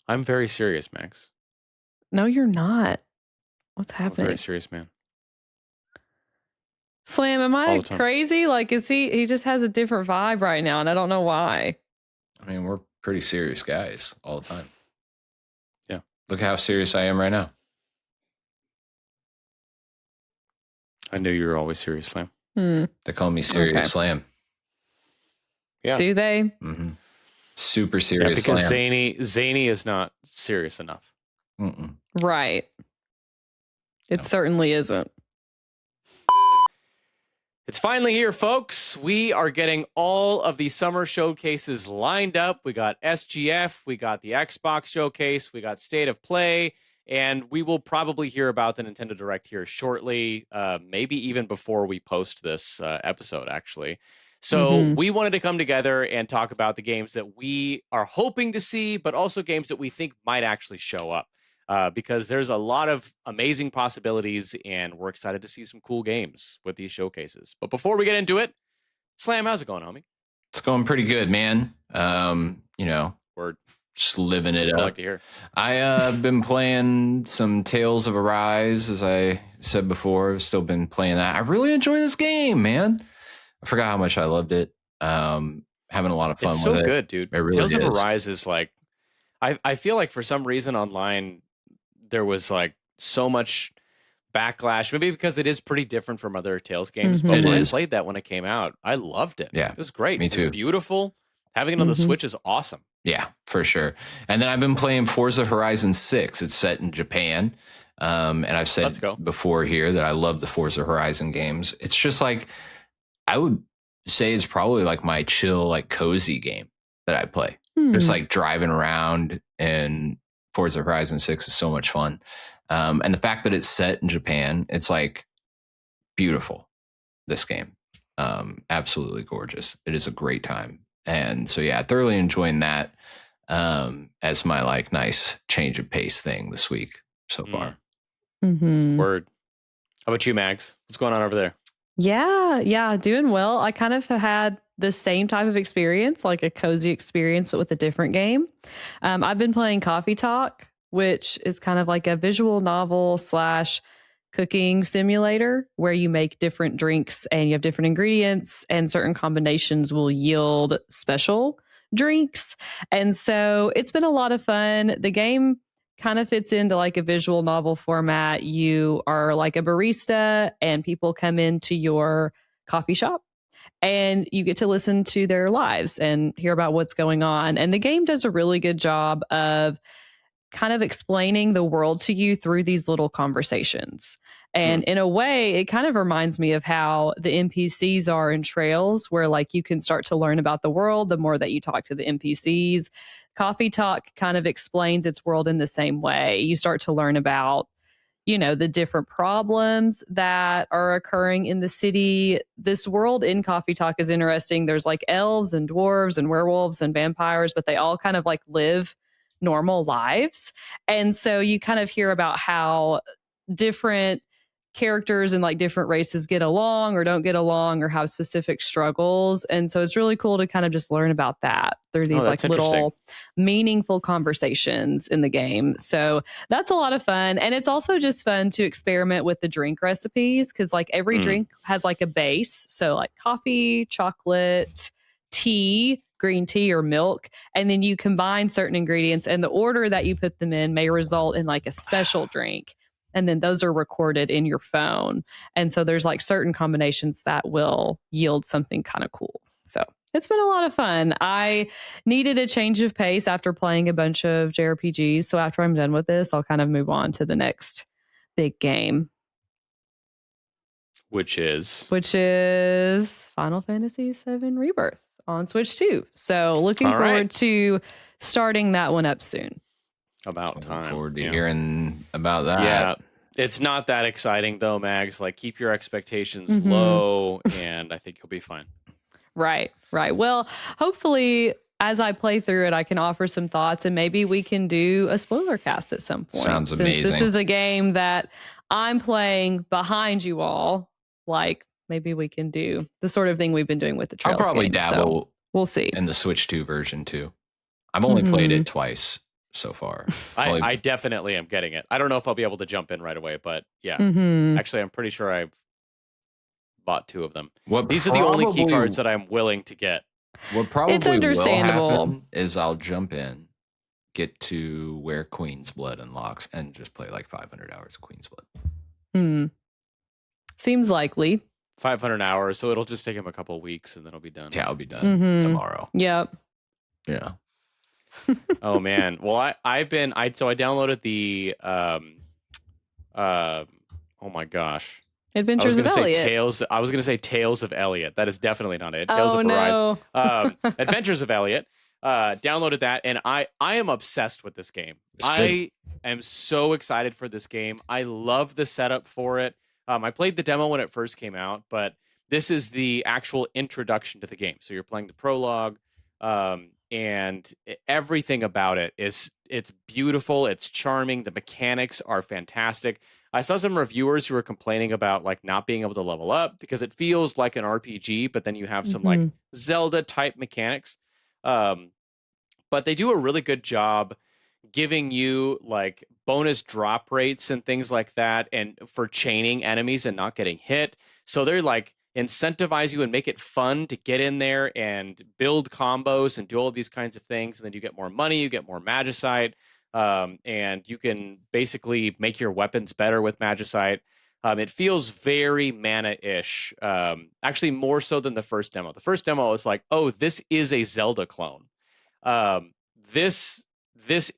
I'm very serious, Max. No, you're not. What's I'm a happening? very serious man. Slam, am All I the time. crazy? Like, is he just has a different vibe right now, and I don't know why. I mean, we're pretty serious guys all the time. Yeah. Look how serious I am right now. I knew you were always serious, Slam. They call me Serious Slam. Yeah. Do they? Mm-hmm. Super serious because Slam. Zany is not serious enough. Mm-mm. Right. It certainly isn't. It's finally here, folks. We are getting all of the summer showcases lined up. We got SGF, we got the Xbox showcase, we got State of Play, and we will probably hear about the Nintendo Direct here shortly, maybe even before we post this episode, actually. So we wanted to come together and talk about the games that we are hoping to see, but also games that we think might actually show up. Because there's a lot of amazing possibilities, and we're excited to see some cool games with these showcases. But before we get into it, Slam, how's it going, homie? It's going pretty good, man. We're just living it up. Like to hear. I've been playing some Tales of Arise, as I said before. I've still been playing that. I really enjoy this game, man. I forgot how much I loved it. Having a lot of fun with it. It's so good, dude. It really Tales is. of Arise is like, I feel like for some reason online, there was like so much backlash, maybe because it is pretty different from other Tales games. But when I played that when it came out, I loved it. Yeah, it was great. Me too. It was beautiful. Having it on the Switch is awesome. Yeah, for sure. And then I've been playing Forza Horizon 6. It's set in Japan. And I've said before here that I love the Forza Horizon games. It's just like, I would say it's probably like my chill, like cozy game that I play. Just like driving around, and Forza Horizon 6 is so much fun. And the fact that it's set in Japan, it's like beautiful, this game. Absolutely gorgeous. It is a great time. And so, yeah, thoroughly enjoying that as my like nice change of pace thing this week so far. Word. How about you, Mags? What's going on over there? Yeah, doing well. I kind of had the same type of experience, like a cozy experience, but with a different game. I've been playing Coffee Talk, which is kind of like a visual novel / cooking simulator where you make different drinks and you have different ingredients, and certain combinations will yield special drinks. And so it's been a lot of fun. The game kind of fits into like a visual novel format. You are like a barista, and people come into your coffee shop, and you get to listen to their lives and hear about what's going on. And the game does a really good job of kind of explaining the world to you through these little conversations. And in a way, it kind of reminds me of how the NPCs are in Trails, where like you can start to learn about the world the more that you talk to the NPCs. Coffee Talk kind of explains its world in the same way. You start to learn about, the different problems that are occurring in the city. This world in Coffee Talk is interesting. There's like elves and dwarves and werewolves and vampires, but they all kind of like live normal lives. And so you kind of hear about how different characters and like different races get along or don't get along or have specific struggles. And so it's really cool to kind of just learn about that through these like little meaningful conversations in the game. So that's a lot of fun. And it's also just fun to experiment with the drink recipes, because like every drink has like a base. So like coffee, chocolate, tea, green tea or milk, and then you combine certain ingredients, and the order that you put them in may result in like a special drink. And then those are recorded in your phone. And so there's like certain combinations that will yield something kind of cool. So it's been a lot of fun. I needed a change of pace after playing a bunch of jrpgs. So after I'm done with this, I'll kind of move on to the next big game. Which is Final Fantasy VII Rebirth on Switch 2. So looking forward to starting that one up soon. About time. Look forward to hearing about that. Yeah. It's not that exciting though, Mags. Like, keep your expectations low, and I think you'll be fine. Right. Well, hopefully as I play through it, I can offer some thoughts, and maybe we can do a spoiler cast at some point. Sounds amazing. This is a game that I'm playing behind you all. Like, maybe we can do the sort of thing we've been doing with the Trails I'll probably game, dabble we'll see. in the Switch 2 version too. I've only played it twice, so far. I definitely am getting it. I don't know if I'll be able to jump in right away, but yeah. Actually, I'm pretty sure I've bought 2 of them. These are the only key cards that I'm willing to get. What probably will happen is I'll jump in, get to where Queen's Blood unlocks, and just play like 500 hours of Queen's Blood. Seems likely. 500 hours, so it'll just take him a couple of weeks, and then it'll be done. Yeah, I'll be done tomorrow. Yep. Yeah. Oh man. Well, I downloaded the oh my gosh. Adventures of Elliot. I was going to say Tales of Elliot. That is definitely not it. Tales of Arise. Adventures of Elliot. Downloaded that, and I am obsessed with this game. I am so excited for this game. I love the setup for it. I played the demo when it first came out, but this is the actual introduction to the game. So you're playing the prologue, and everything about it's beautiful. It's charming. The mechanics are fantastic. I saw some reviewers who were complaining about like not being able to level up because it feels like an RPG, but then you have some like Zelda type mechanics. But they do a really good job giving you like bonus drop rates and things like that, and for chaining enemies and not getting hit. So they're like incentivize you and make it fun to get in there and build combos and do all of these kinds of things. And then you get more money, you get more magicite. And you can basically make your weapons better with magicite. It feels very mana-ish, actually more so than the first demo. The first demo was like, oh, this is a Zelda clone. This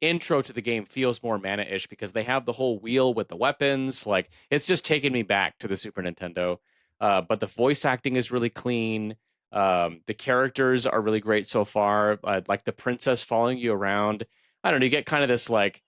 intro to the game feels more mana-ish because they have the whole wheel with the weapons. Like, it's just taken me back to the Super Nintendo. But the voice acting is really clean. The characters are really great so far. Like the princess following you around. I don't know, you get kind of this like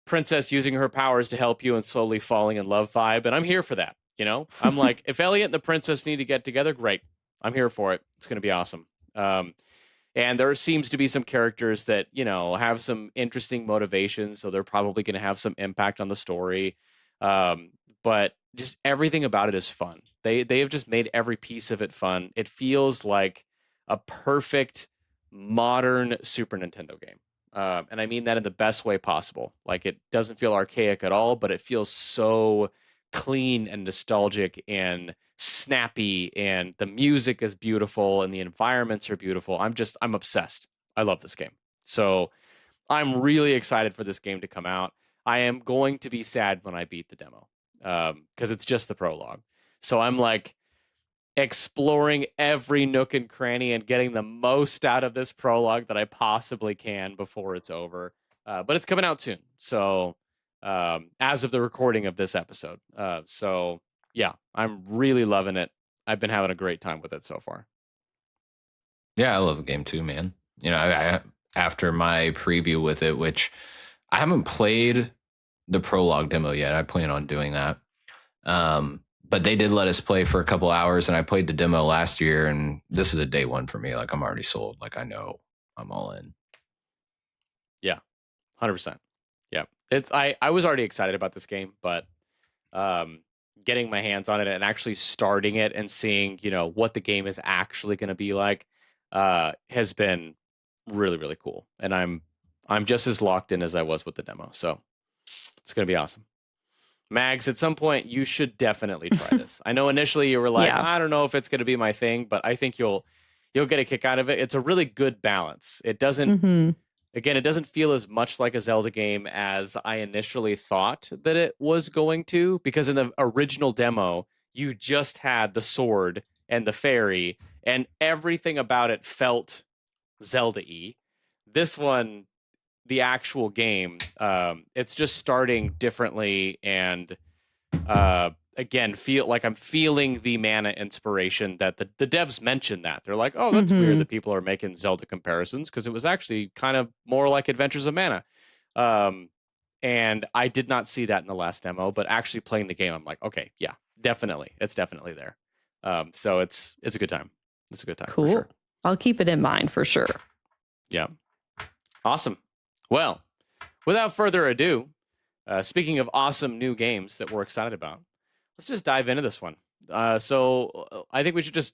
princess using her powers to help you and slowly falling in love vibe. And I'm here for that. You know, I'm like, if Elliot and the princess need to get together, great. I'm here for it. It's going to be awesome. And there seems to be some characters that, you know, have some interesting motivations. So they're probably going to have some impact on the story. But just everything about it is fun. They have just made every piece of it fun. It feels like a perfect modern Super Nintendo game. And I mean that in the best way possible. Like, it doesn't feel archaic at all, but it feels so clean and nostalgic and snappy, and the music is beautiful and the environments are beautiful. I'm obsessed. I love this game. So I'm really excited for this game to come out. I am going to be sad when I beat the demo, because it's just the prologue. So I'm like exploring every nook and cranny and getting the most out of this prologue that I possibly can before it's over. But it's coming out soon. So as of the recording of this episode. So yeah, I'm really loving it. I've been having a great time with it so far. Yeah, I love the game too, man. You know, I after my preview with it, which I haven't played the prologue demo yet. I plan on doing that. But they did let us play for a couple hours, and I played the demo last year, and this is a day one for me. Like, I'm already sold. Like, I know I'm all in. Yeah, 100%. Yeah, I was already excited about this game, but getting my hands on it and actually starting it and seeing, you know, what the game is actually going to be like has been really, really cool. And I'm just as locked in as I was with the demo. So it's going to be awesome. Mags, at some point you should definitely try this. I know initially you were like, I don't know if it's going to be my thing, but I think you'll get a kick out of it. It's a really good balance. It doesn't again, it doesn't feel as much like a Zelda game as I initially thought that it was going to, because in the original demo, you just had the sword and the fairy, and everything about it felt Zelda-y. This one, the actual game, it's just starting differently, and again, feel like I'm feeling the mana inspiration that the devs mentioned. That they're like, oh, that's weird that people are making Zelda comparisons, because it was actually kind of more like Adventures of Mana. And I did not see that in the last demo, but actually playing the game, I'm like, okay, yeah, definitely, it's definitely there. So it's a good time. It's a good time. Cool. For sure. I'll keep it in mind for sure. Yeah. Awesome. Well, without further ado, speaking of awesome new games that we're excited about, let's just dive into this one. So I think we should just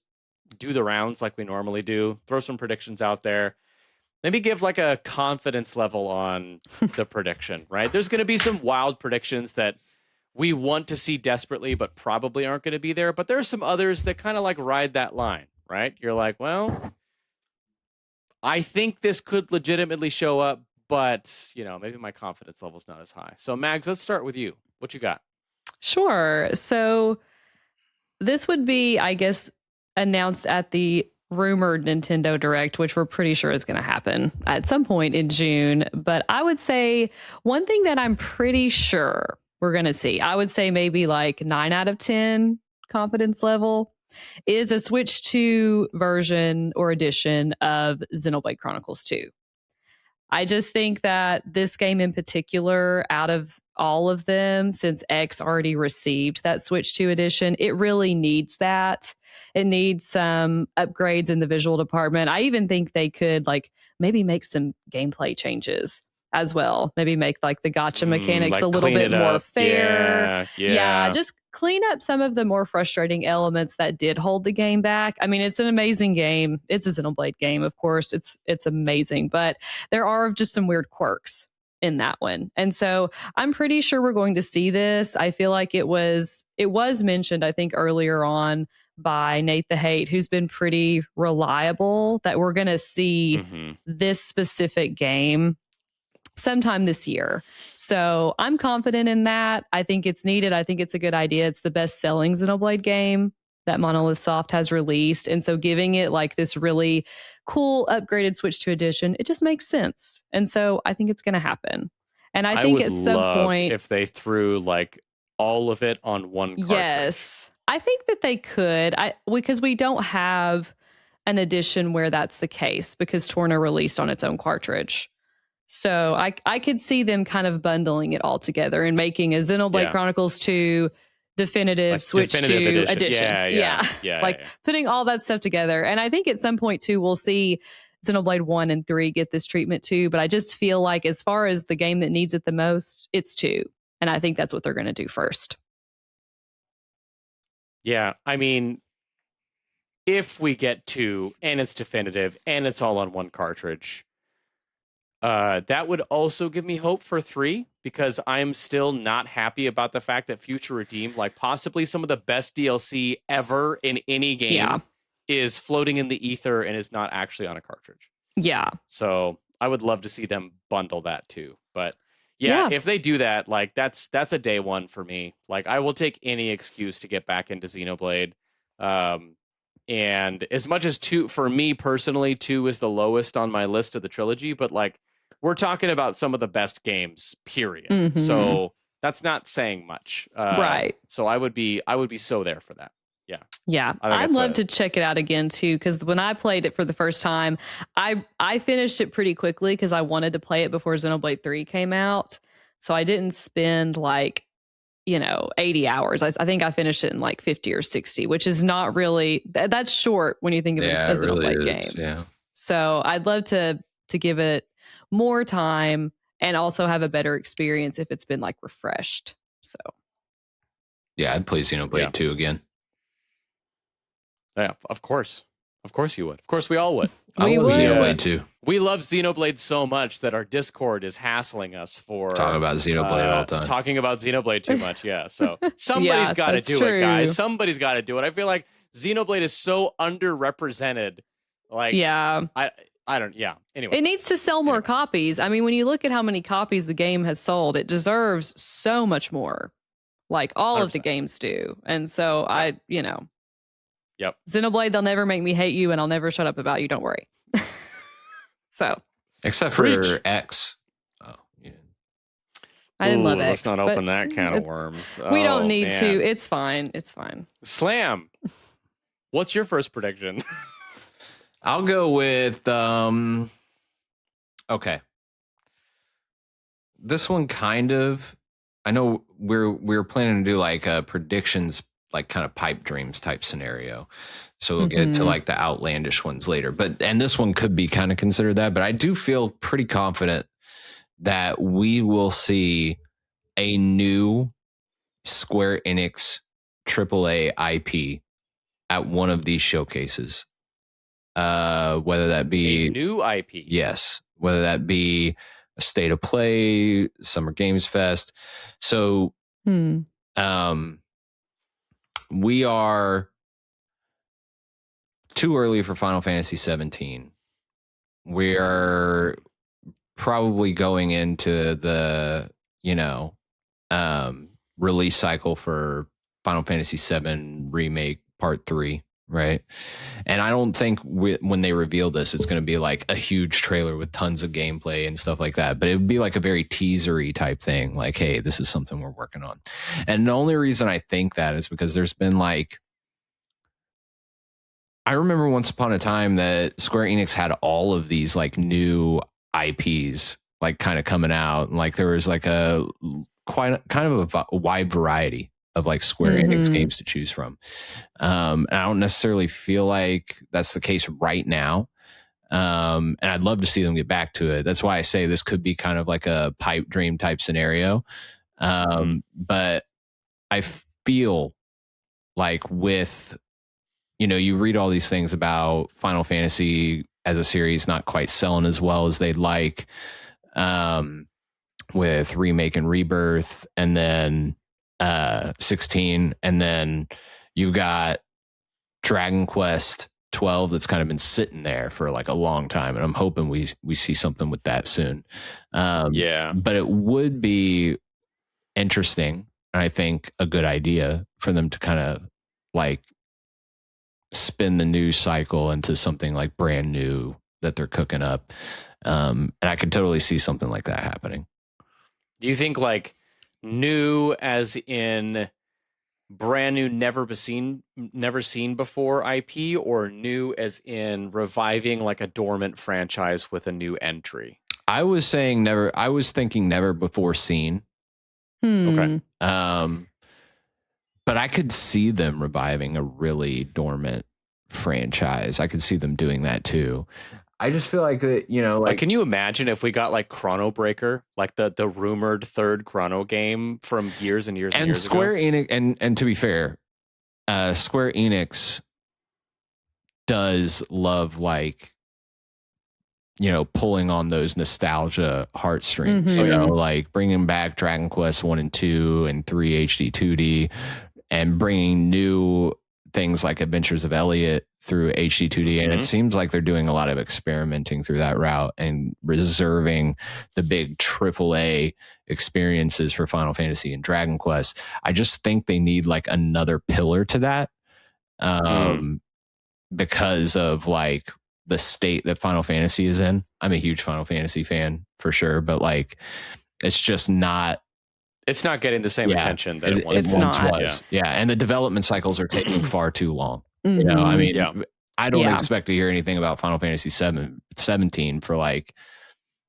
do the rounds like we normally do, throw some predictions out there. maybe give like a confidence level on the prediction, right? There's going to be some wild predictions that we want to see desperately, but probably aren't going to be there. But there are some others that kind of like ride that line, right? You're like, well, I think this could legitimately show up, but maybe my confidence level's not as high. So Mags, let's start with you. What you got? Sure. So this would be, I guess, announced at the rumored Nintendo Direct, which we're pretty sure is going to happen at some point in June. But I would say one thing that I'm pretty sure we're going to see, I would say maybe like 9 out of 10 confidence level, is a Switch 2 version or edition of Xenoblade Chronicles 2. I just think that this game in particular, out of all of them, since X already received that Switch 2 edition, it really needs that. It needs some upgrades in the visual department. I even think they could like maybe make some gameplay changes as well. Maybe make like the gacha mechanics like a little bit more fair. Yeah. Just clean up some of the more frustrating elements that did hold the game back. I mean, it's an amazing game. It's a Xenoblade game, of course. It's amazing, but there are just some weird quirks in that one. And so I'm pretty sure we're going to see this. I feel like it was mentioned, I think, earlier on by Nate the Hate, who's been pretty reliable, that we're going to see this specific game sometime this year. So I'm confident in that. I think it's needed. I think it's a good idea. It's the best selling Xenoblade game that Monolith Soft has released. And so giving it like this really cool upgraded Switch 2 edition, it just makes sense. And so I think it's going to happen. And I think at some point, if they threw like all of it on one cartridge. Yes, I think that they could. Because we don't have an edition where that's the case, because Torna released on its own cartridge. So I could see them kind of bundling it all together and making a Xenoblade Chronicles 2 definitive like Switch 2 edition. Yeah. Putting all that stuff together. And I think at some point too, we'll see Xenoblade 1 and 3 get this treatment too. But I just feel like as far as the game that needs it the most, it's 2. And I think that's what they're going to do first. Yeah. I mean, if we get 2 and it's definitive and it's all on one cartridge, that would also give me hope for 3, because I'm still not happy about the fact that Future Redeemed, like possibly some of the best DLC ever in any game, is floating in the ether and is not actually on a cartridge. Yeah. So I would love to see them bundle that too. But yeah, if they do that, like that's a day one for me. Like I will take any excuse to get back into Xenoblade. And as much as 2, for me personally, 2 is the lowest on my list of the trilogy, but like we're talking about some of the best games, period. So that's not saying much. Right. So I would be so there for that. Yeah. Yeah. I'd love to check it out again too, because when I played it for the first time, I finished it pretty quickly because I wanted to play it before Xenoblade 3 came out. So I didn't spend like 80 hours. I think I finished it in like 50 or 60, which is not really, that's short when you think of it as an Xenoblade game. Yeah. So I'd love to give it more time and also have a better experience if it's been like refreshed. So yeah, I'd play Xenoblade 2 again. Yeah, of course. Of course you would. Of course we all would. I love Xenoblade 2. We love Xenoblade so much that our Discord is hassling us for talking about Xenoblade all the time. Talking about Xenoblade too much, yeah. So somebody's got to do it, guys. Somebody's got to do it. I feel like Xenoblade is so underrepresented. Like, I don't. Yeah. Anyway, it needs to sell more copies. I mean, when you look at how many copies the game has sold, it deserves so much more. Like all 100%. Of the games do, and so Yep. Xenoblade, they'll never make me hate you, and I'll never shut up about you. Don't worry. So, except for X. Oh, yeah. I didn't love X. Let's not open that can of worms. We don't need to. It's fine. It's fine. Slam. What's your first prediction? I'll go with okay. This one kind of, I know we're planning to do like predictions, like kind of pipe dreams type scenario. So we'll get to like the outlandish ones later. And this one could be kind of considered that, but I do feel pretty confident that we will see a new Square Enix AAA IP at one of these showcases. whether that be a new IP. Yes, whether that be a State of Play, Summer Games Fest. So, we are too early for Final Fantasy 17. We are probably going into the, release cycle for Final Fantasy 7 Remake Part 3, right? And I don't think when they reveal this, it's going to be like a huge trailer with tons of gameplay and stuff like that. But it would be like a very teasery type thing. Like, hey, this is something we're working on. And the only reason I think that is because there's been like, I remember once upon a time that Square Enix had all of these like new IPs like kind of coming out. And like there was like a wide variety of like Square Enix games to choose from. And I don't necessarily feel like that's the case right now. And I'd love to see them get back to it. That's why I say this could be kind of like a pipe dream type scenario. But I feel like with, you read all these things about Final Fantasy as a series not quite selling as well as they'd like, with Remake and Rebirth, and then 16, and then you've got Dragon Quest 12 that's kind of been sitting there for like a long time, and I'm hoping we see something with that soon. But it would be interesting, and I think a good idea for them to kind of like spin the news cycle into something like brand new that they're cooking up. And I could totally see something like that happening. Do you think like new as in brand new, never seen before IP, or new as in reviving like a dormant franchise with a new entry? I was thinking never before seen. Okay. But I could see them reviving a really dormant franchise. I could see them doing that too. I just feel like that, like can you imagine if we got like Chrono Breaker, like the rumored third Chrono game from years and years and years Square ago? Enix, and to be fair, Square Enix does love like, pulling on those nostalgia heartstrings, like bringing back Dragon Quest 1 and 2 and 3 HD 2D, and bringing new things like Adventures of Elliot through HD 2D. And it seems like they're doing a lot of experimenting through that route and reserving the big AAA experiences for Final Fantasy and Dragon Quest. I just think they need like another pillar to that, because of like the state that Final Fantasy is in. I'm a huge Final Fantasy fan for sure, but like it's just not. It's not getting the same attention that it once was. Yeah, and the development cycles are taking far too long. I mean, I don't expect to hear anything about Final Fantasy 17 for like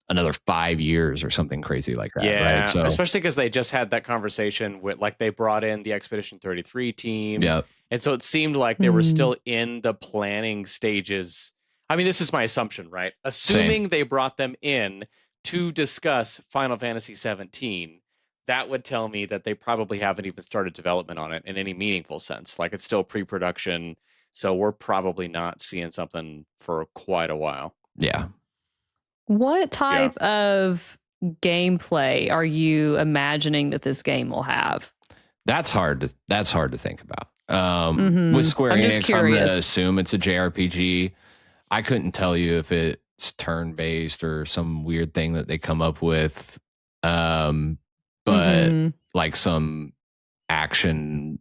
another 5 years or something crazy like that. Yeah, right? So, especially because they just had that conversation with like they brought in the Expedition 33 team. Yep. And so it seemed like they were still in the planning stages. I mean, this is my assumption, right? Assuming they brought them in to discuss Final Fantasy 17, that would tell me that they probably haven't even started development on it in any meaningful sense. Like it's still pre-production. So we're probably not seeing something for quite a while. Yeah. What type of gameplay are you imagining that this game will have? That's hard to think about. With Square Enix, I'm going to assume it's a JRPG. I couldn't tell you if it's turn-based or some weird thing that they come up with. But like some action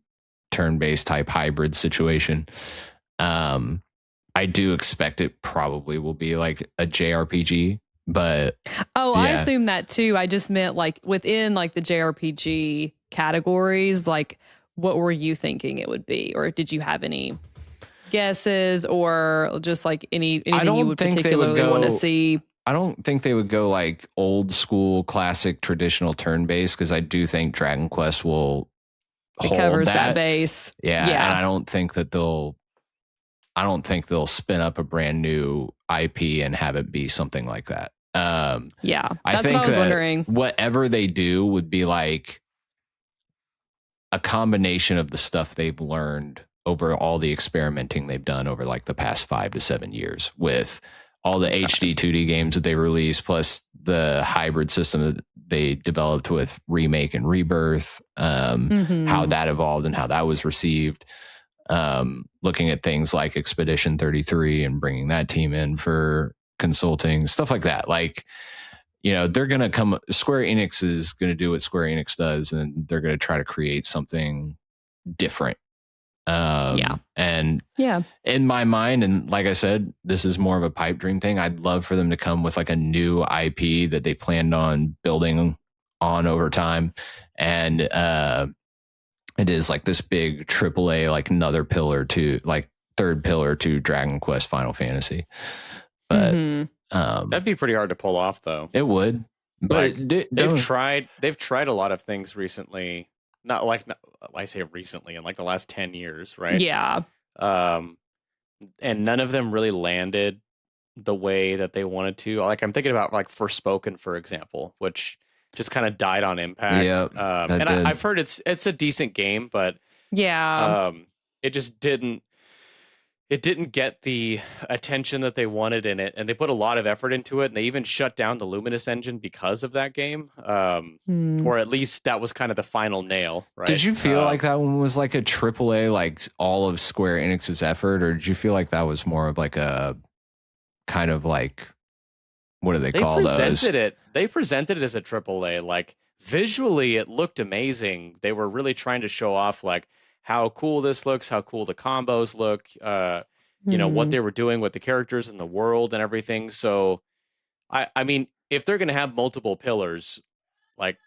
turn-based type hybrid situation. I do expect it probably will be like a JRPG, but I assume that too. I just meant like within like the JRPG categories, like what were you thinking it would be, or did you have any guesses, or just like anything you would particularly want to see? I don't think they would go like old school, classic, traditional turn-based, because I do think Dragon Quest will hold that base. Yeah, and I don't think they'll spin up a brand new IP and have it be something like that. That's what I was wondering. Whatever they do would be like a combination of the stuff they've learned over all the experimenting they've done over like the past 5 to 7 years with all the HD 2D games that they released, plus the hybrid system that they developed with Remake and Rebirth, how that evolved and how that was received. Looking at things like Expedition 33 and bringing that team in for consulting, stuff like that. Like, you know, they're going to come, Square Enix is going to do what Square Enix does, and they're going to try to create something different. And in my mind, and like I said, this is more of a pipe dream thing. I'd love for them to come with like a new IP that they planned on building on over time. And it is like this big AAA, like another pillar to like third pillar to Dragon Quest Final Fantasy. But that'd be pretty hard to pull off, though. It would. But like, they've tried a lot of things recently. I say recently, in like the last 10 years, right? Yeah. And none of them really landed the way that they wanted to. Like, I'm thinking about like Forspoken, for example, which just kind of died on impact. Yeah, and I've heard it's a decent game, but it just didn't get the attention that they wanted in it, and they put a lot of effort into it, and they even shut down the Luminous engine because of that game. Or at least that was kind of the final nail, right? Did you feel like that one was like a AAA, like all of Square Enix's effort, or did you feel like that was more of like a kind of like, what do they call those? They presented it as a AAA. Like, visually, it looked amazing. They were really trying to show off like how cool this looks, how cool the combos look, you know, what they were doing with the characters and the world and everything. So, I mean, if they're going to have multiple pillars, like,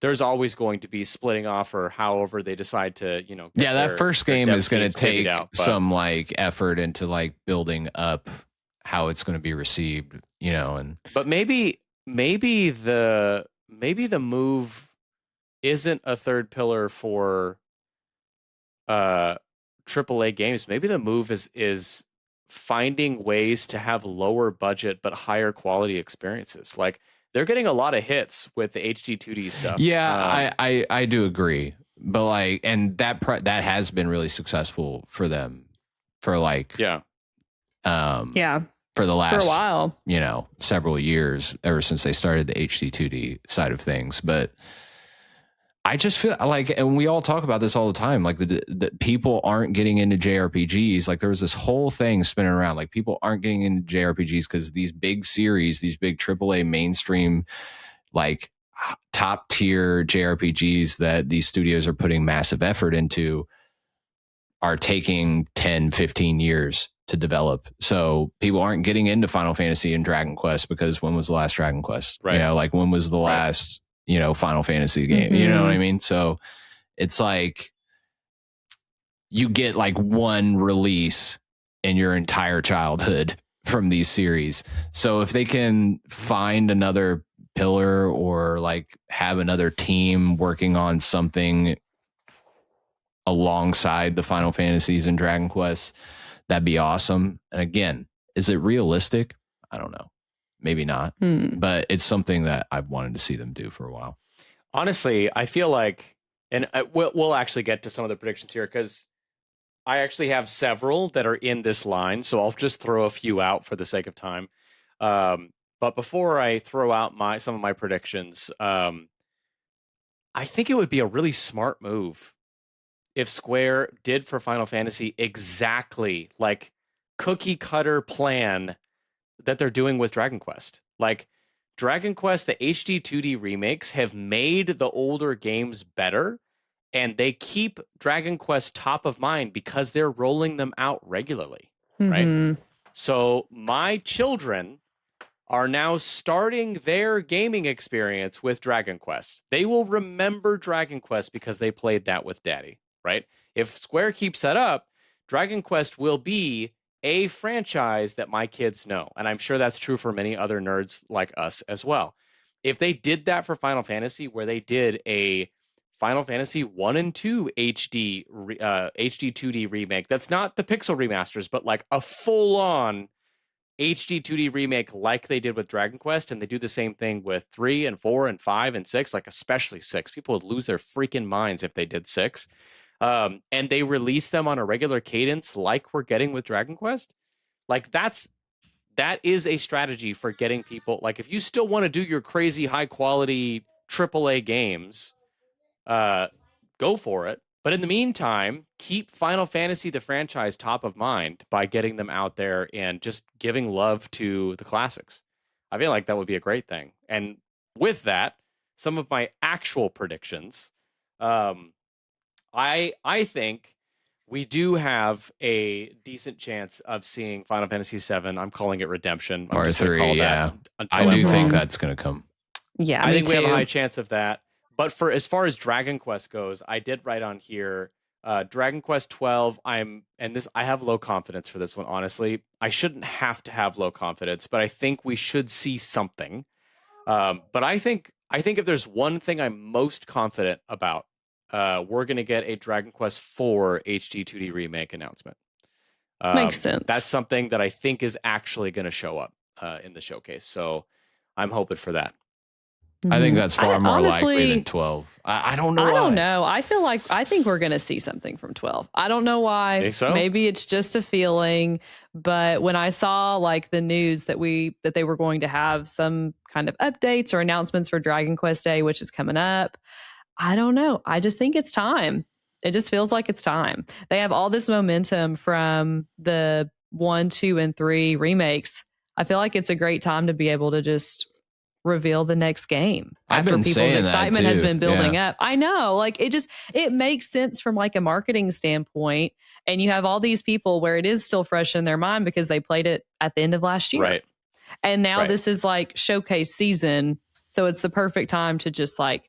there's always going to be splitting off, or however they decide to, you know. That first game is going to take some like effort into like building up how it's going to be received, you know. And but maybe the move isn't a third pillar for AAA games. Maybe the move is finding ways to have lower budget but higher quality experiences. Like, they're getting a lot of hits with the HD 2D stuff. Yeah, I do agree. But like, and that has been really successful for them for like for the last, for a while, you know, several years, ever since they started the HD 2D side of things. But I just feel like, and we all talk about this all the time, like the people aren't getting into JRPGs. Like, there was this whole thing spinning around, like people aren't getting into JRPGs because these big series, these big AAA mainstream, like top tier JRPGs that these studios are putting massive effort into are taking 10, 15 years to develop. So people aren't getting into Final Fantasy and Dragon Quest because when was the last Dragon Quest? Right. You know, like when was the last, you know, Final Fantasy game? You know what I mean? So it's like you get like one release in your entire childhood from these series. So if they can find another pillar or like have another team working on something alongside the Final Fantasies and Dragon Quest, that'd be awesome. And again, is it realistic? I don't know. Maybe not. But it's something that I've wanted to see them do for a while. Honestly, I feel like, and we'll actually get to some of the predictions here, because I actually have several that are in this line, so I'll just throw a few out for the sake of time. But before I throw out some of my predictions, I think it would be a really smart move if Square did for Final Fantasy exactly like cookie cutter plan that they're doing with Dragon Quest. Like, Dragon Quest, the HD 2D remakes have made the older games better, and they keep Dragon Quest top of mind because they're rolling them out regularly, right? So my children are now starting their gaming experience with Dragon Quest. They will remember Dragon Quest because they played that with Daddy, right? If Square keeps that up, Dragon Quest will be a franchise that my kids know. And I'm sure that's true for many other nerds like us as well. If they did that for Final Fantasy, where they did a Final Fantasy 1 and 2 HD 2D remake, that's not the pixel remasters, but like a full-on HD 2D remake like they did with Dragon Quest, and they do the same thing with 3 and 4 and 5 and 6, like especially 6. People would lose their freaking minds if they did 6. and they release them on a regular cadence like we're getting with Dragon Quest, like that is a strategy for getting people. Like if you still want to do your crazy high quality AAA games, go for it. But in the meantime, keep Final Fantasy the franchise top of mind by getting them out there and just giving love to the classics. I feel like that would be a great thing. And with that, some of my actual predictions. I think we do have a decent chance of seeing Final Fantasy VII. I'm calling it Redemption. I'm Part 3, yeah. I do think that's going to come. Yeah, I think we have a high chance of that. But for as far as Dragon Quest goes, I did write on here Dragon Quest 12. I have low confidence for this one. Honestly, I shouldn't have to have low confidence, but I think we should see something. But I think if there's one thing I'm most confident about, we're going to get a Dragon Quest 4 HD 2D remake announcement. Makes sense. That's something that I think is actually going to show up in the showcase. So I'm hoping for that. I think that's far more likely than 12. I don't know. I don't know. I think we're going to see something from 12. I don't know why. Think so? Maybe it's just a feeling. But when I saw like the news that they were going to have some kind of updates or announcements for Dragon Quest Day, which is coming up, I don't know. I just think it's time. It just feels like it's time. They have all this momentum from the 1, 2, and 3 remakes. I feel like it's a great time to be able to just reveal the next game after people's excitement has been building up. I know, like it makes sense from like a marketing standpoint, and you have all these people where it is still fresh in their mind because they played it at the end of last year. Right. And now this is like showcase season, so it's the perfect time to just like,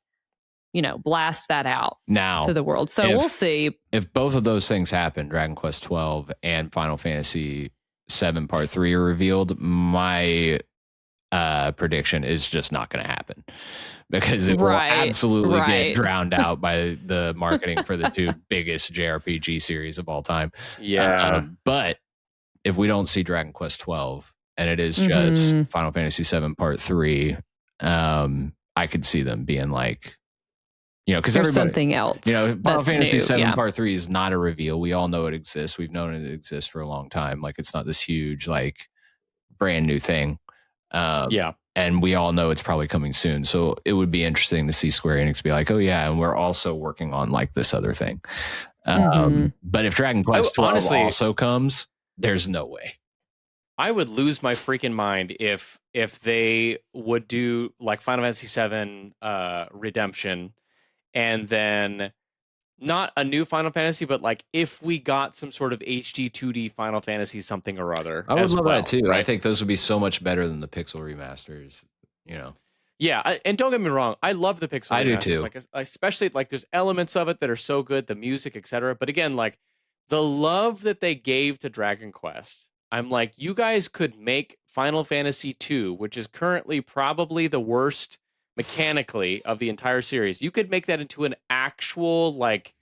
blast that out now to the world. So we'll see. If both of those things happen, Dragon Quest 12 and Final Fantasy 7 Part 3 are revealed, my prediction is just not going to happen because it will absolutely get drowned out by the marketing for the two biggest JRPG series of all time. Yeah. But if we don't see Dragon Quest 12 and it is just Final Fantasy 7 Part 3, I could see them being like, because there's something else. Final Fantasy 7 Part 3 is not a reveal. We all know it exists. We've known it exists for a long time. Like it's not this huge, like brand new thing. And we all know it's probably coming soon. So it would be interesting to see Square Enix be like, oh yeah, and we're also working on like this other thing. But if Dragon Quest 12 also comes, there's no way. I would lose my freaking mind if they would do like Final Fantasy 7 Redemption, and then not a new Final Fantasy, but like if we got some sort of HD 2D Final Fantasy something or other. I would love that too. Right? I think those would be so much better than the pixel remasters, Yeah, and don't get me wrong, I love the pixel remasters. I do too. Like, especially like there's elements of it that are so good, the music, etc. But again, like the love that they gave to Dragon Quest, I'm like, you guys could make Final Fantasy 2, which is currently probably the worst mechanically of the entire series. You could make that into an actual like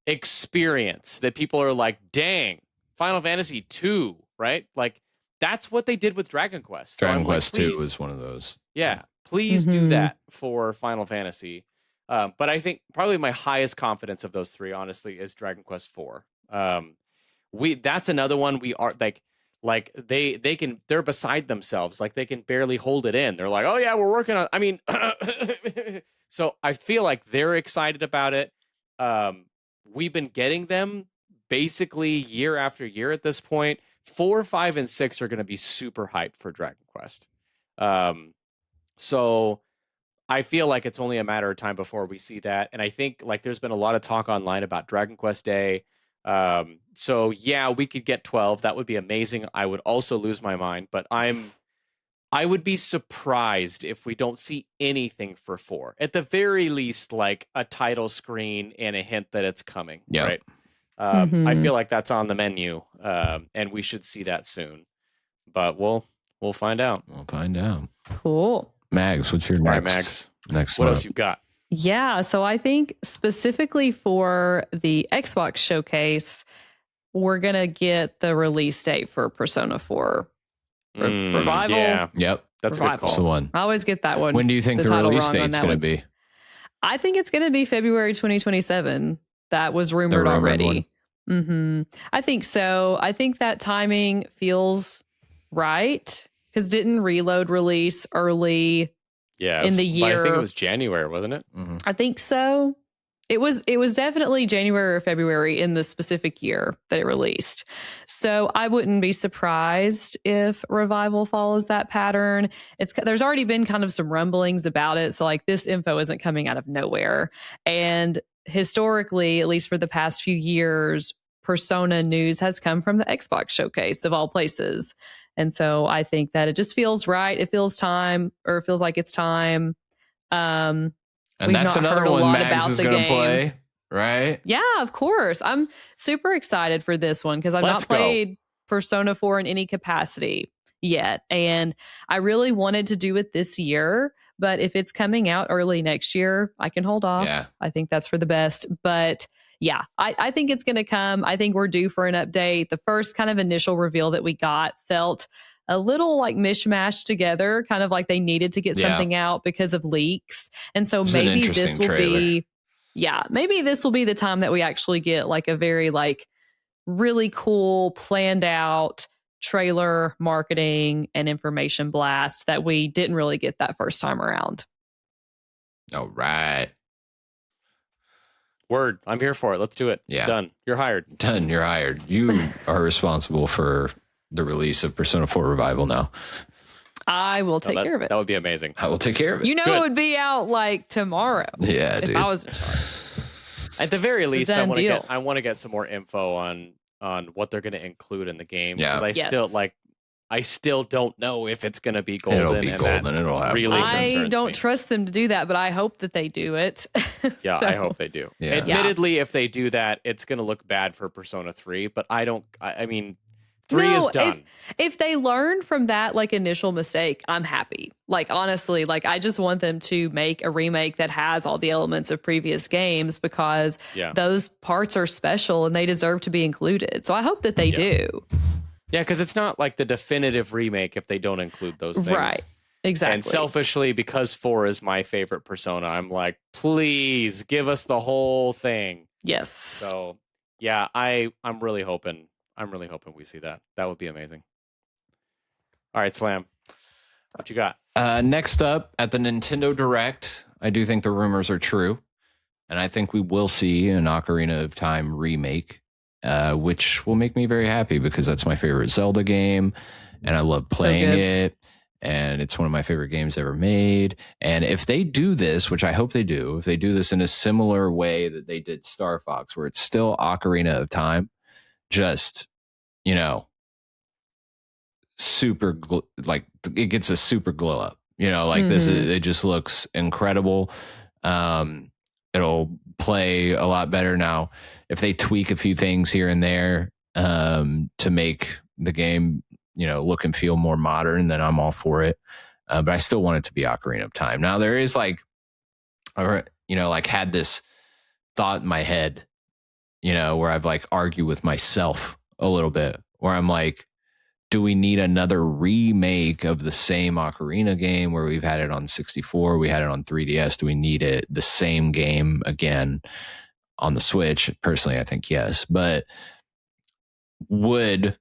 experience that people are like, dang, Final Fantasy 2, right? Like that's what they did with Dragon Quest. Dragon Quest 2 was one of those. Yeah, please do that for Final Fantasy. But I think probably my highest confidence of those three, honestly, is Dragon Quest 4. That's another one we are like they're beside themselves. Like they can barely hold it in. They're like, oh yeah, we're working on, so I feel like they're excited about it. We've been getting them basically year after year at this point. 4, 5, and 6 are going to be super hyped for Dragon Quest. So I feel like it's only a matter of time before we see that. And I think like there's been a lot of talk online about Dragon Quest Day. So yeah, we could get 12. That would be amazing. I would also lose my mind, but I would be surprised if we don't see anything for 4. At the very least, like a title screen and a hint that it's coming. Yeah. Right. I feel like that's on the menu. And we should see that soon. But we'll find out. We'll find out. Cool. Mags, what's your next what one? Else you got? Yeah, so I think specifically for the Xbox showcase, we're going to get the release date for Persona 4 Revival. Yeah. Yep. That's a good call. That's the one. I always get that one. When do you think the release date's going to be? I think it's going to be February 2027. that was rumored already. I think so. I think that timing feels right because didn't Reload release early in the year? I think it was January, wasn't it? I think so. It was definitely January or February in the specific year that it released. So I wouldn't be surprised if Revival follows that pattern. There's already been kind of some rumblings about it. So like this info isn't coming out of nowhere. And historically, at least for the past few years, Persona news has come from the Xbox showcase of all places. And so I think that it just feels right. It feels like it's time. And that's another one Mags is going to play, right? Yeah, of course. I'm super excited for this one because I've not played Persona 4 in any capacity yet. And I really wanted to do it this year. But if it's coming out early next year, I can hold off. Yeah. I think that's for the best. But yeah, I think it's going to come. I think we're due for an update. The first kind of initial reveal that we got felt a little like mishmashed together, kind of like they needed to get something out because of leaks. And so maybe this will be, maybe this will be the time that we actually get like a very like really cool planned out trailer marketing and information blast that we didn't really get that first time around. All right. Word. I'm here for it. Let's do it. Yeah. Done. You're hired. Done. You're hired. You are responsible for the release of Persona 4 Revival now. I will take care of it. That would be amazing. I will take care of it. It would be out like tomorrow. Yeah, if dude. I was in charge. At the very least, I want to get some more info on what they're going to include in the game. Yeah. I still don't know if it's going to be golden. It'll be golden. It'll happen. Really I don't trust them to do that, but I hope that they do it. Yeah, I hope they do. Yeah. Admittedly, if they do that, it's going to look bad for Persona 3, but I mean, 3 is done. If they learn from that like initial mistake, I'm happy. Like honestly, like I just want them to make a remake that has all the elements of previous games because those parts are special and they deserve to be included. So I hope that they do. Yeah, because it's not like the definitive remake if they don't include those things. Right. Exactly. And selfishly, because 4 is my favorite Persona, I'm like, please give us the whole thing. Yes. So yeah, I'm really hoping we see that. That would be amazing. All right, Slam. What you got? Next up at the Nintendo Direct, I do think the rumors are true. And I think we will see an Ocarina of Time remake, which will make me very happy because that's my favorite Zelda game. And I love playing it. And it's one of my favorite games ever made. And if they do this, which I hope they do, if they do this in a similar way that they did Star Fox, where it's still Ocarina of Time, just, super, like it gets a super glow up, this, it just looks incredible. It'll play a lot better now. If they tweak a few things here and there to make the game, look and feel more modern, then I'm all for it. But I still want it to be Ocarina of Time. Now there is had this thought in my head, where I've argued with myself a little bit, where I'm like, do we need another remake of the same Ocarina game where we've had it on 64, we had it on 3DS? Do we need the same game again on the Switch? Personally, I think yes. But would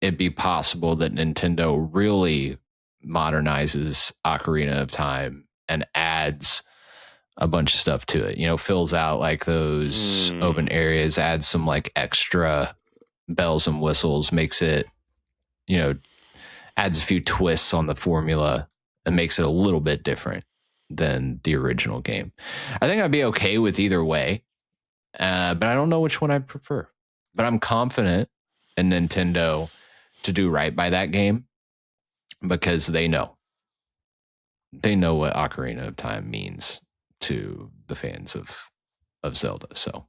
it be possible that Nintendo really modernizes Ocarina of Time and adds a bunch of stuff to it, fills out those open areas, adds some extra bells and whistles, makes it, adds a few twists on the formula and makes it a little bit different than the original game? I think I'd be okay with either way, but I don't know which one I prefer. But I'm confident in Nintendo to do right by that game because they know what Ocarina of Time means to the fans of Zelda. So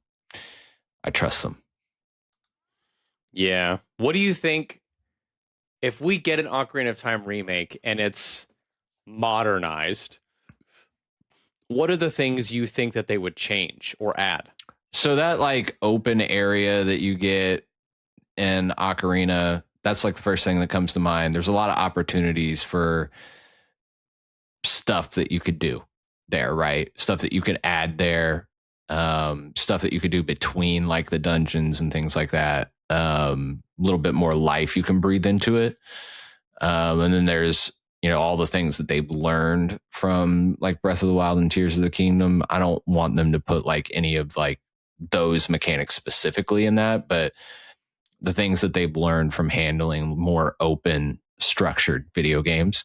I trust them. Yeah. What do you think if we get an Ocarina of Time remake and it's modernized? What are the things you think that they would change or add? So that open area that you get in Ocarina, that's the first thing that comes to mind. There's a lot of opportunities for stuff that you could do there, right? Stuff that you could add there. stuff that you could do between like the dungeons and things like that. A little bit more life you can breathe into it. And then there's, all the things that they've learned from like Breath of the Wild and Tears of the Kingdom. I don't want them to put like any of like those mechanics specifically in that, but the things that they've learned from handling more open, structured video games.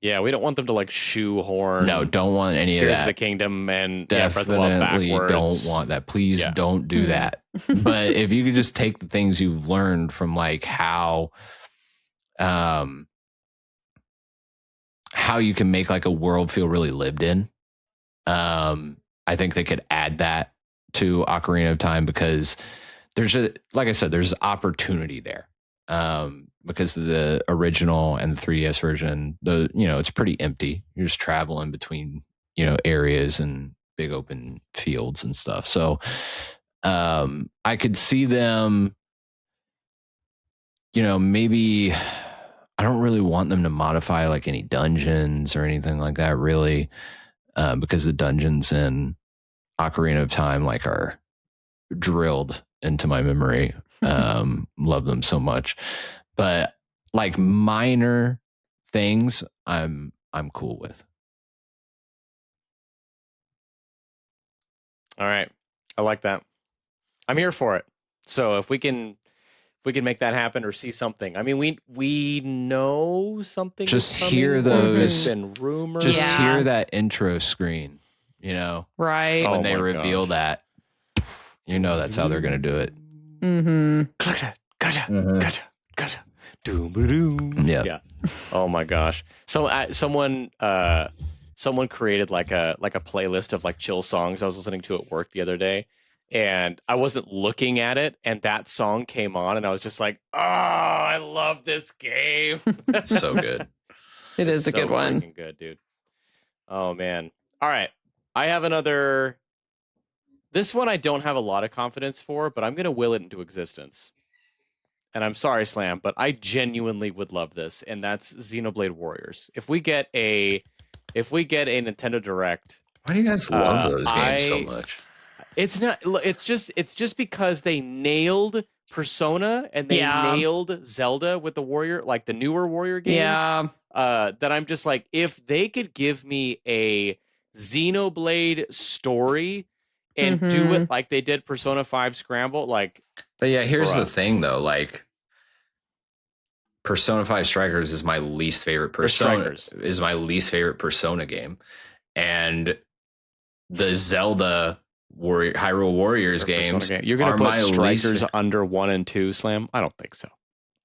Yeah, we don't want them to like shoehorn. No, don't want any Tears of that. of the Kingdom and Definitely Breath of the Wild backwards. Don't want that. Please don't do that. But if you could just take the things you've learned from like how you can make like a world feel really lived in, I think they could add that to Ocarina of Time, because like I said, there's opportunity there. Because the original and the 3DS version, it's pretty empty. You're just traveling between, areas and big open fields and stuff. So, I could see them, maybe I don't really want them to modify like any dungeons or anything like that, really, because the dungeons in Ocarina of Time like are drilled into my memory. Love them so much. But like minor things, I'm cool with. All right, I like that. I'm here for it. So if we can make that happen or see something, I mean, we know something. Just hear those and rumors. Just hear that intro screen. Right when they reveal that, that's how they're gonna do it. Gotcha. Yeah. Oh my gosh. So someone created like a playlist of like chill songs I was listening to at work the other day, and I wasn't looking at it, and that song came on, and I was just like, oh, I love this game. So good. It is a good one. Good, dude. Oh man. All right. I have another. This one I don't have a lot of confidence for, but I'm gonna will it into existence. And I'm sorry, Slam, but I genuinely would love this, and that's Xenoblade Warriors. If we get a Nintendo Direct, why do you guys love those games so much? It's not. It's just because they nailed Persona and they nailed Zelda with the Warrior, like the newer Warrior games. Yeah. That I'm just like, if they could give me a Xenoblade story and do it like they did Persona 5 Scramble, like. But yeah, here's the thing though, like Persona 5 Strikers is my least favorite Persona game, and the Zelda Hyrule Warriors games. You're gonna put Strikers under 1 and 2, Slam? I don't think so.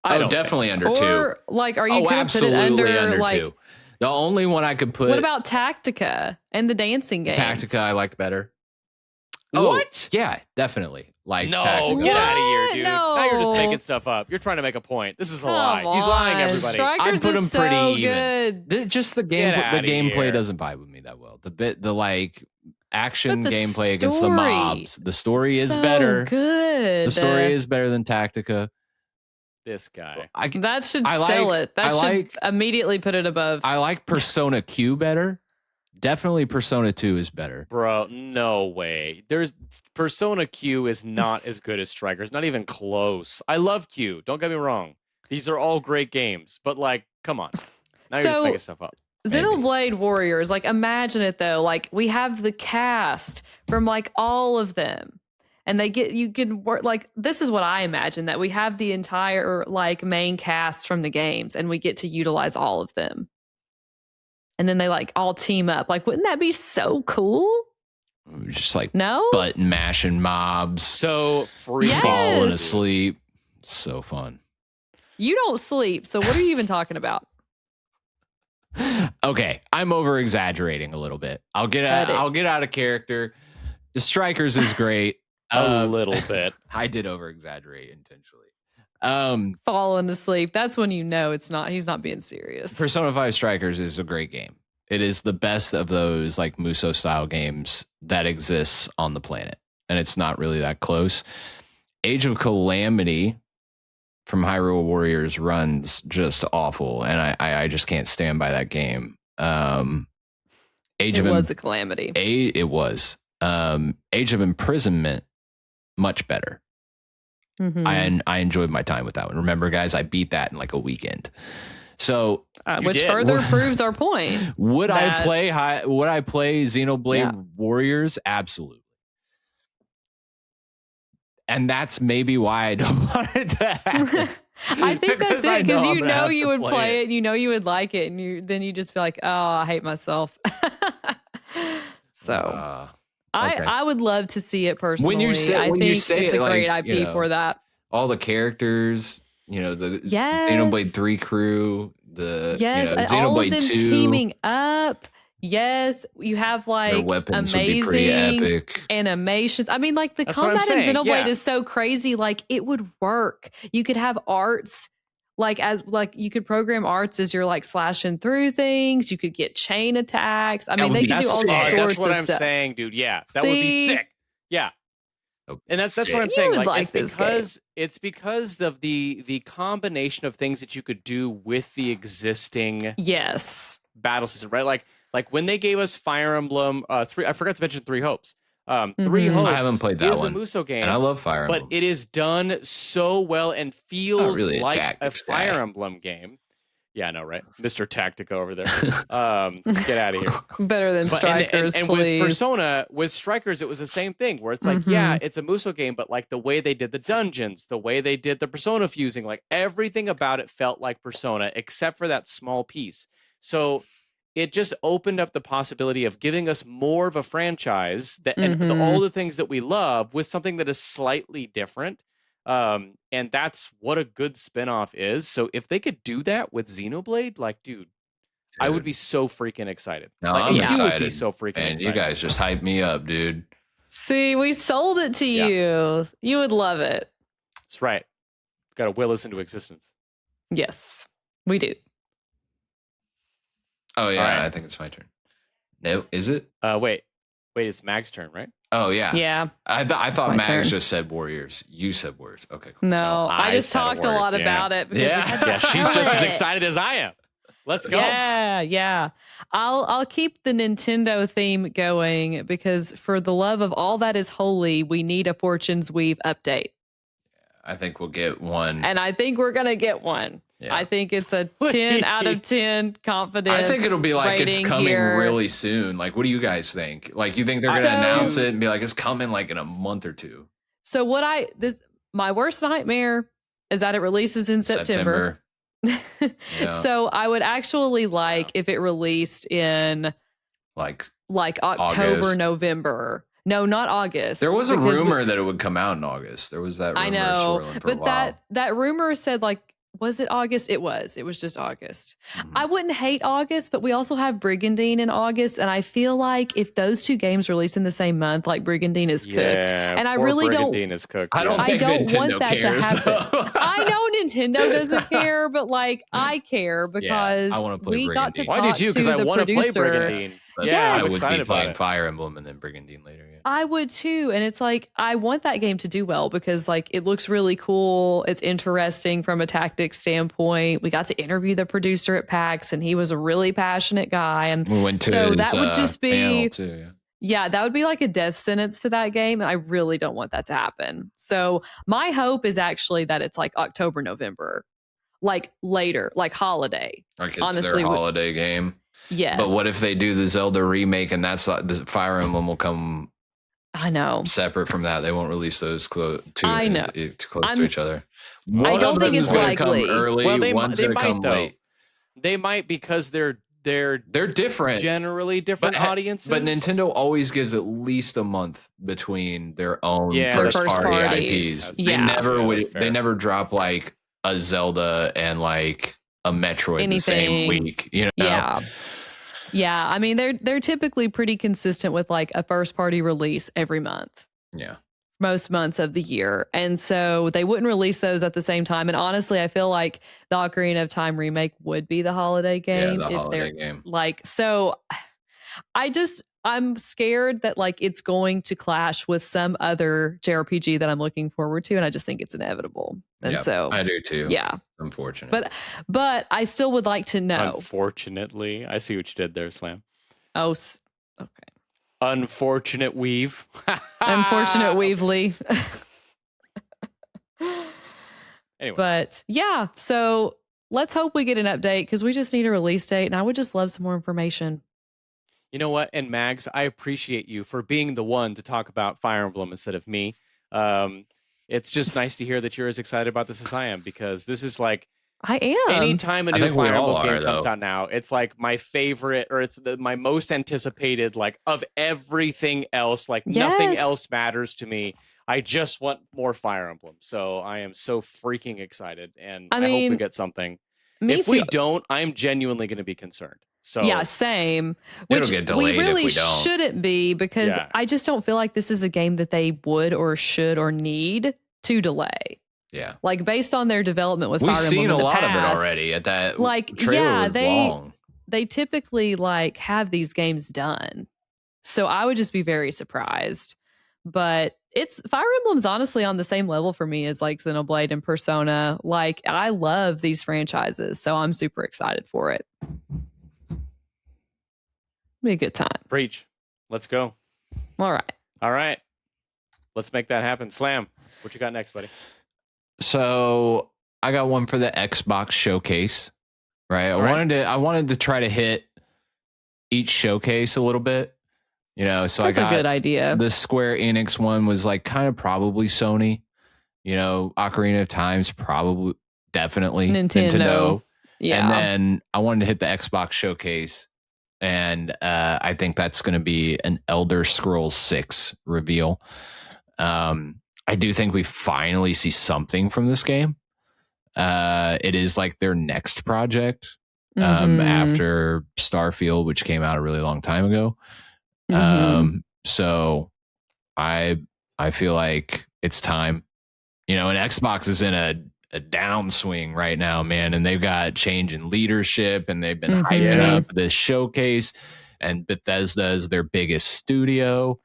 Definitely under 2. Or like, are you gonna put it under like 2? The only one I could put. What about Tactica and the dancing games? Tactica I liked better. What? Yeah, definitely. Like, no, Tactica. Get out of here, dude. No. Now you're just making stuff up. You're trying to make a point. This is a lie. He's lying, everybody. Strikers I put him pretty even. Just the gameplay doesn't vibe with me that well. The like action gameplay against the mobs. The story is better. Good. The story is better than Tactica. This guy. That should sell it. That should immediately put it above. I like Persona Q better. Definitely Persona 2 is better. Bro, no way. Persona Q is not as good as Strikers. Not even close. I love Q. Don't get me wrong. These are all great games. But like, come on. Now you're just making stuff up. Xenoblade Warriors, like imagine it though. Like we have the cast from like all of them. And you can work like this is what I imagine, that we have the entire like main cast from the games and we get to utilize all of them. And then they like all team up. Like, wouldn't that be so cool? Just like button mashing mobs. So free falling asleep. So fun. You don't sleep. So what are you even talking about? Okay, I'm over exaggerating a little bit. I'll get out of character. The Strikers is great. A little bit. I did over exaggerate intentionally. Falling asleep. That's when you know he's not being serious. Persona 5 Strikers is a great game. It is the best of those like Muso style games that exists on the planet. And it's not really that close. Age of Calamity from Hyrule Warriors runs just awful. And I just can't stand by that game. It was a calamity. It was. Age of Imprisonment, much better. Mm-hmm. I enjoyed my time with that one. Remember, guys, I beat that in like a weekend. So, which further proves our point. Would I play Xenoblade Warriors? Absolutely. And that's maybe why I don't want it to happen. I think that's it, because you would play it, you would like it, and then you just be like, oh, I hate myself. So I would love to see it personally. I think it's a great IP for that. All the characters, the Xenoblade 3 crew, the Xenoblade all of them 2 teaming up. Yes, you have like amazing animations. I mean, like the combat in Xenoblade is so crazy. Like it would work. You could have arts, you could program arts as you're like slashing through things. You could get chain attacks. I mean, they could do all sorts of stuff. That's what I'm saying, dude. Yeah, that would be sick. Yeah. And that's what I'm saying. Like it's because of the combination of things that you could do with the existing battle system, right? Like when they gave us Fire Emblem 3, I forgot to mention Three Hopes. Three Hopes. I haven't played that one. Is a Muso game, and I love Fire Emblem, but it is done so well and feels like a Fire Emblem game. Yeah, I know, right? Mr. Tactica over there. Get out of here. Better than Strikers, and please. with Persona, with Strikers, it was the same thing, where it's like, it's a Muso game, but like the way they did the dungeons, the way they did the Persona fusing, like everything about it felt like Persona, except for that small piece. So it just opened up the possibility of giving us more of a franchise and all the things that we love with something that is slightly different. And that's what a good spinoff is. So if they could do that with Xenoblade, like, dude, I would be so freaking excited. No, I'm excited. You would be so freaking excited. You guys just hyped me up, dude. See, we sold it to you. You would love it. That's right. Got to will this into existence. Yes, we do. Oh, yeah, right. I think it's my turn. No, is it? Wait, it's Mag's turn, right? Oh, yeah. Yeah. I thought Max just said Warriors. You said Warriors. Okay, cool. No, I just talked a lot about it. Because she's just as excited as I am. Let's go. Yeah. I'll keep the Nintendo theme going, because for the love of all that is holy, we need a Fortune's Weave update. I think we'll get one. And I think we're going to get one. Yeah. I think it's a 10 out of 10 confidence. I think it'll be like it's coming really soon. Like, what do you guys think? Like, you think they're going to announce it and be like, it's coming like in a month or two? So my worst nightmare is that it releases in September. So I would actually like if it released in like October, August. November. No, not August. There was a rumor that it would come out in August. There was that rumor swirling for a while. But that rumor said was it August? It was just August. I wouldn't hate August, but we also have Brigandine in August. And I feel like if those two games release in the same month, like Brigandine is cooked. And I really Brigandine is cooked. I don't want that to happen. I know Nintendo doesn't care, but like I care because I want to play Brigandine. Got to talk Why did you? Because I want to play Brigandine. But I would be playing Fire Emblem and then Brigandine later. Yeah. I would too. And it's like, I want that game to do well because like it looks really cool. It's interesting from a tactics standpoint. We got to interview the producer at PAX and he was a really passionate guy. And we went to that would just be, too, that would be like a death sentence to that game. And I really don't want that to happen. So my hope is actually that it's like October, November, like later, like holiday. Like it's their holiday game. Yes. But what if they do the Zelda remake and that's the Fire Emblem will come separate from that? They won't release those close to each other. I don't think it's likely. Early, one's going to come late. They might because they're different. Generally different audiences. But Nintendo always gives at least a month between their own first party IPs. They never drop like a Zelda and like a Metroid the same week, Yeah, I mean they're typically pretty consistent with like a first party release every month. Yeah. Most months of the year. And so they wouldn't release those at the same time. And honestly, I feel like the Ocarina of Time remake would be the holiday game. Yeah, the holiday game. Like, so I'm scared that like it's going to clash with some other JRPG that I'm looking forward to. And I just think it's inevitable. And so I do too. Yeah. Unfortunate. But I still would like to know. Unfortunately, I see what you did there, Slam. Oh, Okay. Unfortunate weave. Unfortunate Weavely. Anyway. But yeah, so let's hope we get an update because we just need a release date, and I would just love some more information. You know what? And Mags, I appreciate you for being the one to talk about Fire Emblem instead of me. It's just nice to hear that you're as excited about this as I am, because this is like, I am. anytime a new Fire Emblem game comes out now, it's like my favorite, or it's my most anticipated, like, of everything else. Like, nothing else matters to me. I just want more Fire Emblem. So I am so freaking excited, and I hope we get something. If we don't, I'm genuinely going to be concerned. So yeah, same. It'll get delayed we really if we don't. shouldn't be, because I just don't feel like this is a game that they would or should or need to delay. Yeah, like based on their development with We've Fire Emblem seen a lot past, of it already. At that, like trailer was long. They typically like have these games done, so I would just be very surprised. But it's Fire Emblem's honestly on the same level for me as like Xenoblade and Persona. Like, I love these franchises, so I'm super excited for it. Be a good time. Preach. Let's go. All right. Let's make that happen. Slam, what you got next, buddy? So I got one for the Xbox showcase. Right. I wanted to try to hit each showcase a little bit. You know, so that's I got a good idea. The Square Enix one was like kind of probably Sony. You know, Ocarina of Time's probably definitely Nintendo. Yeah. And then I wanted to hit the Xbox showcase. And I think that's going to be an Elder Scrolls 6 reveal. I do think we finally see something from this game. It is like their next project after Starfield, which came out a really long time ago. So I feel like it's time. You know, and Xbox is in a downswing right now, man, and they've got change in leadership, and they've been hyping up this showcase, and Bethesda is their biggest studio.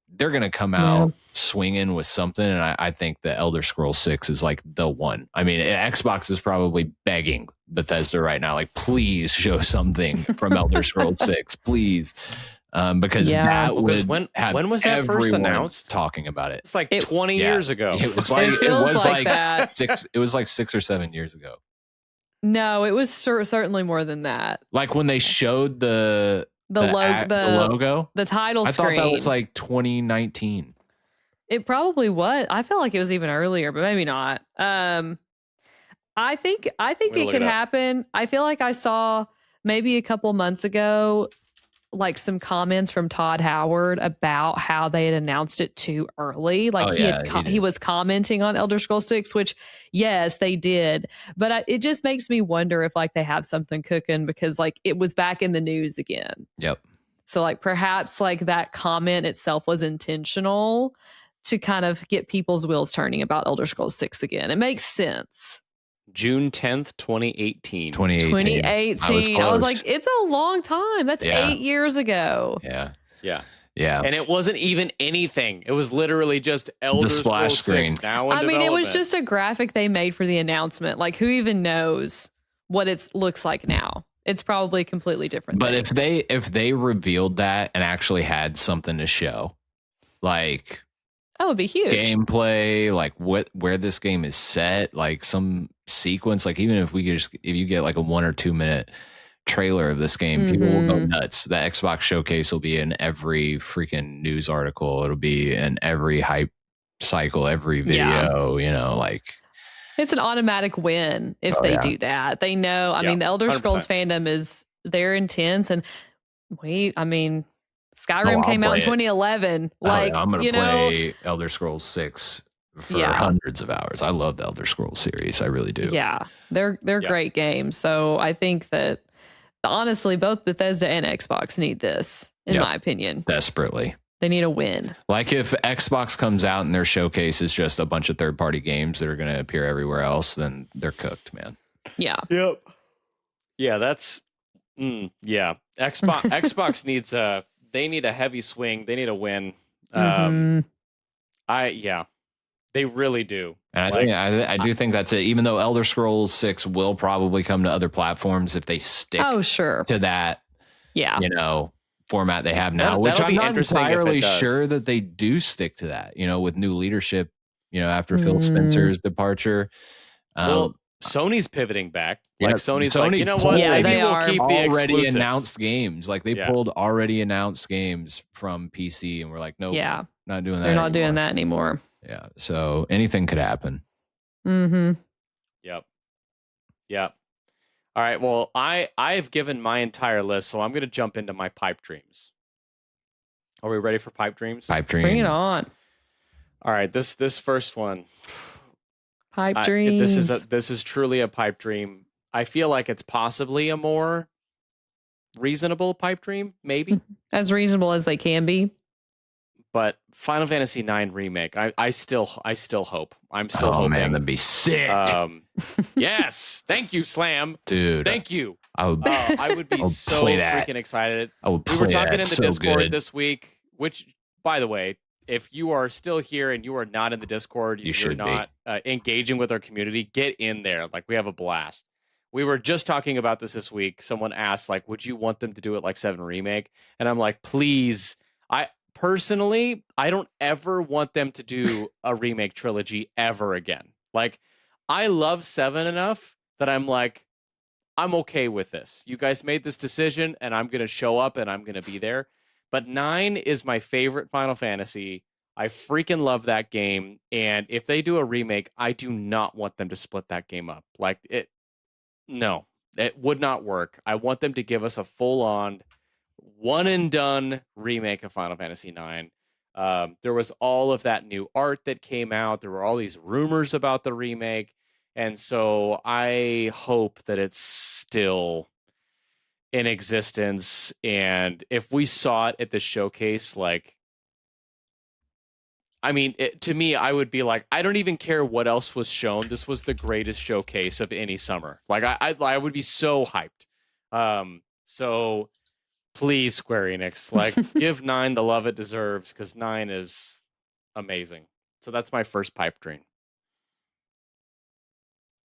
They're going to come out swinging with something, and I think the Elder Scrolls 6 is like the one. I mean, Xbox is probably begging Bethesda right now, like, please show something from Elder Scrolls 6, please. Because that would when was that first announced? Talking about it. It's like 20 years ago. It was like 6 or 7 years ago. No, it was certainly more than that. Like when they showed the logo, the title screen. I thought that was like 2019. It probably was. I felt like it was even earlier, but maybe not. I think it could happen. I feel like I saw maybe a couple months ago like some comments from Todd Howard about how they had announced it too early. Like he was commenting on Elder Scrolls 6, which yes, they did. But it just makes me wonder if like they have something cooking, because like it was back in the news again. Yep. So like perhaps like that comment itself was intentional to kind of get people's wheels turning about Elder Scrolls 6 again. It makes sense. June 10th, 2018. 2018. I was like, it's a long time. That's 8 years ago. Yeah. And it wasn't even anything. It was literally just Elder splash screen. Now in it was just a graphic they made for the announcement. Like, who even knows what it looks like now? It's probably completely different. But if they revealed that and actually had something to show, like, that would be huge. Gameplay, like where this game is set, like some sequence, like even if you get like a 1 or 2 minute trailer of this game, people will go nuts. The Xbox showcase will be in every freaking news article. It'll be in every hype cycle, every video, you know, like it's an automatic win if they do that. They know, I mean, the Elder Scrolls 100%. Fandom they're intense, and Skyrim came out in 2011. Like, I'm going to play Elder Scrolls 6 for hundreds of hours. I love the Elder Scrolls series. I really do. Yeah, they're great games. So I think that honestly, both Bethesda and Xbox need this, in my opinion. Desperately. They need a win. Like if Xbox comes out and their showcase is just a bunch of third-party games that are going to appear everywhere else, then they're cooked, man. Yeah. Yep. Yeah, that's... Xbox needs a... They need a heavy swing. They need a win. They really do. And I do think that's it. Even though Elder Scrolls 6 will probably come to other platforms if they stick to that. Yeah. You know, format they have now, which I'm not entirely sure that they do stick to that, with new leadership, after Phil Spencer's departure. Well, Sony's pivoting back. Like Sony's like, you know what? Yeah, maybe we'll keep the already announced games. Like they pulled already announced games from PC, and we're like, nope, not doing that. They're not doing that anymore. Yeah, so anything could happen. Mm-hmm. Yep. All right. Well, I've given my entire list, so I'm going to jump into my pipe dreams. Are we ready for pipe dreams? Pipe dream. Bring it on. All right. This first one. Pipe dreams. This is truly a pipe dream. I feel like it's possibly a more reasonable pipe dream, maybe as reasonable as they can be. But Final Fantasy IX remake, I still hope. I'm still hoping. Man, that'd be sick. Yes, thank you, Slam, dude. Thank you. I would be so freaking excited. We were talking in the Discord this week. Which, by the way, if you are still here and you are not in the Discord, you're not engaging with our community, get in there. Like, we have a blast. We were just talking about this week. Someone asked, like, would you want them to do it like 7 Remake? And I'm like, please. Personally, I don't ever want them to do a remake trilogy ever again. Like, I love 7 enough that I'm like, I'm okay with this. You guys made this decision, and I'm going to show up, and I'm going to be there. But 9 is my favorite Final Fantasy. I freaking love that game. And if they do a remake, I do not want them to split that game up. Like, no, it would not work. I want them to give us a full-on one and done remake of Final Fantasy IX. There was all of that new art that came out. There were all these rumors about the remake. And so I hope that it's still in existence. And if we saw it at the showcase, like, I mean, to me, I would be like, I don't even care what else was shown. This was the greatest showcase of any summer. Like, I would be so hyped. So please, Square Enix, like, give 9 the love it deserves, because 9 is amazing. So that's my first pipe dream.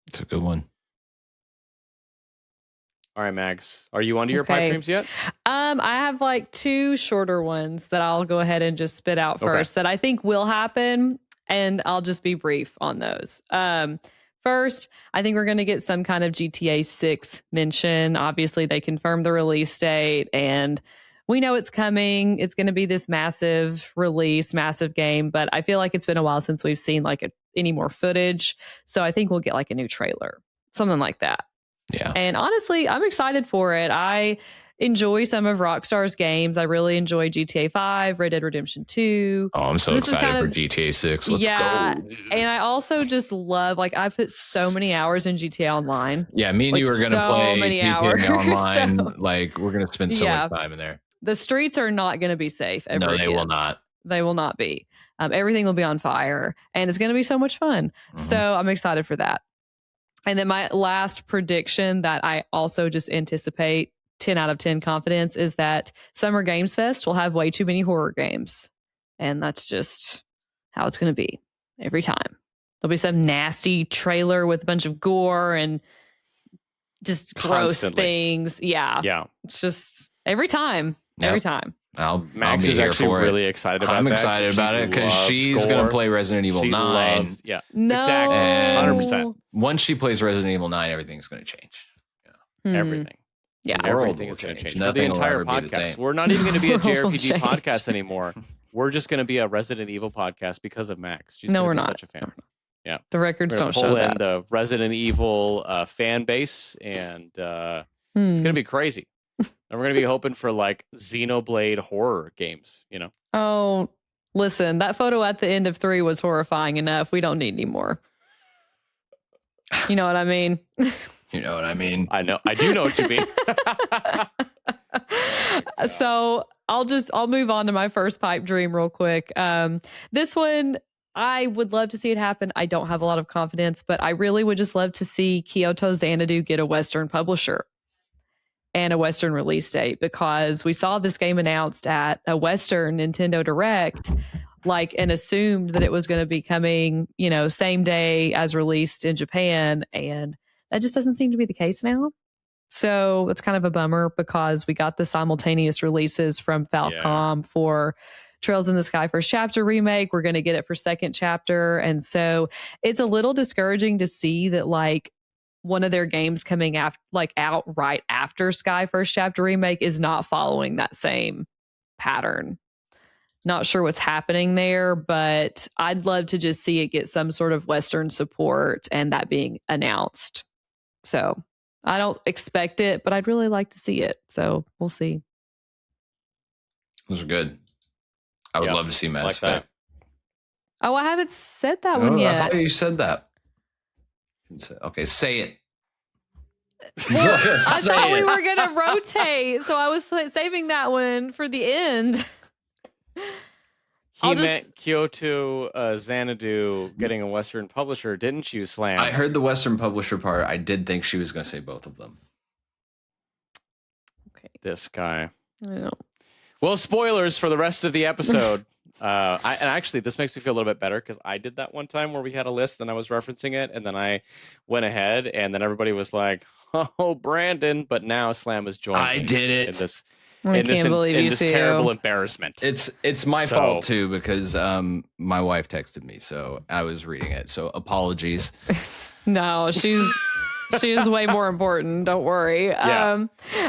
It's a good one. All right, Mags, are you onto your pipe dreams yet? I have like 2 shorter ones that I'll go ahead and just spit out first that I think will happen, and I'll just be brief on those. First, I think we're going to get some kind of GTA 6 mention. Obviously, they confirmed the release date, and we know it's coming. It's going to be this massive release, massive game, but I feel like it's been a while since we've seen like any more footage. So I think we'll get like a new trailer, something like that. Yeah. And honestly, I'm excited for it. I enjoy some of Rockstar's games. I really enjoy GTA 5, Red Dead Redemption 2. Oh, I'm so excited for GTA 6. Let's go. And I also just love, like, I put so many hours in GTA Online. Yeah, me and you are going to play GTA Online. So, like, we're going to spend so much time in there. The streets are not going to be safe ever again. No, they will not. They will not be. Everything will be on fire, and it's going to be so much fun. Mm-hmm. So I'm excited for that. And then my last prediction that I also just anticipate 10 out of 10 confidence is that Summer Games Fest will have way too many horror games. And that's just how it's going to be every time. There'll be some nasty trailer with a bunch of gore and just gross things. Yeah. It's just every time. Every time. Max is actually really excited about it. I'm excited about it because she's going to play Resident Evil 9. No. Exactly. 100%. Once she plays Resident Evil 9, everything's going to change. Everything. Yeah. Everything is going to change. For the entire podcast. We're not even going to be a JRPG podcast anymore. We're just going to be a Resident Evil podcast because of Max. She's we're not. Such a fan. Yeah. The records don't show that. Pull in the Resident Evil fan base, and it's going to be crazy. And we're going to be hoping for like Xenoblade horror games, you know? Oh, listen, that photo at the end of 3 was horrifying enough. We don't need any more. You know what I mean? You know what I mean? I know. I do know what you mean. So I'll move on to my first pipe dream real quick. This one, I would love to see it happen. I don't have a lot of confidence, but I really would just love to see Kyoto Xanadu get a Western publisher and a Western release date, because we saw this game announced at a Western Nintendo Direct, and assumed that it was going to be coming, same day as released in Japan. And that just doesn't seem to be the case now. So it's kind of a bummer because we got the simultaneous releases from Falcom for Trails in the Sky First Chapter remake. We're going to get it for second chapter. And so it's a little discouraging to see that like one of their games coming out right after Sky First Chapter remake is not following that same pattern. Not sure what's happening there, but I'd love to just see it get some sort of Western support and that being announced. So I don't expect it, but I'd really like to see it. So we'll see. Those are good. I would love to see Mass Effect. Oh, I haven't said that one yet. I thought you said that. Okay, say it. Well, I thought we were going to rotate, so I was saving that one for the end. He meant Kyoto Xanadu getting a Western publisher, didn't you, Slam? I heard the Western publisher part. I did think she was going to say both of them. Okay. This guy. I know. Well, spoilers for the rest of the episode. And actually, this makes me feel a little bit better because I did that one time where we had a list and I was referencing it, and then I went ahead, and then everybody was like, "Oh, Brandon!" But now Slam has joined. I did it. In this. I can't believe you this terrible embarrassment. It's my fault too because my wife texted me, so I was reading it. So apologies. No, she is way more important. Don't worry. Yeah.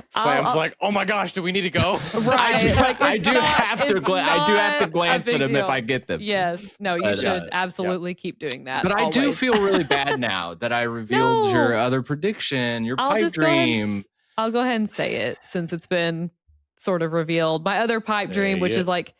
Slam's like, oh my gosh, do we need to go? Right. I do have to glance at them if I get them. Yes. No, you should absolutely keep doing that. But always. I do feel really bad now that I revealed your other prediction, your pipe dream. I'll go ahead and say it since it's been sort of revealed. My other pipe dream, which is like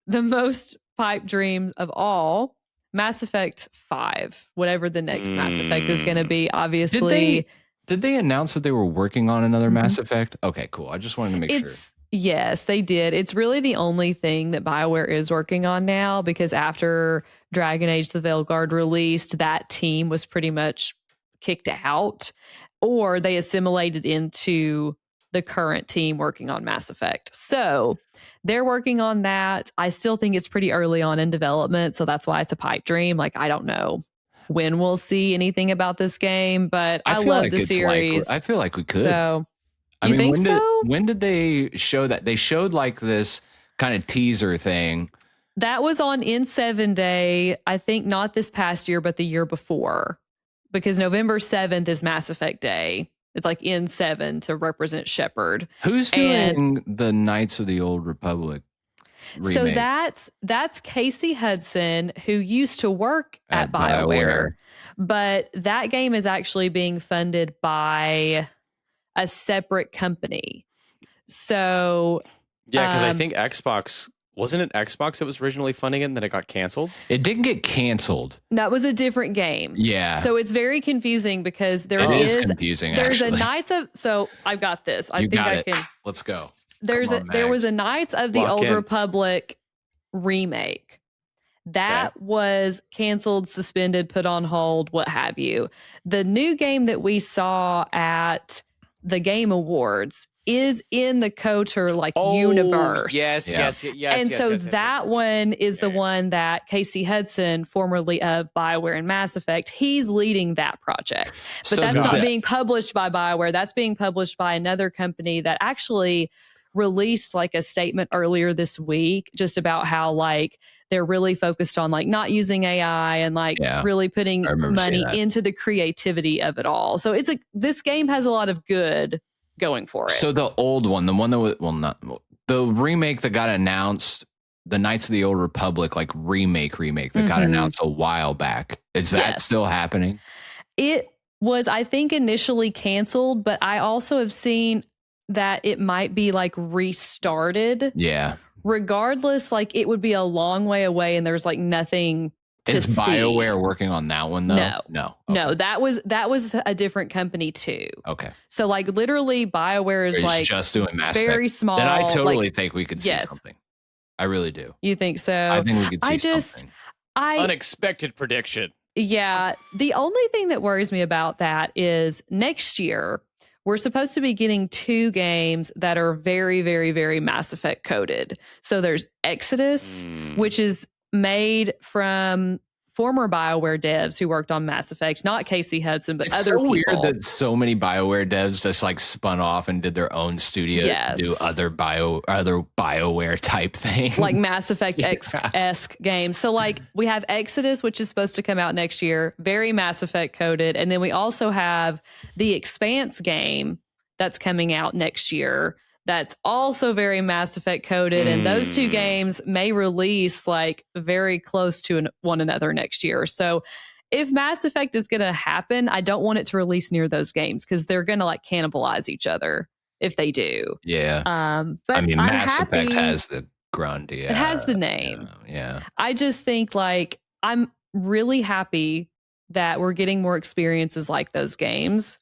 the most pipe dream of all, Mass Effect 5, whatever the next Mass Effect is going to be. Obviously, did they announce that they were working on another Mass Effect? Okay, cool. I just wanted to make sure. Yes, they did. It's really the only thing that BioWare is working on now, because after Dragon Age: The Veilguard released, that team was pretty much kicked out, or they assimilated into the current team working on Mass Effect. So they're working on that. I still think it's pretty early on in development, so that's why it's a pipe dream. Like, I don't know when we'll see anything about this game, but I love the series. I feel like we could. So, you think so? When did they show that? They showed like this kind of teaser thing. That was on N7 Day, I think not this past year, but the year before, because November 7th is Mass Effect Day. It's like N7 to represent Shepard. Who's doing the Knights of the Old Republic remake? So that's Casey Hudson, who used to work at BioWare. But that game is actually being funded by a separate company. So yeah, because I think Xbox, wasn't it Xbox that was originally funding it and then it got canceled? It didn't get canceled. That was a different game. Yeah. So it's very confusing because it is confusing. There's a Knights of, so I've got this. I think I can. Let's go. There was a Knights of the Old Republic remake that was canceled, suspended, put on hold, what have you. The new game that we saw at the Game Awards is in the KOTOR universe. Yes. And so that one is the one that Casey Hudson, formerly of BioWare and Mass Effect, he's leading that project. But that's not being published by BioWare. That's being published by another company that actually released like a statement earlier this week just about how like they're really focused on like not using AI and like really putting money into the creativity of it all. So it's this game has a lot of good going for it. So the old one, the one that was, not the remake that got announced, the Knights of the Old Republic, like remake that got announced a while back. Is that still happening? It was, I think, initially canceled, but I also have seen that it might be like restarted. Yeah. Regardless, like it would be a long way away and there's like nothing to see. Is BioWare working on that one though? No. Okay. No, that was a different company too. Okay. So like literally BioWare is like just doing Mass very Effect. small. Then I totally think we could see something. I really do. You think so? I think we could see something. Unexpected prediction. Yeah. The only thing that worries me about that is next year we're supposed to be getting 2 games that are very, very, very Mass Effect coded. So there's Exodus, which is made from former BioWare devs who worked on Mass Effect, not Casey Hudson, but it's other so people. weird that so many BioWare devs just like spun off and did their own studio to do other BioWare type things. Like Mass Effect esque games. So like we have Exodus, which is supposed to come out next year, very Mass Effect coded. And then we also have the Expanse game that's coming out next year. That's also very Mass Effect coded. And those two games may release like very close to one another next year. So if Mass Effect is going to happen, I don't want it to release near those games because they're going to like cannibalize each other if they do. Yeah. But I mean, I'm Mass happy, Effect has the Grandia. It has the name. Yeah. I just think like I'm really happy that we're getting more experiences like those games.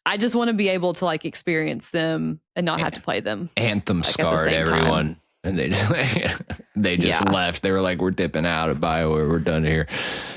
I just want to be able to like experience them and not have to play them. Anthem like, scarred everyone. And they just left. They were like, we're dipping out of BioWare. We're done here.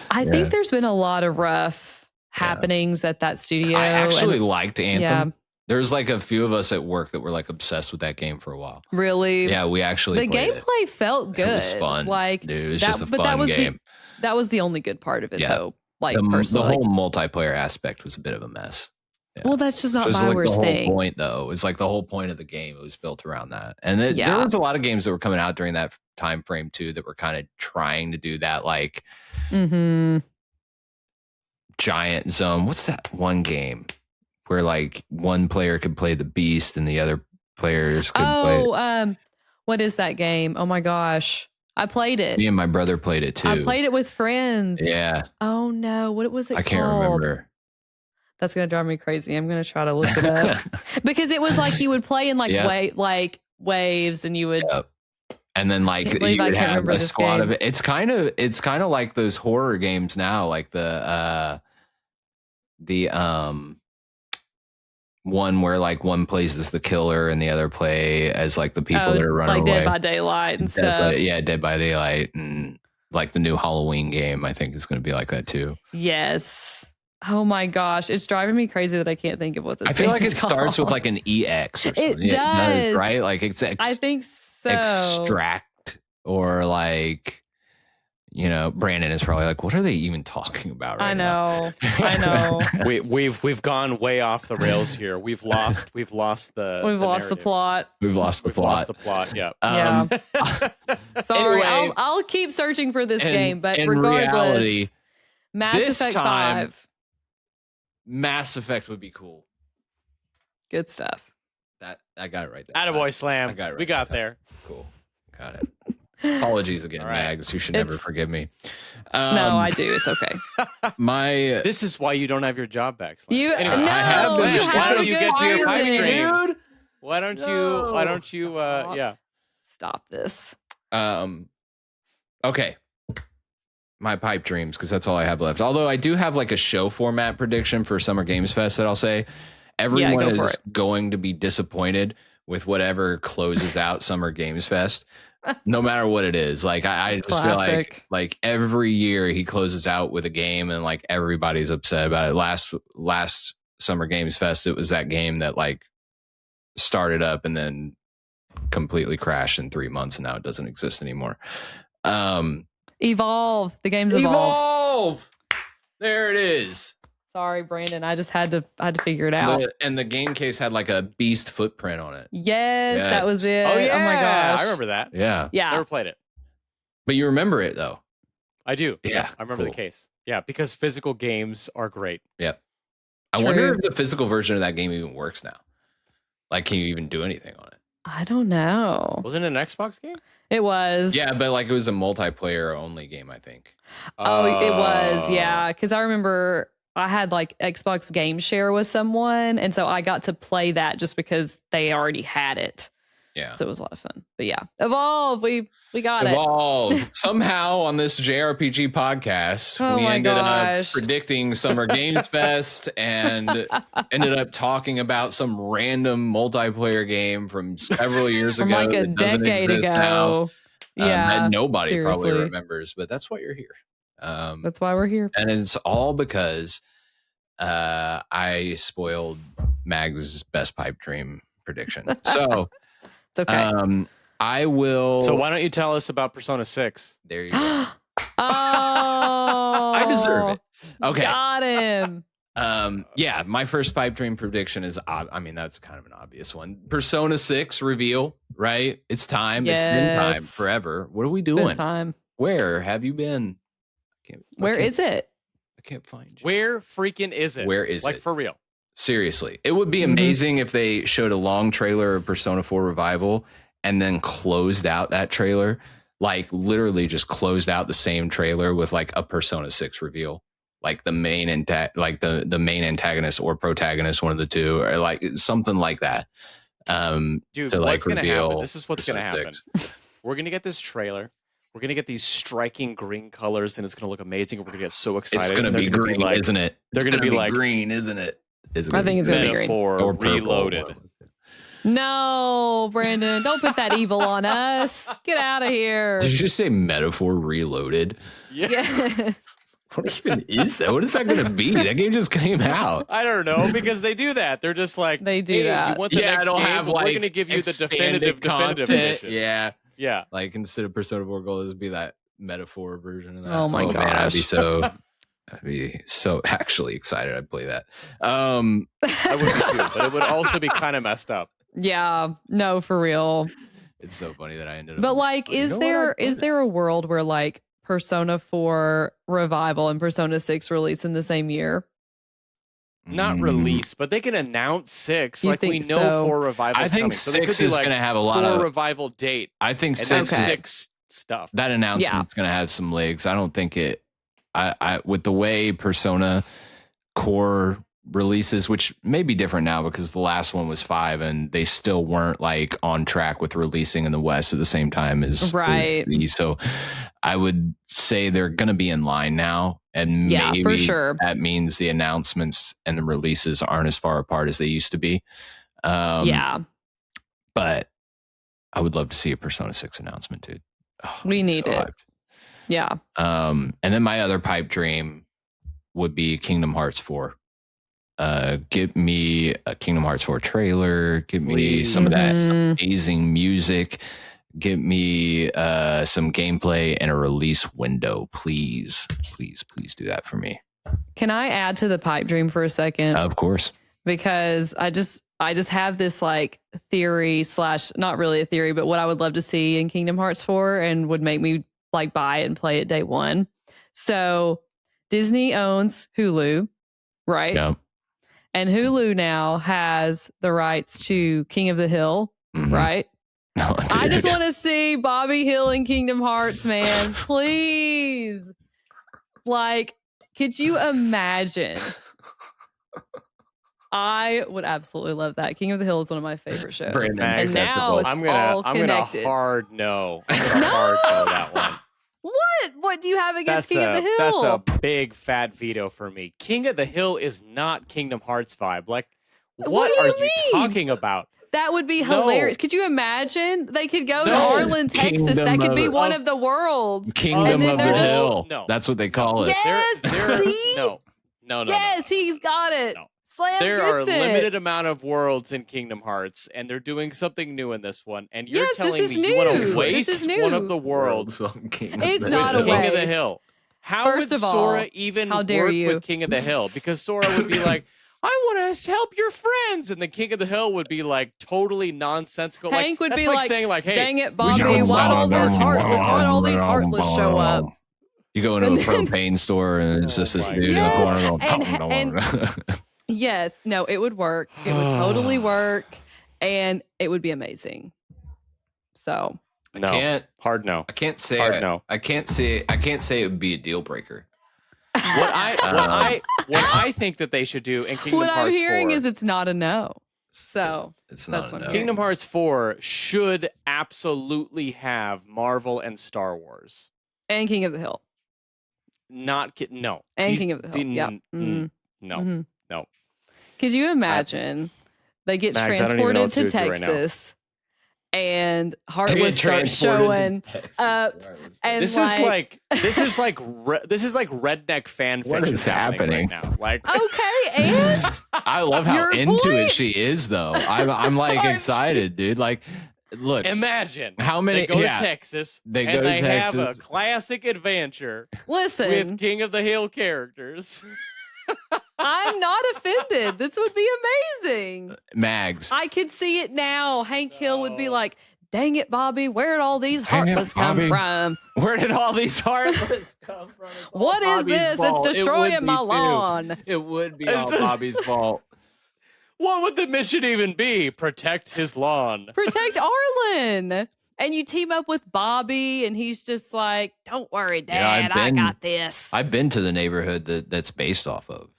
I think there's been a lot of rough happenings at that studio. I actually liked Anthem. Yeah. There's like a few of us at work that were like obsessed with that game for a while. Really? Yeah, we actually the gameplay felt good. It was fun. Like, dude, it was just a fun game. That was the only good part of it, though. Like the whole multiplayer aspect was a bit of a mess. Yeah. Well, that's just not BioWare's thing. The whole point, though, it was like the whole point of the game. It was built around that, and there was a lot of games that were coming out during that time frame too that were kind of trying to do that, like Giant Zone. What's that one game where like one player could play the Beast and the other players could play? What is that game? Oh my gosh, I played it. Me and my brother played it too. I played it with friends. Yeah. Oh no, what was it called? I can't remember. That's gonna drive me crazy. I'm gonna try to look it up because it was like you would play in like waves, and you would, and then like you would have a squad of it. It's kind of like those horror games now, like the one where like one plays as the killer and the other play as like the people that are running like away. Dead by Daylight and stuff. Dead by Daylight, and like the new Halloween game, I think is going to be like that too. Yes. Oh my gosh, it's driving me crazy that I can't think of what this. I feel like it starts with like an EX or something. It does, right? Like I think so. Extract or like, Brandon is probably like, what are they even talking about right now? I know. We've gone way off the rails here. We've lost the plot. We've lost the plot. Yeah. Sorry. Anyway, I'll keep searching for this game, but in regardless, reality, Mass Effect 5. Mass Effect would be cool. Good stuff. That I got it right there. Attaboy Slam. We got there. Cool. Got it. Apologies again, right. Mags. You should never forgive me. No, I do. It's okay. This is why you don't have your job back. Slam. Why don't you get to your pipe dream? Why don't you? Yeah. Stop this. Okay. My pipe dreams, because that's all I have left. Although I do have like a show format prediction for Summer Games Fest that I'll say. Everyone is going to be disappointed with whatever closes out Summer Games Fest, no matter what it is. Like I just feel like every year he closes out with a game and like everybody's upset about it. Last Summer Games Fest, it was that game that like started up and then completely crashed in 3 months, and now it doesn't exist anymore. Evolve. The game's Evolve. There it is. Sorry, Brandon. I just had to figure it out. And the game case had like a beast footprint on it. Yes, that was it. Oh, yeah. Oh my gosh. I remember that. Yeah. Never played it. But you remember it though. I do. Yeah. I remember the case. Yeah, because physical games are great. Yep. I wonder if the physical version of that game even works now. Like, can you even do anything on it? I don't know. Wasn't it an Xbox game? It was. Yeah, but like it was a multiplayer only game, I think. Oh, it was. Yeah. Because I remember I had like Xbox Game Share with someone. And so I got to play that just because they already had it. Yeah. So it was a lot of fun. But yeah, Evolve. We got Evolve. Somehow on this jrpg podcast, we ended up predicting Summer Games Fest and ended up talking about some random multiplayer game from several years ago, like a decade ago. That nobody probably remembers, but that's why you're here. That's why we're here. And it's all because I spoiled Mag's best pipe dream prediction. So it's okay. I will. So why don't you tell us about Persona 6? There you go. Oh, I deserve it. Okay. Got him. Yeah, my first pipe dream prediction is, I mean, that's kind of an obvious one. Persona 6 reveal, right? It's time. Yes. It's been time forever. What are we doing? Time. Where have you been? Where is it? I can't find you. Where freaking is it? Where is it? Like, for real. Seriously. It would be amazing if they showed a long trailer of Persona 4 Revival and then closed out that trailer. Like, literally just closed out the same trailer with like a Persona 6 reveal. Like the main the main antagonist or protagonist, one of the two, or like something like that. Dude, to what's like gonna reveal happen? This is what's gonna happen. We're gonna get this trailer. We're gonna get these striking green colors, and it's gonna look amazing. We're gonna get so excited. It's gonna be green, like, isn't it? They're gonna be like green, isn't it? I think it's gonna be green or reloaded. No, Brandon, don't put that evil on us. Get out of here. Did you just say metaphor reloaded? Yeah. What even is that? What is that going to be? That game just came out. I don't know, because they do that. They're just like, they do hey, that. You want the next game? Have, we're going to give you the definitive edition. Yeah. Like, instead of Persona 4 Gold, this would be that metaphor version of that. Oh my gosh. Man, I'd be so actually excited. I'd play that. I would too, but it would also be kind of messed up. Yeah. No, for real. It's so funny that I ended up. But like, is there a world where like Persona 4 Revival and Persona 6 release in the same year? Not release, but they can announce 6. You like, we know so? 4 Revival. I think coming. 6 is going to have a lot 4 of Revival date. I think and 6 6 stuff. That announcement's going to have some legs. I don't think it. I with the way Persona core releases, which may be different now because the last one was 5 and they still weren't like on track with releasing in the West at the same time as these. So I would say they're going to be in line now, and maybe for sure. that means the announcements and the releases aren't as far apart as they used to be. But I would love to see a Persona 6 announcement, dude. Oh, we need it. Hyped. Yeah. And then my other pipe dream would be Kingdom Hearts 4. Give me a Kingdom Hearts 4 trailer. Give me some of that amazing music. Give me some gameplay and a release window, please. Please do that for me. Can I add to the pipe dream for a second? Of course. Because I just have this like theory / not really a theory, but what I would love to see in Kingdom Hearts 4 and would make me like buy it and play it day one. So Disney owns Hulu, right? Yeah. And Hulu now has the rights to King of the Hill, right? No, I just want to see Bobby Hill in Kingdom Hearts, man. Please. Like, could you imagine? I would absolutely love that. King of the Hill is one of my favorite shows. And now it's I'm gonna hard no. I'm gonna hard no that one. What do you have against King of the Hill? That's a big fat veto for me. King of the Hill is not Kingdom Hearts vibe. Like, what are you talking about? That would be hilarious. Could you imagine? They could go to Arlen, Texas. That could be one of the worlds. Kingdom of the Hill. No. That's what they call it. Yes. See? No. Yes, he's got it. No. Slam there are a gets it. limited amount of worlds in Kingdom Hearts, and they're doing something new in this one. And you're telling this is me new. you want to waste This is new. one of the worlds It's not a with waste. King of the Hill. How First would of all, Sora even how dare work you? with King of the Hill? Because Sora would be like, I want to help your friends. And the King of the Hill would be like totally nonsensical. Hank would that's be like like, saying like, hey, dang it, Bobby, why'd all these heartless show up? You go into a propane store and it's just this dude in the corner going, yes, no, it would work. It would totally work, and it would be amazing. So no, hard no. I can't say hard no. I can't say it would be a deal breaker. What I think that they should do in Kingdom Hearts 4. What I'm hearing is it's not a no. So it's not a no. Kingdom Hearts 4 should absolutely have Marvel and Star Wars. And King of the Hill. No. And King of the Hill. Yep. No. Could you imagine they get transported to Texas and Heartless starts showing up, and this is like redneck fan fiction. What is happening right now? Like, okay, and I love how into it she is, though. I'm like excited, dude. Like, Look, Imagine how many they go to Texas they and go to they have a Texas. classic adventure Listen, with King of the Hill characters. I'm not offended. This would be amazing. Mags. I could see it now. Hank Hill would be like, dang it, Bobby, where did all these Dang it, heartless come Bobby. from? Where did all these heartless come from? What is Bobby's this? fault. It's It would destroying be my too. lawn. It would be It's all just- Bobby's fault. What would the mission even be? Protect his lawn. Protect Arlen. And you team up with Bobby, and he's just like, don't worry, Dad, I got this. I've been to the neighborhood that's based off of,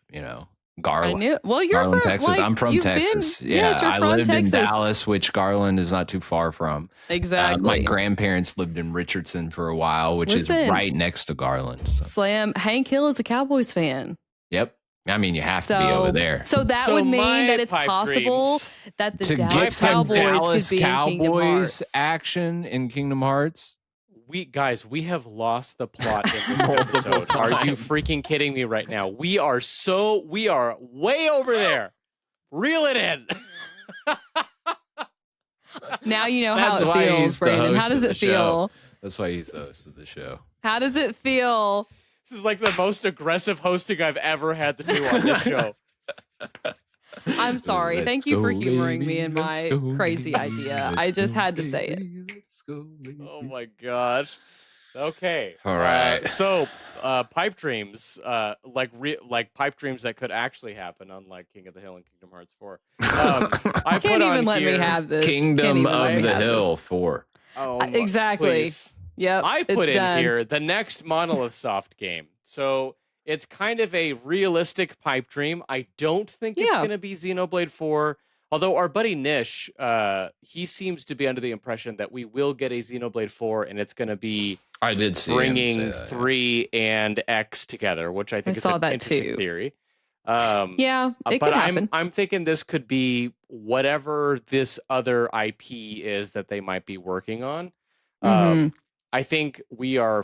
Garland. I knew. Well, you're Garland, from Texas. Like, I'm from you've Texas. Been, yes, you're I from lived Texas. in Dallas, which Garland is not too far from. Exactly. My grandparents lived in Richardson for a while, which is right next to Garland. So. Slam. Hank Hill is a Cowboys fan. Yep. I mean, you have to be over there. So that would mean that it's possible that the Dallas Cowboys could be in Kingdom Hearts. Action in Kingdom Hearts. We have lost the plot in this episode. Are you freaking kidding me right now? We are way over there. Reel it in. Now you know how it feels, Brandon. How does it feel? That's why he's the host of the show. How does it feel? This is like the most aggressive hosting I've ever had to do on this show. I'm sorry. Thank you for humoring me in my crazy idea. I just had to say it. Oh my gosh. Okay. All right. So, pipe dreams, like pipe dreams that could actually happen, unlike King of the Hill and Kingdom Hearts 4. I can't even let me have this. Kingdom of the Hill 4. Oh, exactly. Please. Yep. I put in here the next Monolith Soft game. So it's kind of a realistic pipe dream. I don't think it's going to be Xenoblade 4. Although our buddy Nish, he seems to be under the impression that we will get a Xenoblade 4, and it's going to be bringing 3 and X together, which I think is an interesting theory. Yeah, it could happen. I'm thinking this could be whatever this other IP is that they might be working on. I think we're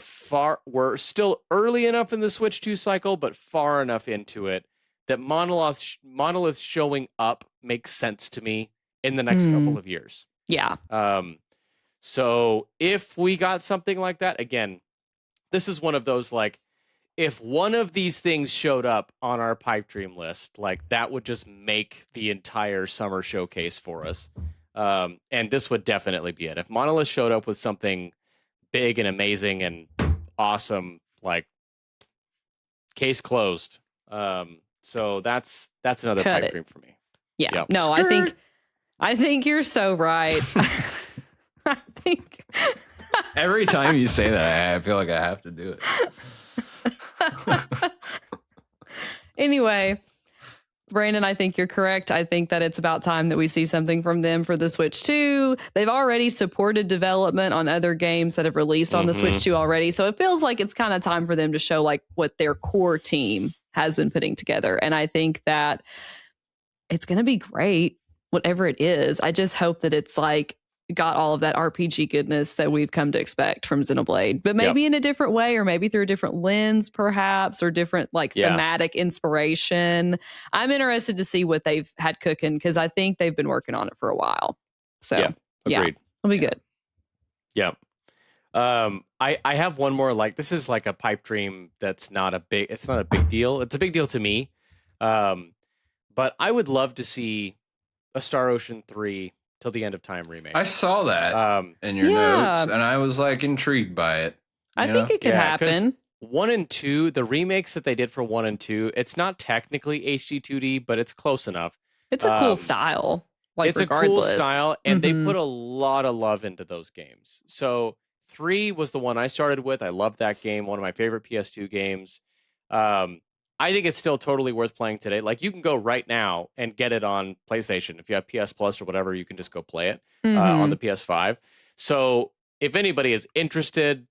still early enough in the Switch 2 cycle, but far enough into it that Monolith showing up makes sense to me in the next couple of years. Yeah. So if we got something like that, again, this is one of those, like, if one of these things showed up on our pipe dream list, like, that would just make the entire summer showcase for us. And this would definitely be it. If Monolith showed up with something big and amazing and awesome, like, case closed. So that's another pipe dream for me. Yeah. Yep. No, I think you're so right. I think every time you say that, I feel like I have to do it. Anyway, Brandon, I think you're correct. I think that it's about time that we see something from them for the Switch 2. They've already supported development on other games that have released on the Switch 2 already. So it feels like it's kind of time for them to show like what their core team has been putting together. And I think that it's going to be great, whatever it is. I just hope that it's like got all of that RPG goodness that we've come to expect from Xenoblade, but maybe in a different way, or maybe through a different lens, perhaps, or different like thematic inspiration. I'm interested to see what they've had cooking, because I think they've been working on it for a while. So agreed. It'll be good. Yeah. I have one more, like, this is like a pipe dream that's not a big deal. It's a big deal to me. But I would love to see a Star Ocean 3 Till the End of Time remake. I saw that in your notes, and I was like intrigued by it. I think it could happen. 1 and 2, the remakes that they did for 1 and 2, it's not technically HD 2D, but it's close enough. It's a cool style. Like, it's regardless. A cool style, and they put a lot of love into those games. So 3 was the one I started with. I love that game, one of my favorite PS2 games. I think it's still totally worth playing today. Like, you can go right now and get it on PlayStation. If you have PS Plus or whatever, you can just go play it on the PS5. So if anybody is interested,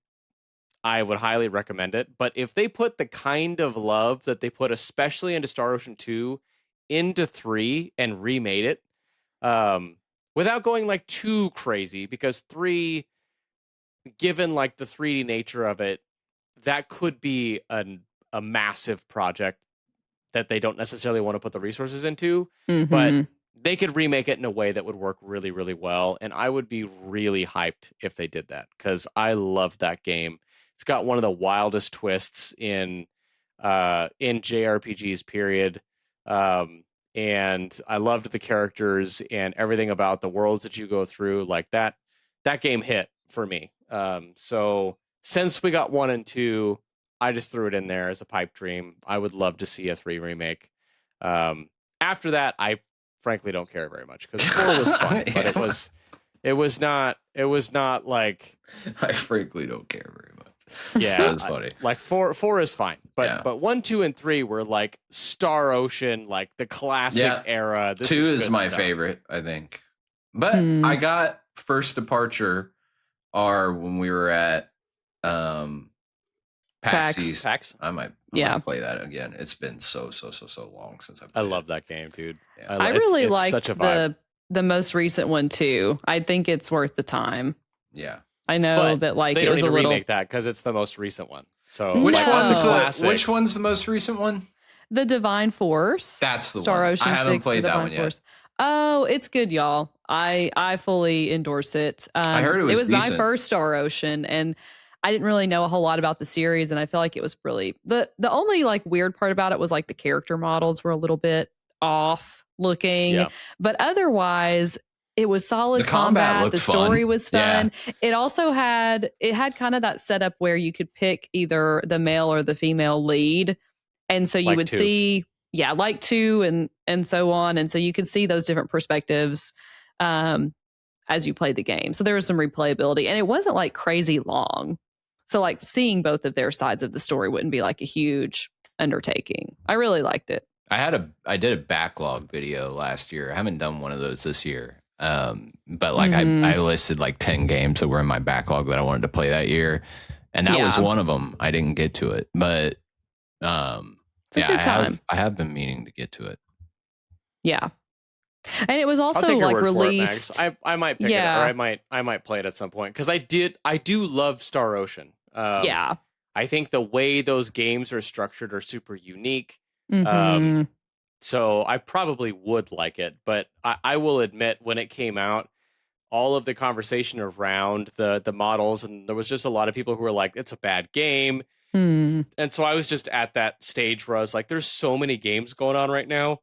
I would highly recommend it. But if they put the kind of love that they put, especially into Star Ocean 2, into 3 and remade it, without going like too crazy, because 3, given like the 3D nature of it, that could be a massive project that they don't necessarily want to put the resources into. But they could remake it in a way that would work really, really well. And I would be really hyped if they did that, because I love that game. It's got one of the wildest twists in JRPGs, period. And I loved the characters and everything about the worlds that you go through. Like that game hit for me. So since we got 1 and 2, I just threw it in there as a pipe dream. I would love to see a 3 remake. After that, I frankly don't care very much, because 4 was fun, but it was not like, I frankly don't care very much. Yeah, that's funny. Like 4 is fine, but 1, 2, and 3 were like Star Ocean, like the classic era. 2 is my favorite, I think. But I got First Departure when we were at PAX East. PAX? I might play that again. It's been so long since I've played I love that game, dude. Yeah. I really liked the most recent one too. I think it's worth the time. Yeah. I know that like they it don't was need a to little remake that because it's the most recent one. So which like, which one's the most recent one? The Divine Force. That's the Star one. Ocean I haven't 6, played that one Force. yet. Oh, it's good, y'all. I fully endorse it. I heard it was my first Star Ocean, and I didn't really know a whole lot about the series, and I feel like it was really the only like weird part about it was like the character models were a little bit off looking, but otherwise it was solid the combat. The story fun. was fun. Yeah. It also had kind of that setup where you could pick either the male or the female lead, and so you like would 2. see like 2 and so on, and so you could see those different perspectives as you played the game. So there was some replayability, and it wasn't like crazy long. So like seeing both of their sides of the story wouldn't be like a huge undertaking. I really liked it. I did a backlog video last year. I haven't done one of those this year. But like I listed like 10 games that were in my backlog that I wanted to play that year, and that was one of them. I didn't get to it, but it's a good time. I have been meaning to get to it. Yeah. And it was also like released. I might pick it up, or I might play it at some point, because I do love Star Ocean. I think the way those games are structured are super unique. So I probably would like it, but I will admit, when it came out, all of the conversation around the models, and there was just a lot of people who were like, it's a bad game. And so I was just at that stage where I was like, there's so many games going on right now.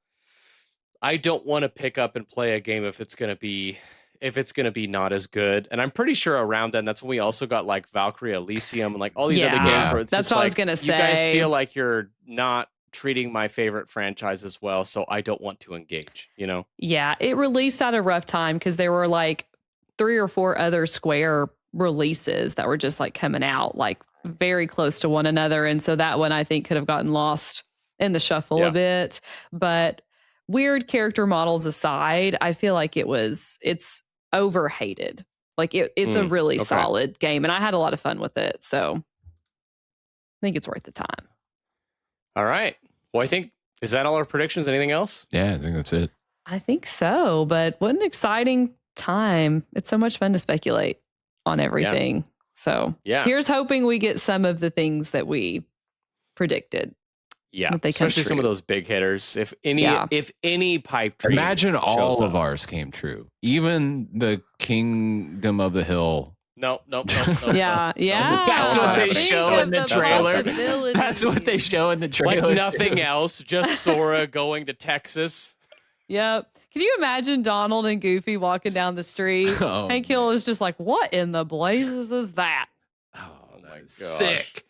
I don't want to pick up and play a game if it's going to be not as good. And I'm pretty sure around then, that's when we also got like Valkyrie Elysium and like all these other games where it's that's just what like, I was going to say. You guys feel like you're not treating my favorite franchise as well, so I don't want to engage, you know? Yeah, it released at a rough time because there were like 3 or 4 other Square releases that were just like coming out like very close to one another. And so that one I think could have gotten lost in the shuffle a bit. But weird character models aside, I feel like it's overhated. Like it's a really solid game, and I had a lot of fun with it. So I think it's worth the time. All right. Well, is that all our predictions? Anything else? Yeah, I think that's it. I think so, but what an exciting time. It's so much fun to speculate on everything. Yeah. So here's hoping we get some of the things that we predicted. Yeah, especially some of those big hitters. If any pipe dream, imagine all of ours came true. Even the Kingdom of the Hill. No. Yeah. That's what they show in the trailer. That's what they show in the trailer. Like nothing else, just Sora going to Texas. Yep. Can you imagine Donald and Goofy walking down the street? Hank Hill is just like, what in the blazes is that? Oh, that is sick.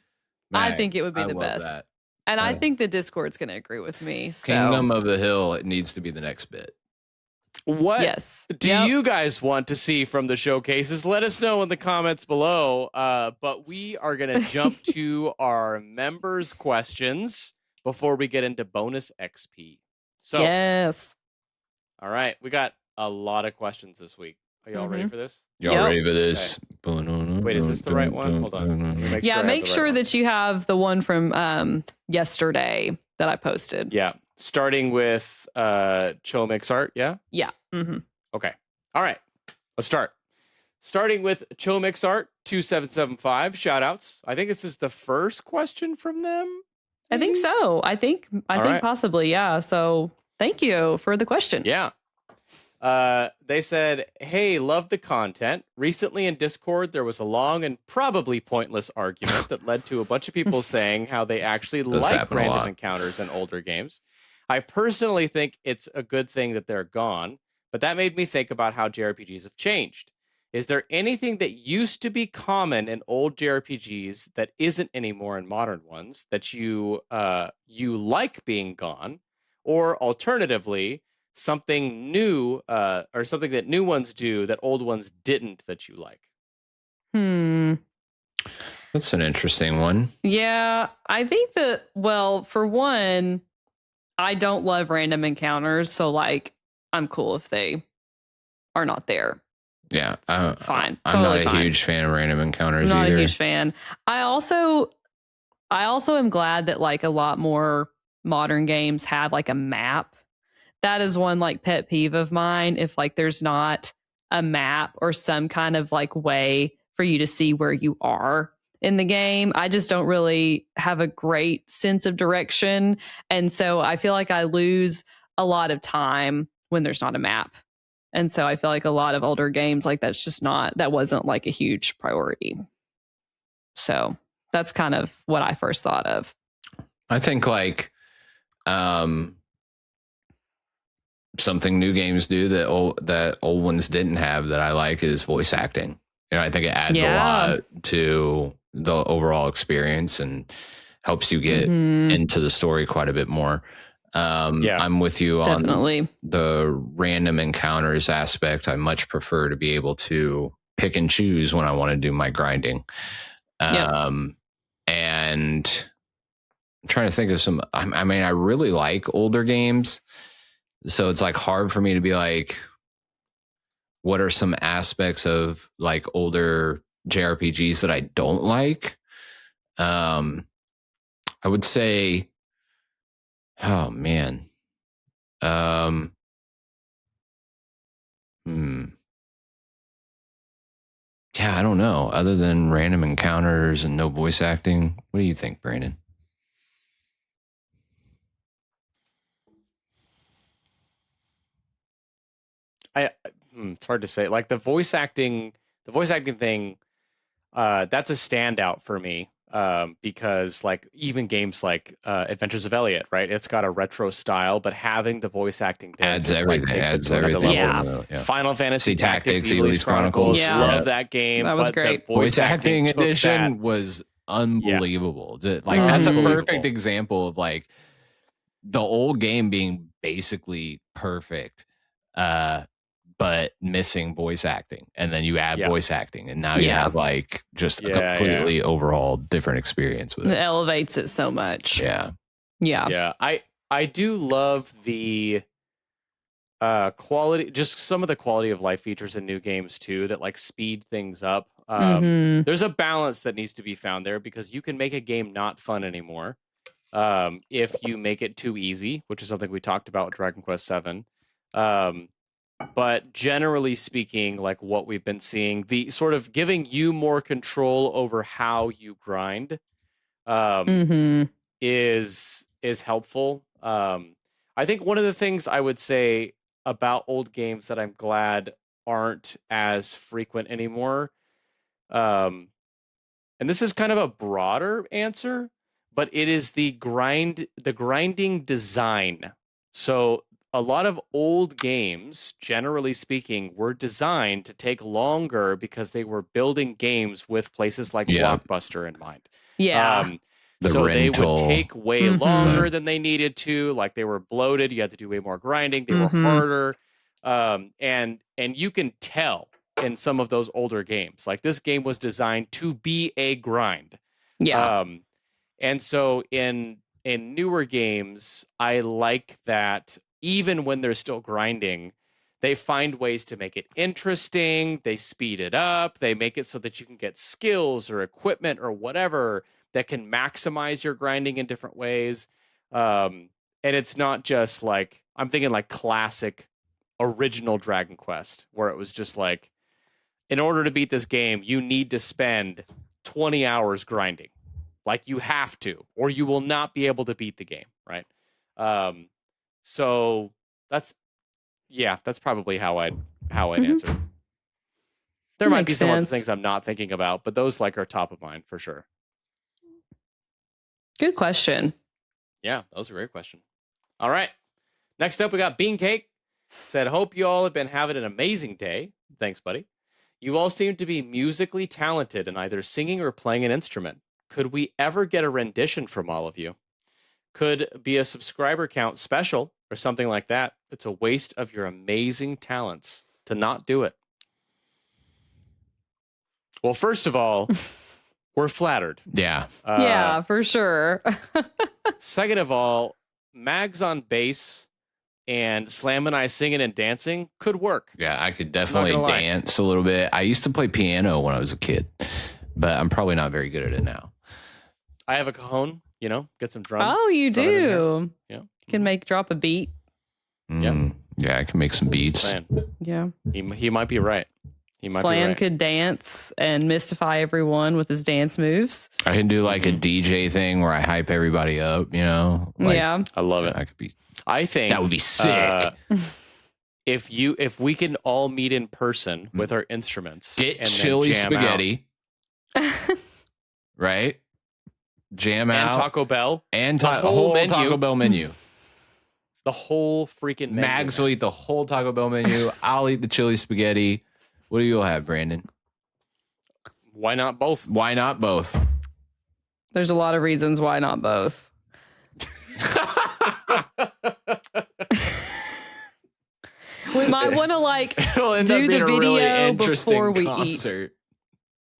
I think it would be the best. That. And I think the Discord's going to agree with me. So. Kingdom of the Hill, it needs to be the next bit. What do you guys want to see from the showcases? Let us know in the comments below. But we are going to jump to our members' questions before we get into bonus XP. So, yes. All right. We got a lot of questions this week. Are y'all ready for this? Y'all ready for this? Okay. Wait, is this the right one? Hold on. Make sure that you have the one from yesterday that I posted. Yeah. Starting with Chomix Art, yeah? Yeah. Mm-hmm. Okay. All right. Let's start. Starting with Chomix Art 2775. Shout outs. I think this is the first question from them. Maybe? I think so. I think possibly, yeah. So thank you for the question. Yeah. They said, "Hey, love the content. Recently in Discord, there was a long and probably pointless argument that led to a bunch of people saying how they actually like random encounters in older games. I personally think it's a good thing that they're gone, but that made me think about how JRPGs have changed. Is there anything that used to be common in old JRPGs that isn't anymore in modern ones that you like being gone, or alternatively?" Something new or something that new ones do that old ones didn't that you like? That's an interesting one. Yeah, I think that, well, for one, I don't love random encounters, so like I'm cool if they are not there. Yeah, it's fine. I'm totally not a fine. huge fan of random encounters I'm not either. a huge fan. I also am glad that like a lot more modern games have like a map. That is one like pet peeve of mine. If like there's not a map or some kind of like way for you to see where you are in the game, I just don't really have a great sense of direction. And so I feel like I lose a lot of time when there's not a map. And so I feel like a lot of older games, like that wasn't like a huge priority. So that's kind of what I first thought of. I think like something new games do that old ones didn't have that I like is voice acting. You know, I think it adds a lot to the overall experience and helps you get into the story quite a bit more. I'm with you on the random encounters aspect. I much prefer to be able to pick and choose when I want to do my grinding. And I'm trying to think of some, I mean, I really like older games. So it's like hard for me to be like, what are some aspects of like older JRPGs that I don't like? I would say, oh man. Yeah, I don't know. Other than random encounters and no voice acting, what do you think, Brandon? It's hard to say. Like the voice acting thing, that's a standout for me. Because like even games like Adventures of Elliot, right? It's got a retro style, but having the voice acting there adds just everything. like takes adds it to another everything. level. Yeah. Final Fantasy Tactics, Ivalice Chronicles, love that game. That was but great. The voice acting edition was unbelievable. Like that's a perfect example of like the old game being basically perfect, but missing voice acting, and then you add voice acting, and now you have like just a completely overall different experience with it. It elevates it so much. Yeah. I do love the quality, just some of the quality of life features in new games too that like speed things up. There's a balance that needs to be found there because you can make a game not fun anymore if you make it too easy, which is something we talked about with Dragon Quest VII. But generally speaking, like what we've been seeing, the sort of giving you more control over how you grind is helpful. I think one of the things I would say about old games that I'm glad aren't as frequent anymore, and this is kind of a broader answer, but it is the grinding design. So a lot of old games, generally speaking, were designed to take longer because they were building games with places like Blockbuster in mind. So they would take way longer than they needed to. Like they were bloated. You had to do way more grinding. They were harder. And you can tell in some of those older games, like this game was designed to be a grind. And so in newer games, I like that even when they're still grinding, they find ways to make it interesting. They speed it up. They make it so that you can get skills or equipment or whatever that can maximize your grinding in different ways. And it's not just like, I'm thinking like classic original Dragon Quest, where it was just like, in order to beat this game, you need to spend 20 hours grinding. Like you have to, or you will not be able to beat the game, right? So that's Yeah, that's probably how I'd answer. There might be some other things I'm not thinking about, but those like are top of mind for sure. Good question. Yeah, that was a great question. All right. Next up, we got Bean Cake. Said, hope you all have been having an amazing day. Thanks, buddy. You all seem to be musically talented in either singing or playing an instrument. Could we ever get a rendition from all of you? Could be a subscriber count special or something like that. It's a waste of your amazing talents to not do it. Well, first of all, we're flattered. Yeah. Yeah, for sure. Second of all, Mags on bass and Slam and I singing and dancing could work. Yeah, I could definitely dance a little bit. I used to play piano when I was a kid, but I'm probably not very good at it now. I have a cajon, get some drums. Oh, you do? Yeah. You can drop a beat. Yeah. Yeah, I can make some beats. Yeah. He might be right. Slam could dance and mystify everyone with his dance moves. I can do like a DJ thing where I hype everybody up, Yeah. I love it. I think that would be sick. If we can all meet in person with our instruments, get and chili spaghetti, right? Jam out, and Taco Bell, and the whole menu. Taco Bell menu. The whole freaking menu. Mags will eat the whole Taco Bell menu. I'll eat the chili spaghetti. What do you have, Brandon? Why not both? Why not both? There's a lot of reasons why not both. We might want to do the video really before we concert.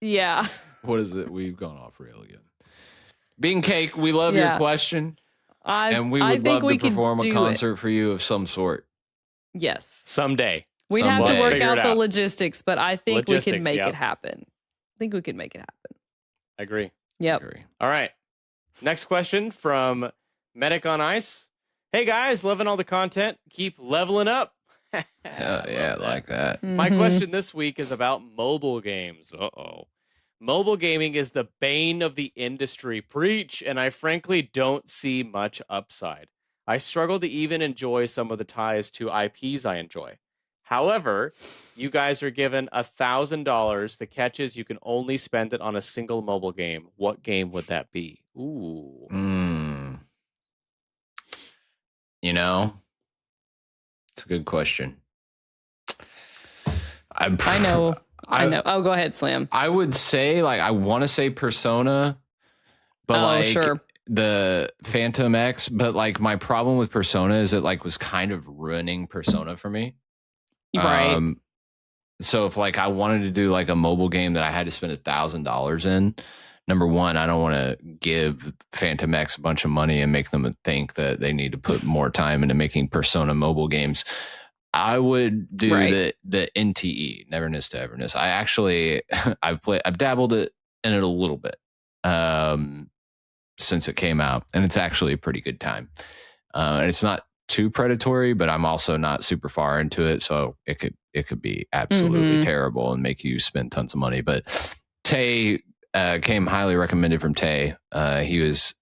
Eat. Yeah. What is it? We've gone off rail again. Bean Cake, we love your question. And we would love to perform a concert for you of some sort. Yes. Someday. We'd have to work out the logistics, but I think we can make it happen. I agree. Yep. All right. Next question from Medic on Ice. Hey guys, loving all the content. Keep leveling up. Yeah, like that. My question this week is about mobile games. Mobile gaming is the bane of the industry. Preach. And I frankly don't see much upside. I struggle to even enjoy some of the ties to IPs I enjoy. However, you guys are given $1,000. The catch is you can only spend it on a single mobile game. What game would that be? Ooh. It's a good question. I know. Oh, go ahead, Slam. I would say, I want to say Persona, but sure. The Phantom X. But my problem with Persona is it was kind of ruining Persona for me. Right. So if I wanted to do a mobile game that I had to spend $1,000 in, number one, I don't want to give Phantom X a bunch of money and make them think that they need to put more time into making Persona mobile games. I would do the NTE, Neverness to Everness. I actually I've dabbled in it a little bit since it came out, and it's actually a pretty good time. And it's not too predatory, but I'm also not super far into it, so it could be absolutely terrible and make you spend tons of money. But Tay came highly recommended from Tay. He was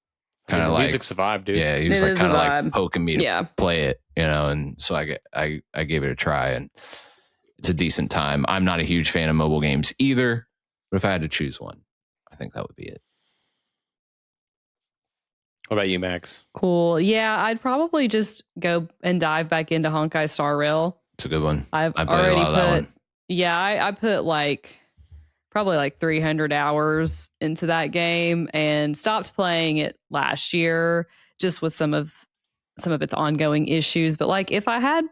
kind of music's a vibe, dude. Yeah, he was kind of poking me to play it, and so I gave it a try, and it's a decent time. I'm not a huge fan of mobile games either, but if I had to choose one, I think that would be it. What about you, Max? Cool. Yeah, I'd probably just go and dive back into Honkai Star Rail. It's a good one. I've played already a lot of that one. Yeah, I put probably 300 hours into that game and stopped playing it last year just with some of its ongoing issues. But if I had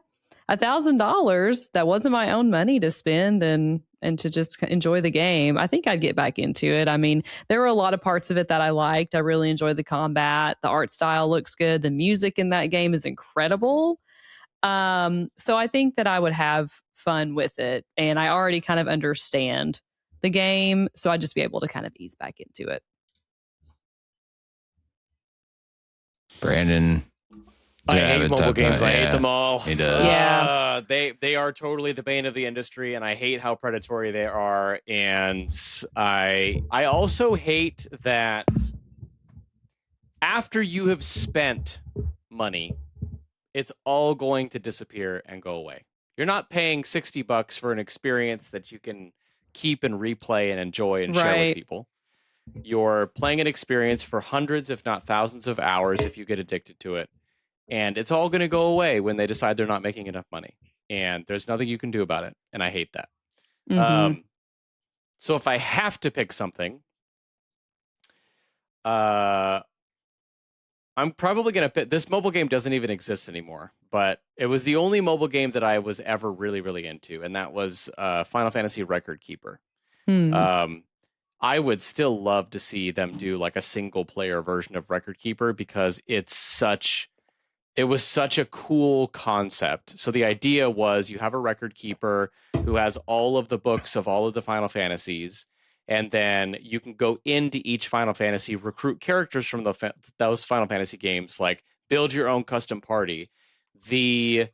$1,000 that wasn't my own money to spend and to just enjoy the game, I think I'd get back into it. I mean, there were a lot of parts of it that I liked. I really enjoyed the combat. The art style looks good. The music in that game is incredible. So I think that I would have fun with it. And I already kind of understand the game, so I'd just be able to kind of ease back into it. Brandon, I hate mobile games. I hate them all. He does. Yeah. They are totally the bane of the industry, and I hate how predatory they are. And I also hate that after you have spent money, it's all going to disappear and go away. You're not paying $60 for an experience that you can keep and replay and enjoy and share with people. You're playing an experience for hundreds, if not thousands of hours if you get addicted to it. And it's all going to go away when they decide they're not making enough money. And there's nothing you can do about it. And I hate that. So if I have to pick something, I'm probably going to pick... This mobile game doesn't even exist anymore. But it was the only mobile game that I was ever really, really into. And that was Final Fantasy Record Keeper. I would still love to see them do like a single player version of Record Keeper because it was such a cool concept. So the idea was you have a record keeper who has all of the books of all of the Final Fantasies, and then you can go into each Final Fantasy, recruit characters from those Final Fantasy games, like build your own custom party. The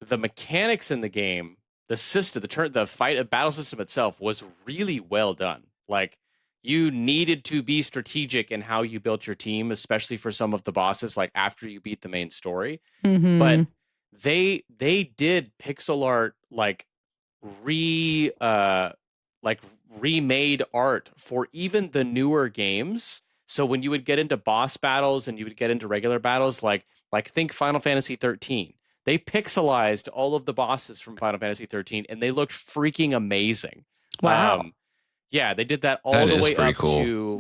mechanics in the game, the system, the battle system itself was really well done. Like, you needed to be strategic in how you built your team, especially for some of the bosses, like after you beat the main story. But they did pixel art, like remade art for even the newer games. So when you would get into boss battles and you would get into regular battles, like think Final Fantasy 13, they pixelized all of the bosses from Final Fantasy 13 and they looked freaking amazing. Wow. Yeah, they did that all the way up to...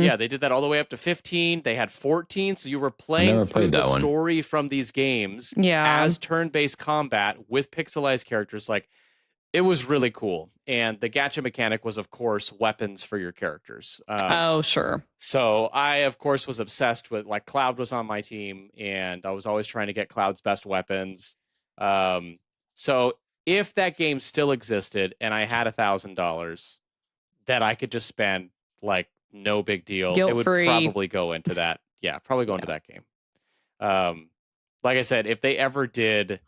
Yeah, they did that all the way up to 15. They had 14, so you were playing through the story from these games as turn-based combat with pixelized characters. Like, it was really cool. And the gacha mechanic was, of course, weapons for your characters. Sure. So I, of course, was obsessed with... Like, Cloud was on my team, and I was always trying to get Cloud's best weapons. So if that game still existed and I had $1,000... that I could just spend, like, no big deal. Guilt-free. It would probably go into that. Yeah, probably go into that game. Like I said, if they ever did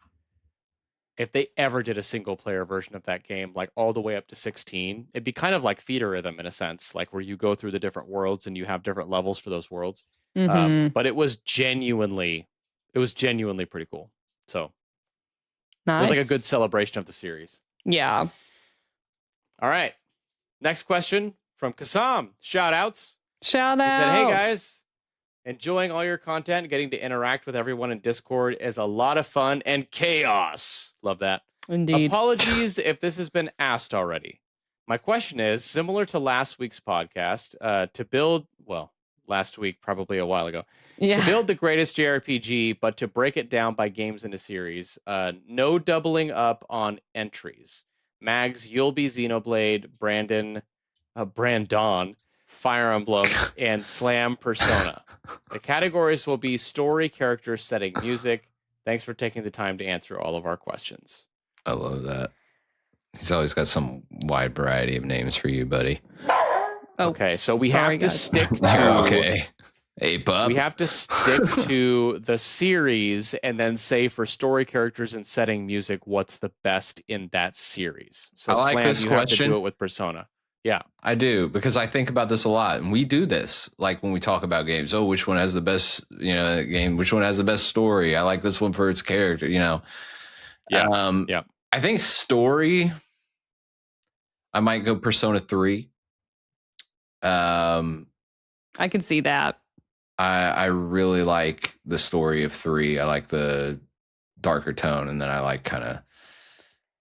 a single player version of that game, like all the way up to 16, it'd be kind of like Feeder Rhythm in a sense, like where you go through the different worlds and you have different levels for those worlds. But it was genuinely pretty cool. So nice. It was like a good celebration of the series. Yeah. All right. Next question from Kasam. Shout outs. He said, hey guys, enjoying all your content. Getting to interact with everyone in Discord is a lot of fun and chaos. Love that. Indeed. Apologies if this has been asked already. My question is similar to last week's podcast, last week, probably a while ago. Yeah. To build the greatest JRPG, but to break it down by games in a series. No doubling up on entries. Mags, you'll be Xenoblade, Brandon, Fire Emblem, and Slam Persona. The categories will be story, character, setting, music. Thanks for taking the time to answer all of our questions. I love that. He's always got some wide variety of names for you, buddy. Okay, so we have to stick to... Okay. Hey, bub. We have to stick to the series and then say for story, characters, and setting, music, what's the best in that series. So I like Slam, this you question. Have to do it with Persona. Yeah. I do, because I think about this a lot. And we do this, like when we talk about games. Oh, which one has the best, game? Which one has the best story? I like this one for its character, Yeah. I think story, I might go Persona 3. I can see that. I really like the story of 3. I like the darker tone, and then I like kind of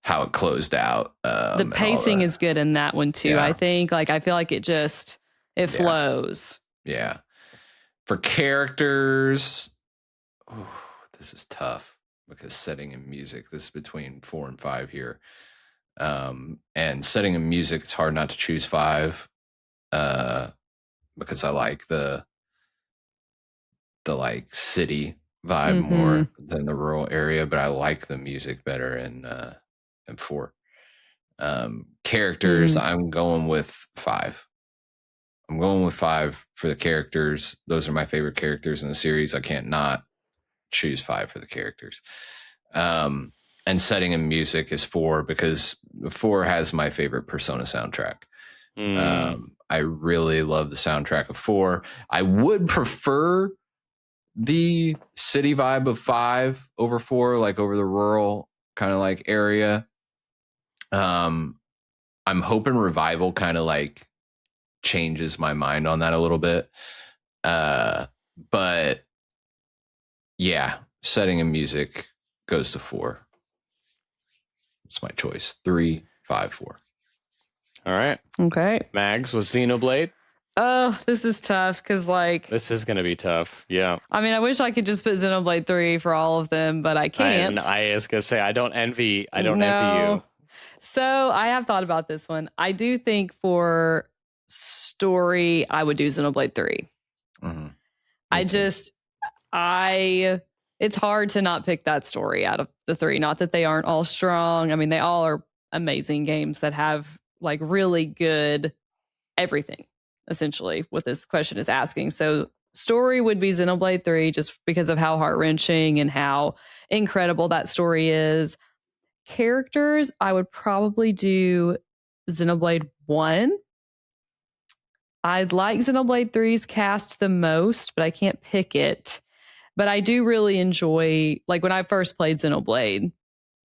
how it closed out. The pacing is good in that one too. Yeah. I think, I feel like it flows. Yeah. For characters, this is tough because setting and music. This is between 4 and 5 here, and setting and music. It's hard not to choose 5, because I like the city vibe more than the rural area, but I like the music better in 4. Characters, I'm going with 5. I'm going with 5 for the characters. Those are my favorite characters in the series. I can't not choose 5 for the characters. And setting and music is 4 because 4 has my favorite Persona soundtrack. I really love the soundtrack of 4. I would prefer the city vibe of 5 over 4, like over the rural kind of like area. I'm hoping Revival kind of like changes my mind on that a little bit. But yeah, setting and music goes to 4. It's my choice. 3, 5, 4. All right. Okay. Mags was Xenoblade. Oh, this is tough because, like, this is going to be tough. Yeah. I mean, I wish I could just put Xenoblade 3 for all of them, but I can't. I was going to say, I don't envy you. So I have thought about this one. I do think for story, I would do Xenoblade 3. Mm-hmm. It's hard to not pick that story out of the 3. Not that they aren't all strong. I mean, they all are amazing games that have like really good everything, essentially, what this question is asking. So story would be Xenoblade 3 just because of how heart-wrenching and how incredible that story is. Characters, I would probably do Xenoblade 1. I'd like Xenoblade 3's cast the most, but I can't pick it. But I do really enjoy, like when I first played Xenoblade,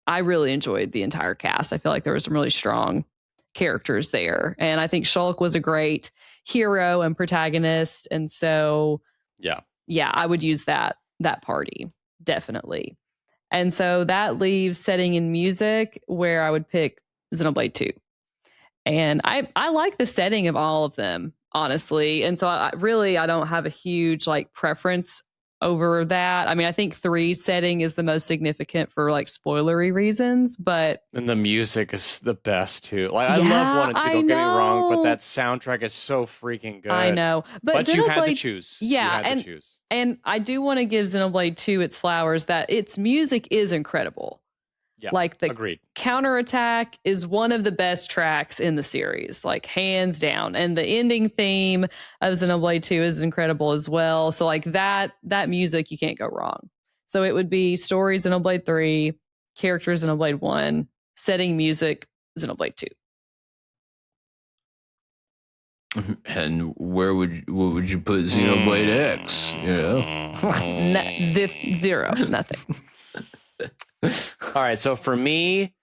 I really enjoyed the entire cast. I feel like there was some really strong characters there. And I think Shulk was a great hero and protagonist. And so yeah, I would use that party, definitely. And so that leaves setting in music where I would pick Xenoblade 2. And I like the setting of all of them, honestly. And so I don't have a huge like preference over that. I mean, I think 3's setting is the most significant for like spoilery reasons, but and the music is the best too. Like I love 1 and 2, don't get me wrong, but that soundtrack is so freaking good. I know. But you had to choose. Yeah, and I do want to give Xenoblade 2 its flowers that its music is incredible. Yeah, like the agreed. Counterattack is one of the best tracks in the series, like hands down. And the ending theme of Xenoblade 2 is incredible as well. So like that music, you can't go wrong. So it would be stories Xenoblade 3, characters Xenoblade 1, setting music Xenoblade 2. And what would you put Xenoblade X? Zero, nothing. All right, so for me,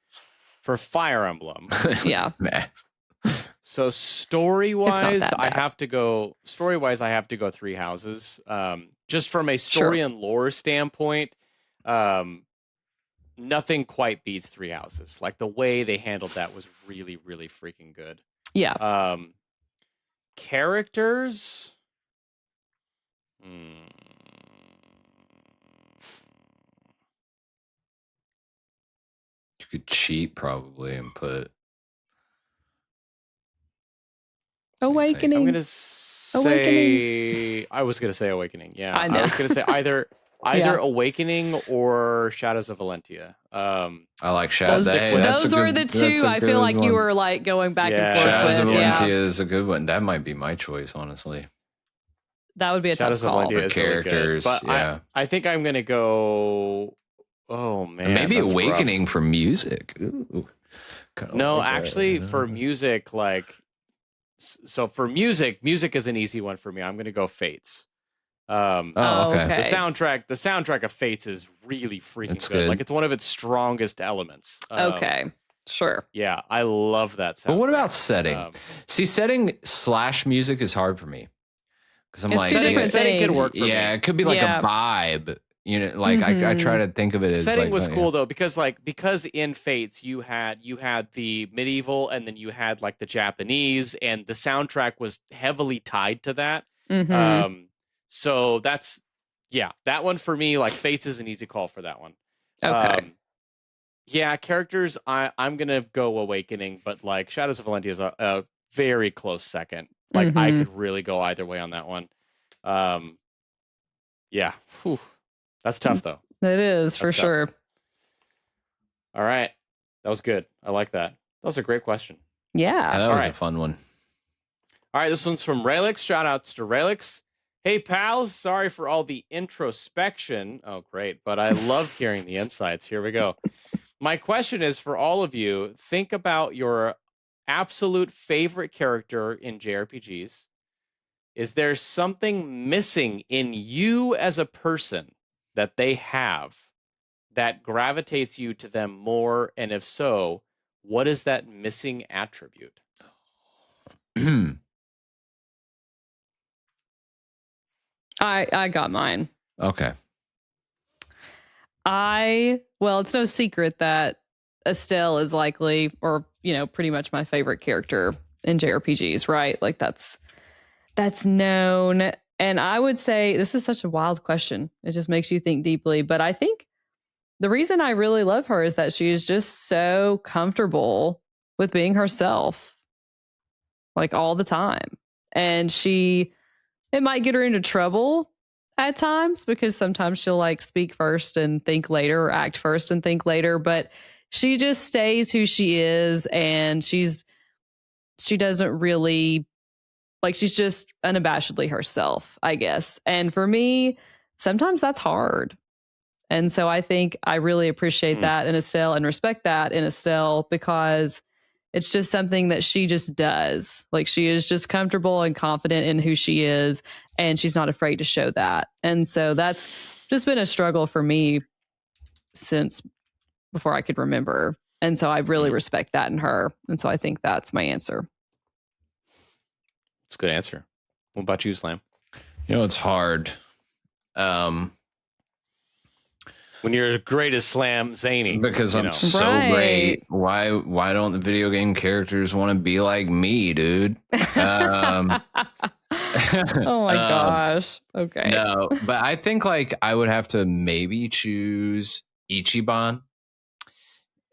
for Fire Emblem, yeah. So story-wise, I have to go 3 Houses. Just from a story and lore standpoint, nothing quite beats 3 Houses. Like the way they handled that was really, really freaking good. Yeah. Characters. You could cheat probably and put Awakening. I'm gonna say. I was gonna say Awakening. Yeah, I was gonna say either Awakening or Shadows of Valentia. I like Shadows. Those were the 2. I feel like you were like going back and forth. Shadows of Valentia is a good one. That might be my choice, honestly. That would be a tough call. For characters, really but I think I'm gonna go. Oh man, maybe Awakening rough. For music. Ooh, no, like actually, for music, like so for music is an easy one for me. I'm gonna go Fates. Okay. The soundtrack of Fates is really freaking good. Like it's one of its strongest elements. Okay. Sure. Yeah, I love that soundtrack. But what about setting? See, setting / music is hard for me. Because I'm like, setting could work for me. Yeah, it could be like a vibe. You know, like I try to think of it as setting was cool though, because in Fates you had the medieval and then you had like the Japanese, and the soundtrack was heavily tied to that. Mm-hmm. So that's that one for me. Like Fates is an easy call for that one. Okay. Characters. I'm gonna go Awakening, but like Shadows of Valentia is a very close second. Like I could really go either way on that one. Whew. That's tough though. It is for sure. All right. That was good. I like that. That was a great question. Yeah. That was a fun one. All right. This one's from Raelix. Shout outs to Raelix. Hey, pals. Sorry for all the introspection. Oh, great. But I love hearing the insights. Here we go. My question is for all of you. Think about your absolute favorite character in JRPGs. Is there something missing in you as a person that they have that gravitates you to them more? And if so, what is that missing attribute? I got mine. Okay. Well, it's no secret that Estelle is likely, or pretty much my favorite character in JRPGs, right? Like that's known. And I would say this is such a wild question. It just makes you think deeply. But I think the reason I really love her is that she is just so comfortable with being herself, like all the time. And it might get her into trouble at times because sometimes she'll like speak first and think later, or act first and think later. But she just stays who she is, and she doesn't really, like, she's just unabashedly herself, I guess. And for me, sometimes that's hard. And so I think I really appreciate that in Estelle and respect that in Estelle, because it's just something that she just does. Like, she is just comfortable and confident in who she is, and she's not afraid to show that. And so that's just been a struggle for me since before I could remember. And so I really respect that in her. And so I think that's my answer. It's a good answer. What about you, Slam? It's hard. When you're great as Slam Zany. Because I'm so great. Why don't the video game characters want to be like me, dude? Oh my gosh. Okay. No, but I think like I would have to maybe choose Ichiban.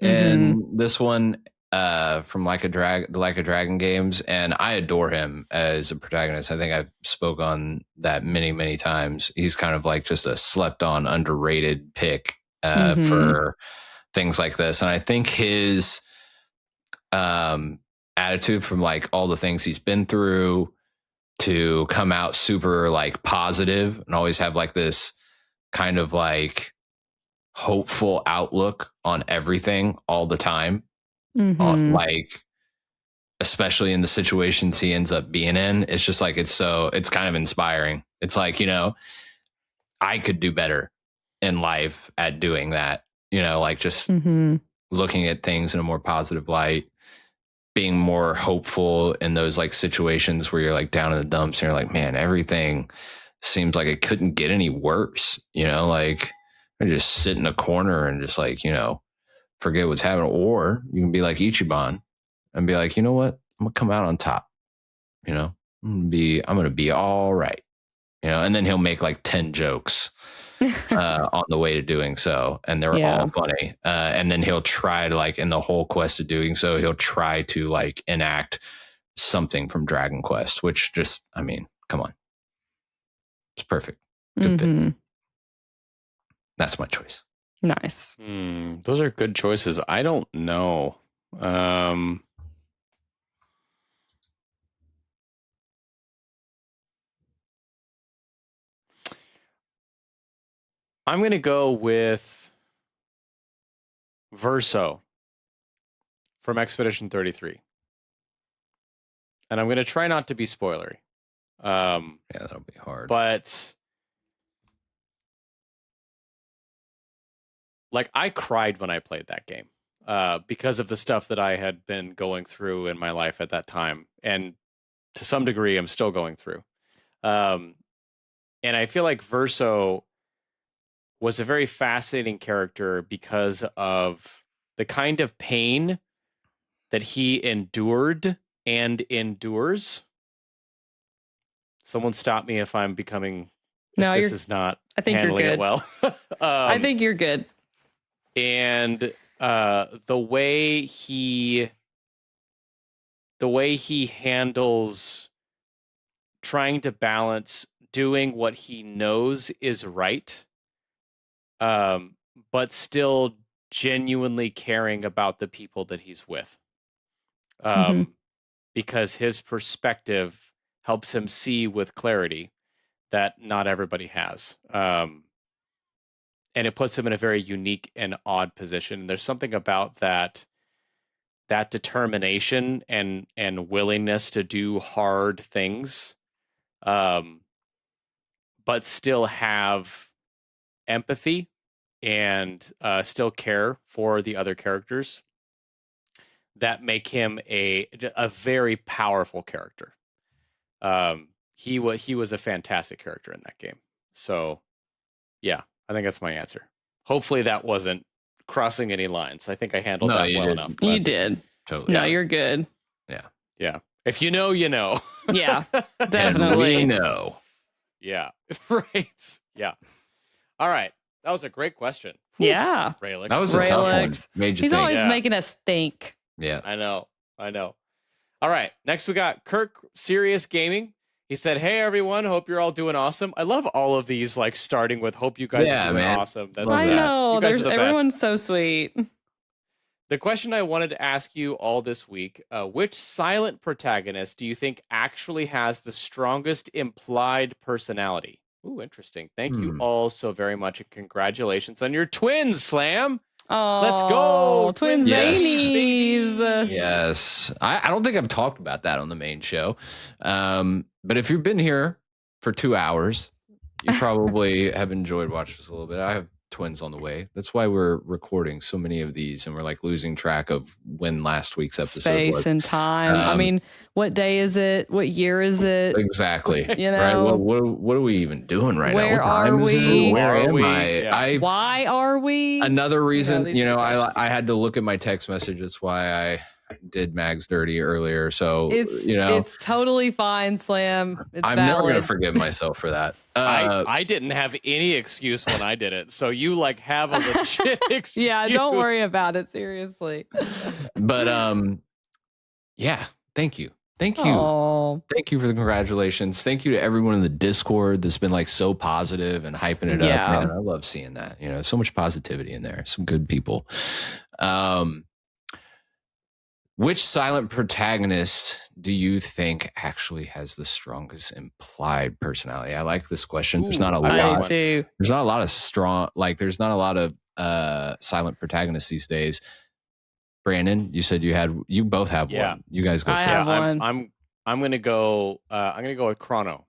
And this one from Like a Dragon games, and I adore him as a protagonist. I think I've spoke on that many, many times. He's kind of like just a slept on, underrated pick for things like this. And I think his attitude from like all the things he's been through to come out super like positive and always have like this kind of like hopeful outlook on everything all the time. Like, especially in the situations he ends up being in, it's just like, it's kind of inspiring. It's like, I could do better in life at doing that, like just looking at things in a more positive light, being more hopeful in those like situations where you're like down in the dumps and you're like, man, everything seems like it couldn't get any worse, like I just sit in a corner and just like, forget what's happening. Or you can be like Ichiban and be like, you know what? I'm gonna come out on top. I'm gonna be all right. And then he'll make like 10 jokes on the way to doing so, and they're all funny. And then he'll try to like in the whole quest of doing so, he'll try to like enact something from Dragon Quest, which just, I mean, come on. It's perfect. Good fit. That's my choice. Nice. Those are good choices. I don't know. I'm going to go with Verso from Expedition 33. And I'm going to try not to be spoilery. Yeah, that'll be hard. But like, I cried when I played that game because of the stuff that I had been going through in my life at that time. And to some degree, I'm still going through. And I feel like Verso was a very fascinating character because of the kind of pain that he endured and endures. Someone stop me if I'm becoming... No, this is not I think handling you're good. it well. I think you're good. And the way he handles trying to balance doing what he knows is right, but still genuinely caring about the people that he's with, because his perspective helps him see with clarity that not everybody has. And it puts him in a very unique and odd position. There's something about that determination and willingness to do hard things but still have empathy and still care for the other characters, that make him a very powerful character. He was a fantastic character in that game. So, yeah, I think that's my answer. Hopefully that wasn't crossing any lines. I think I handled that well enough. You did. Totally. No, you're good. Yeah. Yeah. If you know, you know. Yeah, definitely. And we know. Yeah. Right. Yeah. All right. That was a great question. Whew. Yeah. Raylix. That was a tough one. Made you He's think. always making us think. Yeah. I know. All right. Next we got Kirk Serious Gaming. He said, "Hey everyone, hope you're all doing awesome." I love all of these, like starting with "Hope you guys are doing awesome." That's I know. Everyone's so sweet. The question I wanted to ask you all this week, which silent protagonist do you think actually has the strongest implied personality? Ooh, interesting. Thank you all so very much, and congratulations on your twins, Slam. Oh, let's go, twin Zanies. Yes. I don't think I've talked about that on the main show. But if you've been here for 2 hours, you probably have enjoyed watching this a little bit. I have twins on the way. That's why we're recording so many of these, and we're like losing track of when last week's episode Space was. and time. I mean, what day is it? What year is it? Exactly. You know, right? What are we even doing right Where now? What time are is we? it? Where am we? I? Yeah. Why are we? Another reason, I I had to look at my text message. That's why I did Mags dirty earlier. So it's totally fine, Slam. It's I'm valid. never gonna forgive myself for that. I didn't have any excuse when I did it, so you like have a legit excuse. Yeah, don't worry about it, seriously. But yeah, thank you. Aww. Thank you for the congratulations. Thank you to everyone in the Discord that's been like so positive and hyping it up. Man, I love seeing that. So much positivity in there. Some good people. Which silent protagonist do you think actually has the strongest implied personality? I like this question. There's not a lot. There's not a lot of strong, there's not a lot of silent protagonists these days. Brandon, you said you both have one. You guys go first. I have one. I'm gonna go with Chrono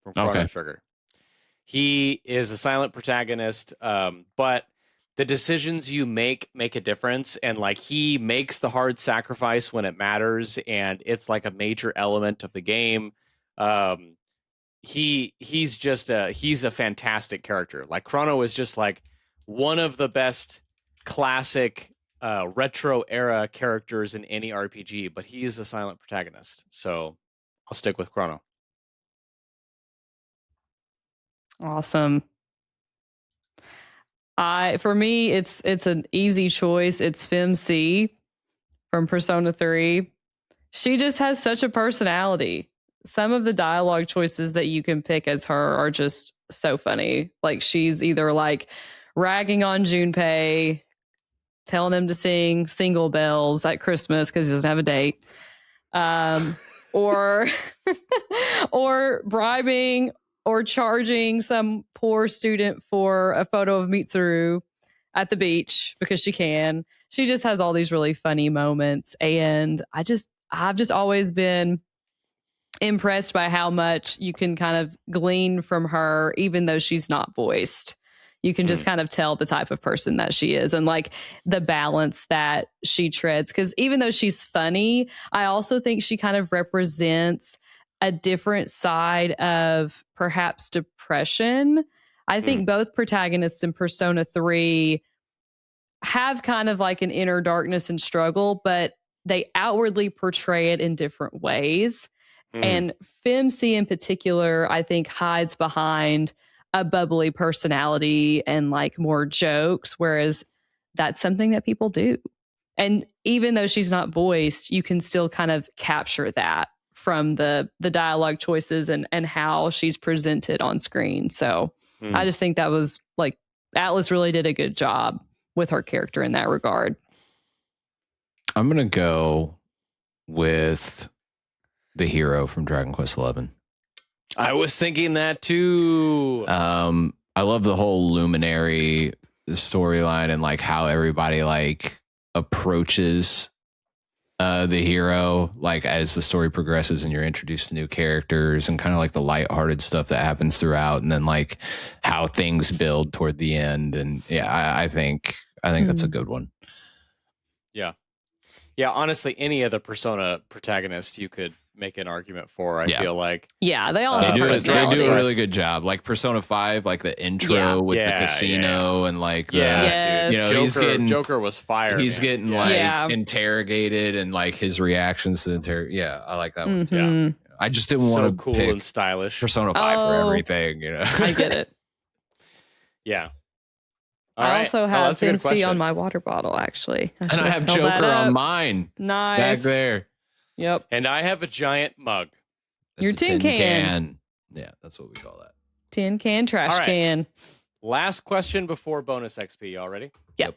from Chrono Trigger. He is a silent protagonist, but the decisions you make a difference, and like he makes the hard sacrifice when it matters, and it's like a major element of the game. He's a fantastic character. Like Chrono is just like one of the best classic retro era characters in any RPG, but he is a silent protagonist. So I'll stick with Chrono. Awesome. For me, it's an easy choice. It's FemC from Persona 3. She just has such a personality. Some of the dialogue choices that you can pick as her are just so funny. Like she's either like ragging on Junpei, telling him to sing Single Bells at Christmas because he doesn't have a date, or bribing or charging some poor student for a photo of Mitsuru at the beach because she can. She just has all these really funny moments. And I've just always been impressed by how much you can kind of glean from her, even though she's not voiced. You can just kind of tell the type of person that she is and like the balance that she treads. Because even though she's funny, I also think she kind of represents a different side of perhaps depression. I think both protagonists in Persona 3 have kind of like an inner darkness and struggle, but they outwardly portray it in different ways. And FemC in particular, I think hides behind a bubbly personality and like more jokes, whereas that's something that people do. And even though she's not voiced, you can still kind of capture that from the dialogue choices and how she's presented on screen. So I just think that was like Atlas really did a good job with her character in that regard. I'm going to go with the hero from Dragon Quest XI. I was thinking that too. I love the whole Luminary storyline and like how everybody like approaches the hero, like as the story progresses and you're introduced to new characters and kind of like the lighthearted stuff that happens throughout, and then like how things build toward the end. And yeah, I think that's a good one. Yeah. Yeah, honestly, any of the Persona protagonists you could make an argument for, I feel like. Yeah, they all they have do personality. a really good job. Like Persona 5, like the intro with the casino and like Joker was fired. He's getting interrogated and like his reactions to the I like that one too. Yeah. I just didn't want to cool pick and stylish Persona 5 for everything, I get it. Yeah. I also have MC on my water bottle, actually. And I have Joker on mine. Nice. Back there. Yep. And I have a giant mug. That's your tin can. Yeah, that's what we call that. Tin can, trash can. Last question before bonus XP. Y'all ready? Yep.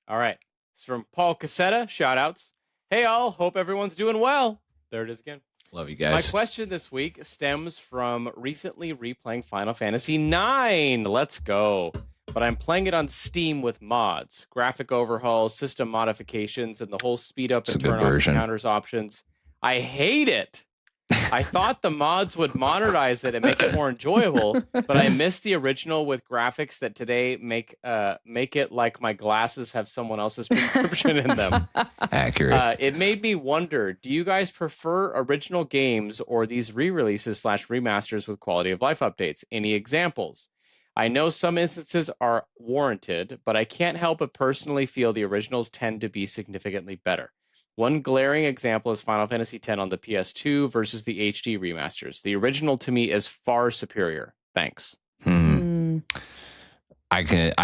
All right. It's from Paul Cassetta. Shout outs. Hey, all. Hope everyone's doing well. There it is again. Love you guys. My question this week stems from recently replaying Final Fantasy IX. Let's go. But I'm playing it on Steam with mods, graphic overhauls, system modifications, and the whole speed up and turn off counters options. I hate it. I thought the mods would modernize it and make it more enjoyable, but I missed the original with graphics that today make it like my glasses have someone else's prescription in them. Accurate. It made me wonder, do you guys prefer original games or these re-releases / remasters with quality of life updates? Any examples? I know some instances are warranted, but I can't help but personally feel the originals tend to be significantly better. One glaring example is Final Fantasy X on the PS2 versus the HD remasters. The original to me is far superior. Thanks. I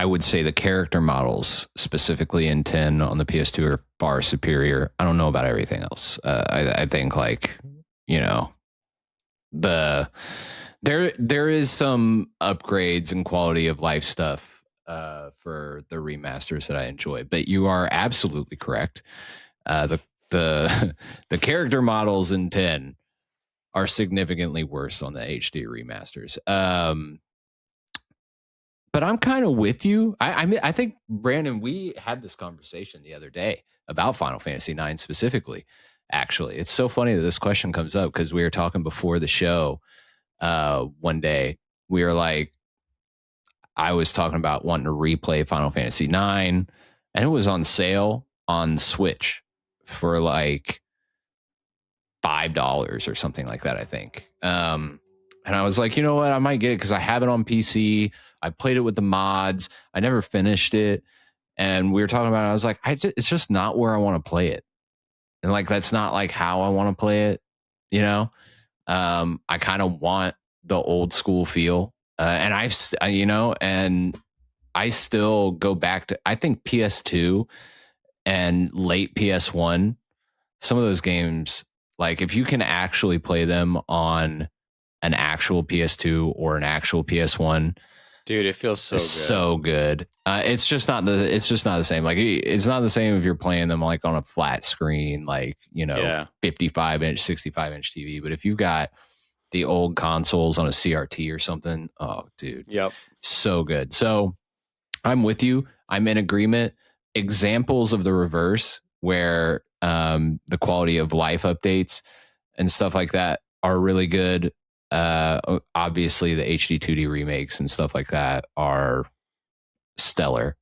would say the character models, specifically in 10 on the PS2, are far superior. I don't know about everything else. I think there is some upgrades and quality of life stuff for the remasters that I enjoy, but you are absolutely correct. The character models in 10 are significantly worse on the HD remasters. But I'm kind of with you. I think, Brandon, we had this conversation the other day about Final Fantasy IX specifically. Actually, it's so funny that this question comes up because we were talking before the show. One day we were like, I was talking about wanting to replay Final Fantasy IX, and it was on sale on Switch for like $5 or something like that, I think. And I was like, you know what, I might get it because I have it on PC. I played it with the mods. I never finished it, and we were talking about it. I was like, it's just not where I want to play it, and like that's not like how I want to play it, you know. I kind of want the old school feel. And I still go back to, I think PS2 and late PS1, some of those games, like if you can actually play them on an actual PS2 or an actual PS1, dude, it feels so good. It's just not the same. Like it's not the same if you're playing them like on a flat screen, like 55-inch, 65-inch TV. But if you've got the old consoles on a CRT or something, oh, dude, so good. So I'm with you. I'm in agreement. Examples of the reverse, where the quality of life updates and stuff like that are really good. Obviously the HD 2D remakes and stuff like that are stellar,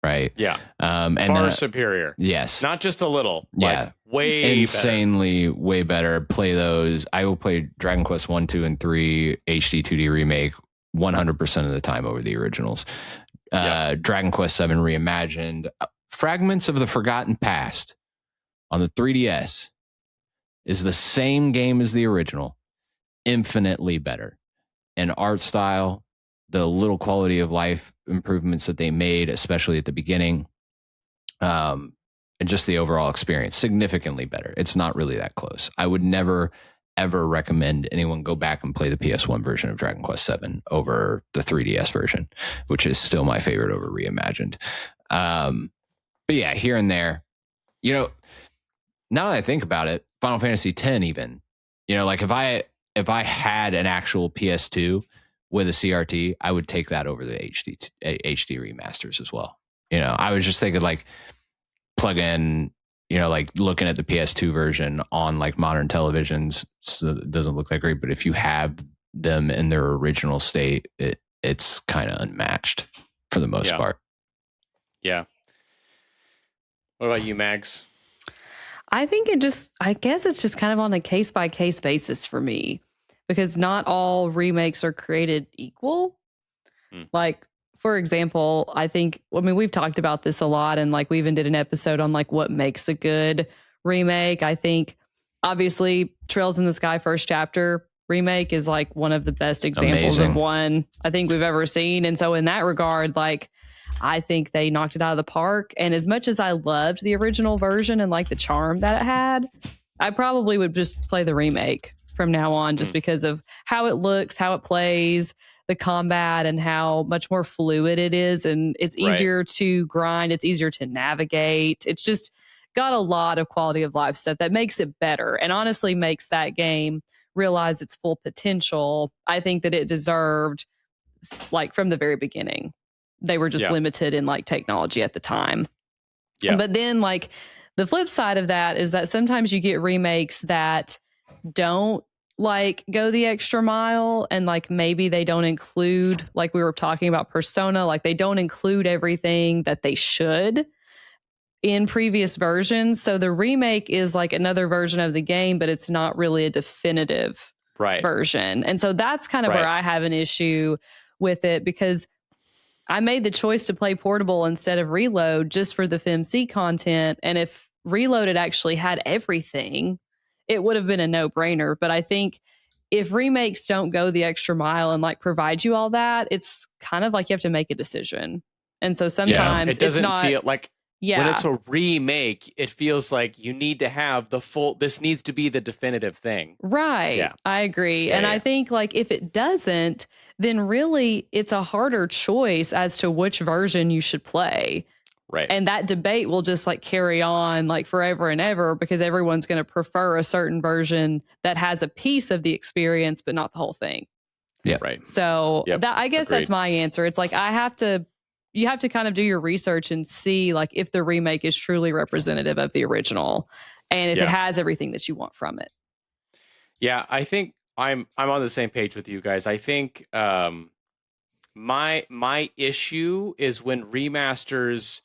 right? Yeah. And far superior. Yes. Not just a little. Yeah. Way insanely better. Way better. Play those. I will play Dragon Quest 1, 2, and 3 HD 2D remake 100% of the time over the originals. Dragon Quest 7 reimagined. Fragments of the Forgotten Past on the 3DS is the same game as the original, infinitely better in art style, the little quality of life improvements that they made, especially at the beginning, and just the overall experience, significantly better. It's not really that close. I would never, ever recommend anyone go back and play the PS1 version of Dragon Quest 7 over the 3DS version, which is still my favorite over reimagined. But yeah, here and there, now that I think about it, Final Fantasy X even, like if I had an actual PS2 with a CRT, I would take that over the HD remasters as well. I was just thinking like plug in like looking at the PS2 version on like modern televisions, so it doesn't look that great. But if you have them in their original state, it's kind of unmatched for the most part. Yeah. What about you, Mags? I think I guess it's just kind of on a case by case basis for me, because not all remakes are created equal. Like, for example, I mean, we've talked about this a lot, and like we even did an episode on like what makes a good remake. I think obviously Trails in the Sky First Chapter remake is like one of the best examples of one I think we've ever seen. And so in that regard, like I think they knocked it out of the park. And as much as I loved the original version and like the charm that it had, I probably would just play the remake from now on, just because of how it looks, how it plays, the combat, and how much more fluid it is. And it's easier to grind. It's easier to navigate. It's just got a lot of quality of life stuff that makes it better, and honestly makes that game realize its full potential. I think that it deserved, like from the very beginning. They were just limited in like technology at the time. Yeah. But then like the flip side of that is that sometimes you get remakes that don't like go the extra mile, and like maybe they don't include, like we were talking about Persona, like they don't include everything that they should in previous versions. So the remake is like another version of the game, but it's not really a definitive version. And so that's kind of where I have an issue with it, because I made the choice to play portable instead of Reload just for the FMC content. And if Reload had actually had everything, it would have been a no-brainer. But I think if remakes don't go the extra mile and like provide you all that, it's kind of like you have to make a decision. And so sometimes it doesn't feel like, yeah, when it's a remake, it feels like you need to have the full, this needs to be the definitive thing. Right. Yeah. I agree. And I think like if it doesn't, then really it's a harder choice as to which version you should play. Right. And that debate will just like carry on like forever and ever, because everyone's going to prefer a certain version that has a piece of the experience, but not the whole thing. Yeah. Right. So that, I guess that's my answer. It's like, you have to kind of do your research and see like if the remake is truly representative of the original, and if it has everything that you want from it. Yeah, I think I'm on the same page with you guys. I think my issue is when remasters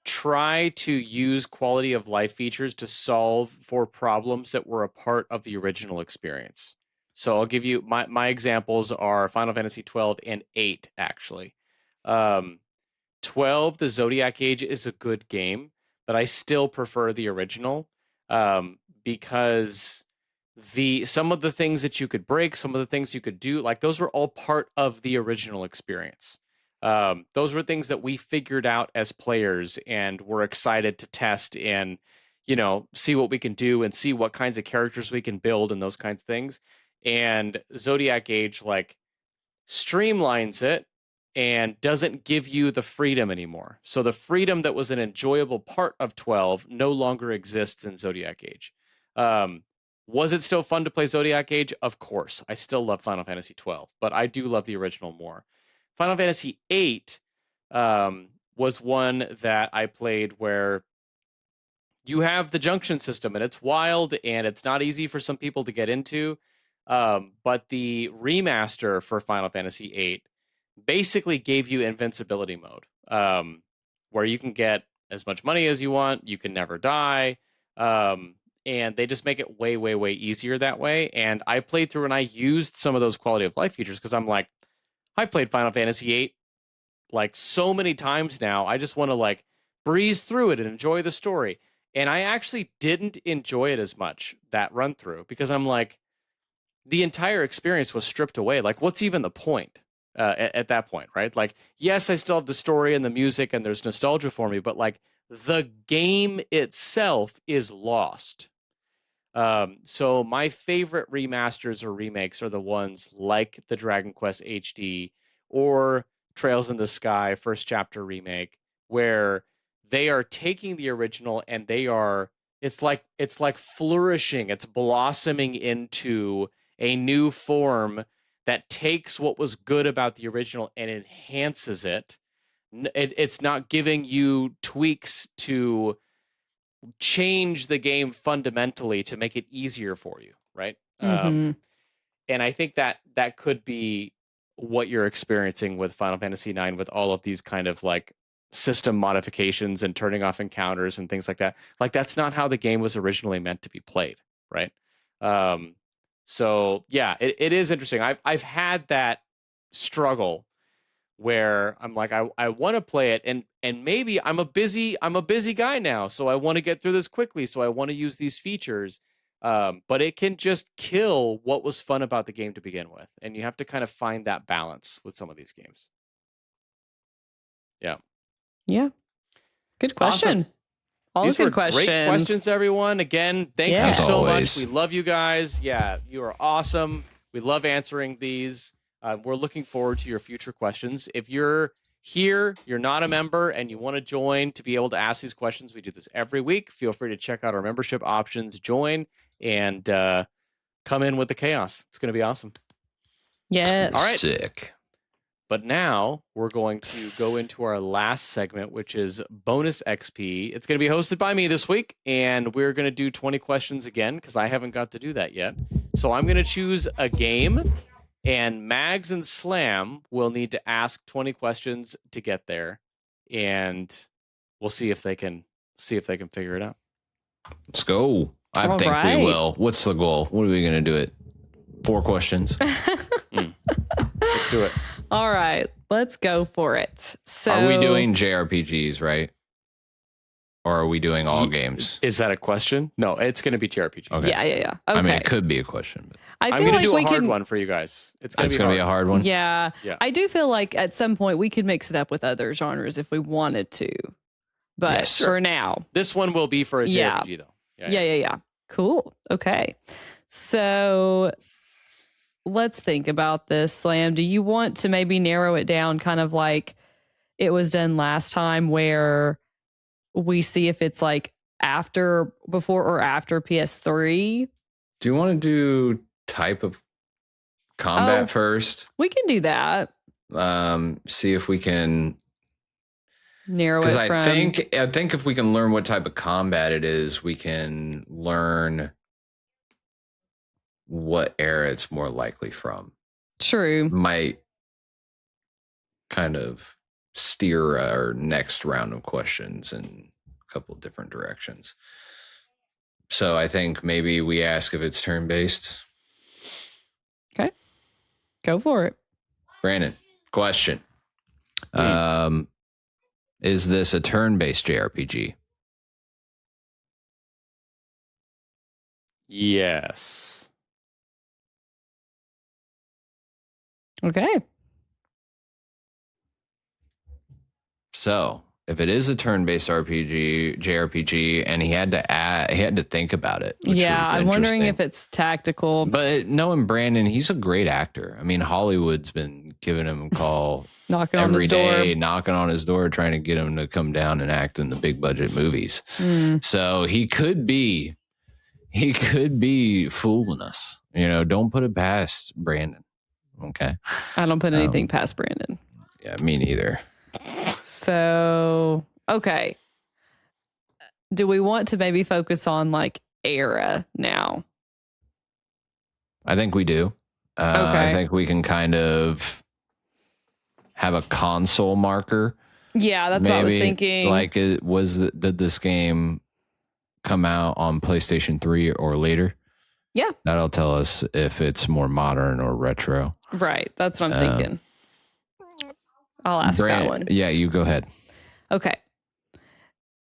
try to use quality of life features to solve for problems that were a part of the original experience. So I'll give you my examples are Final Fantasy 12 and 8 actually. 12, the Zodiac Age, is a good game, but I still prefer the original because some of the things that you could break, some of the things you could do, like those were all part of the original experience. Those were things that we figured out as players and were excited to test and, see what we can do and see what kinds of characters we can build and those kinds of things. And Zodiac Age like streamlines it and doesn't give you the freedom anymore. So the freedom that was an enjoyable part of 12 no longer exists in Zodiac Age. Was it still fun to play Zodiac Age? Of course. I still love Final Fantasy 12, but I do love the original more. Final Fantasy 8 was one that I played where you have the junction system, and it's wild, and it's not easy for some people to get into. But the remaster for Final Fantasy 8 basically gave you invincibility mode, where you can get as much money as you want, you can never die, and they just make it way, way, way easier that way. And I played through and I used some of those quality of life features because I'm like, I played Final Fantasy VIII like so many times now. I just want to like breeze through it and enjoy the story. And I actually didn't enjoy it as much that run through because I'm like, the entire experience was stripped away. Like, what's even the point at that point, right? Like, yes, I still have the story and the music and there's nostalgia for me, but like the game itself is lost. So my favorite remasters or remakes are the ones like the Dragon Quest HD or Trails in the Sky First Chapter remake, where they are taking the original and it's like flourishing, it's blossoming into a new form that takes what was good about the original and enhances it. It's not giving you tweaks to change the game fundamentally to make it easier for you, right? And I think that could be what you're experiencing with Final Fantasy IX, with all of these kind of like system modifications and turning off encounters and things like that. Like, that's not how the game was originally meant to be played, right? So yeah, it is interesting. I've had that struggle where I'm like, I want to play it, and maybe I'm a busy guy now, so I want to get through this quickly, so I want to use these features. But it can just kill what was fun about the game to begin with, and you have to kind of find that balance with some of these games. Yeah. Good question. Awesome. All These good were questions. great questions, everyone. Again, thank you so much. We love you guys. Yeah, you are awesome. We love answering these. We're looking forward to your future questions. If you're here, you're not a member, and you want to join to be able to ask these questions, we do this every week. Feel free to check out our membership options, join, and come in with the chaos. It's going to be awesome. Yes. All right. Sick. But now we're going to go into our last segment, which is bonus XP. It's going to be hosted by me this week, and we're going to do 20 questions again because I haven't got to do that yet. So I'm going to choose a game, and Mags and Slam will need to ask 20 questions to get there, and we'll see if they can figure it out. Let's go. I think we will. What's the goal? What are we going to do it? 4 questions. Let's do it. All right, let's go for it. So, are we doing JRPGs, right? Or are we doing all games? Is that a question? No, it's going to be JRPG. Okay. Yeah. Okay. I mean, it could be a question. But I'm going to do a hard one for you guys. It's going to be a hard one. Yeah. I do feel like at some point we could mix it up with other genres if we wanted to. But for now, this one will be for a JRPG, though. Yeah. Cool. Okay. So let's think about this, Slam. Do you want to maybe narrow it down kind of like it was done last time, where we see if it's like before or after PS3? Do you want to do type of combat first? We can do that. See if we can narrow it from... I think if we can learn what type of combat it is, we can learn what era it's more likely from. True. Might kind of steer our next round of questions in a couple of different directions. So I think maybe we ask if it's turn-based. Okay. Go for it. Brandon, question. Is this a turn-based JRPG? Yes. Okay. So, if it is a turn-based JRPG, and he had to think about it. Yeah, I'm wondering if it's tactical. But knowing Brandon, he's a great actor. I mean, Hollywood's been giving him a call knocking on his door, trying to get him to come down and act in the big budget movies. So he could be fooling us. Don't put it past Brandon. Okay. I don't put anything past Brandon. Yeah, me neither. So, okay. Do we want to maybe focus on like era now? I think we do. I think we can kind of have a console marker. Yeah, that's what I was thinking. Like, did this game come out on PlayStation 3 or later? Yeah. That'll tell us if it's more modern or retro. Right. That's what I'm thinking. I'll ask that one. Yeah, you go ahead. Okay.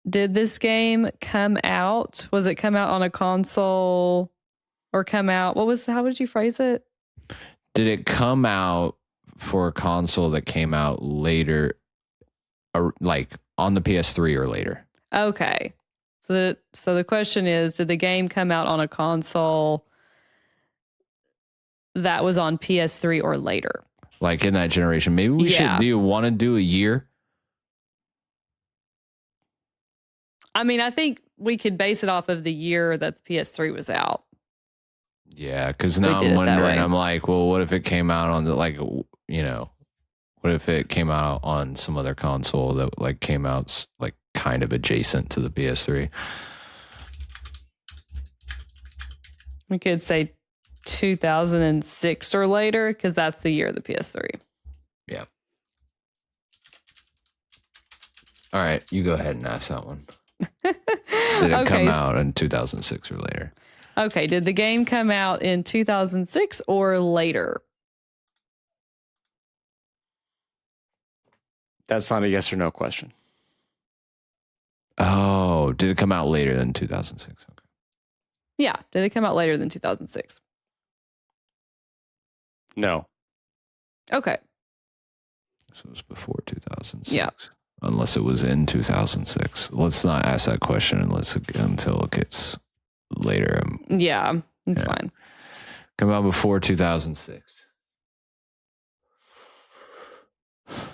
Did this game come out? Was it come out on a console or come out? How would you phrase it? Did it come out for a console that came out later, or like on the PS3 or later? Okay. So the question is, did the game come out on a console that was on PS3 or later? Like in that generation. Maybe we should want to do a year? I mean, I think we could base it off of the year that the PS3 was out. Yeah, because now I'm wondering, I'm like, well, what if it came out on what if it came out on some other console that like came out like kind of adjacent to the PS3? We could say 2006 or later, because that's the year of the PS3. Yeah. All right, you go ahead and ask that one. Did it come out in 2006 or later? Okay, did the game come out in 2006 or later? That's not a yes or no question. Oh, did it come out later than 2006? Okay. Yeah, did it come out later than 2006? No. Okay. So it was before 2006. Yeah. Unless it was in 2006. Let's not ask that question until it gets later. Yeah, it's fine. Come out before 2006.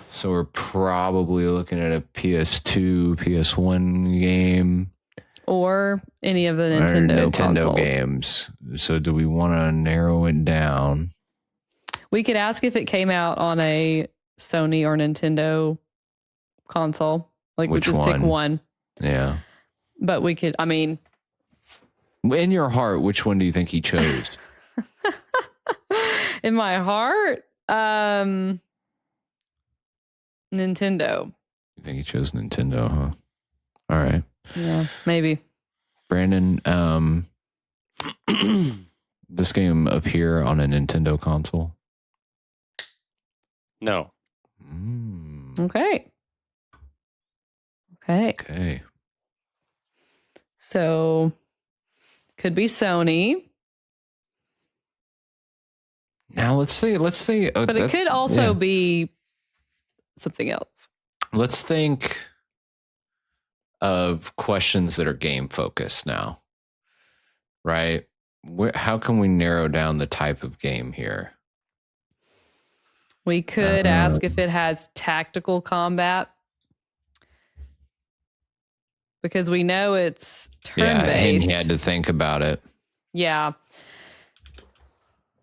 So we're probably looking at a PS2, PS1 game. Or any of the Nintendo consoles. Games. So do we want to narrow it down? We could ask if it came out on a Sony or Nintendo console. Like, we just pick one. Yeah. But we could, I mean... In your heart, which one do you think he chose? In my heart, Nintendo. You think he chose Nintendo, huh? All right. Yeah, maybe. Brandon, this game appear on a Nintendo console? No. Okay. So, could be Sony. Now let's see. But it could also be something else. Let's think of questions that are game focused now, right? How can we narrow down the type of game here? We could ask if it has tactical combat, because we know it's turn-based. Yeah, and he had to think about it. Yeah.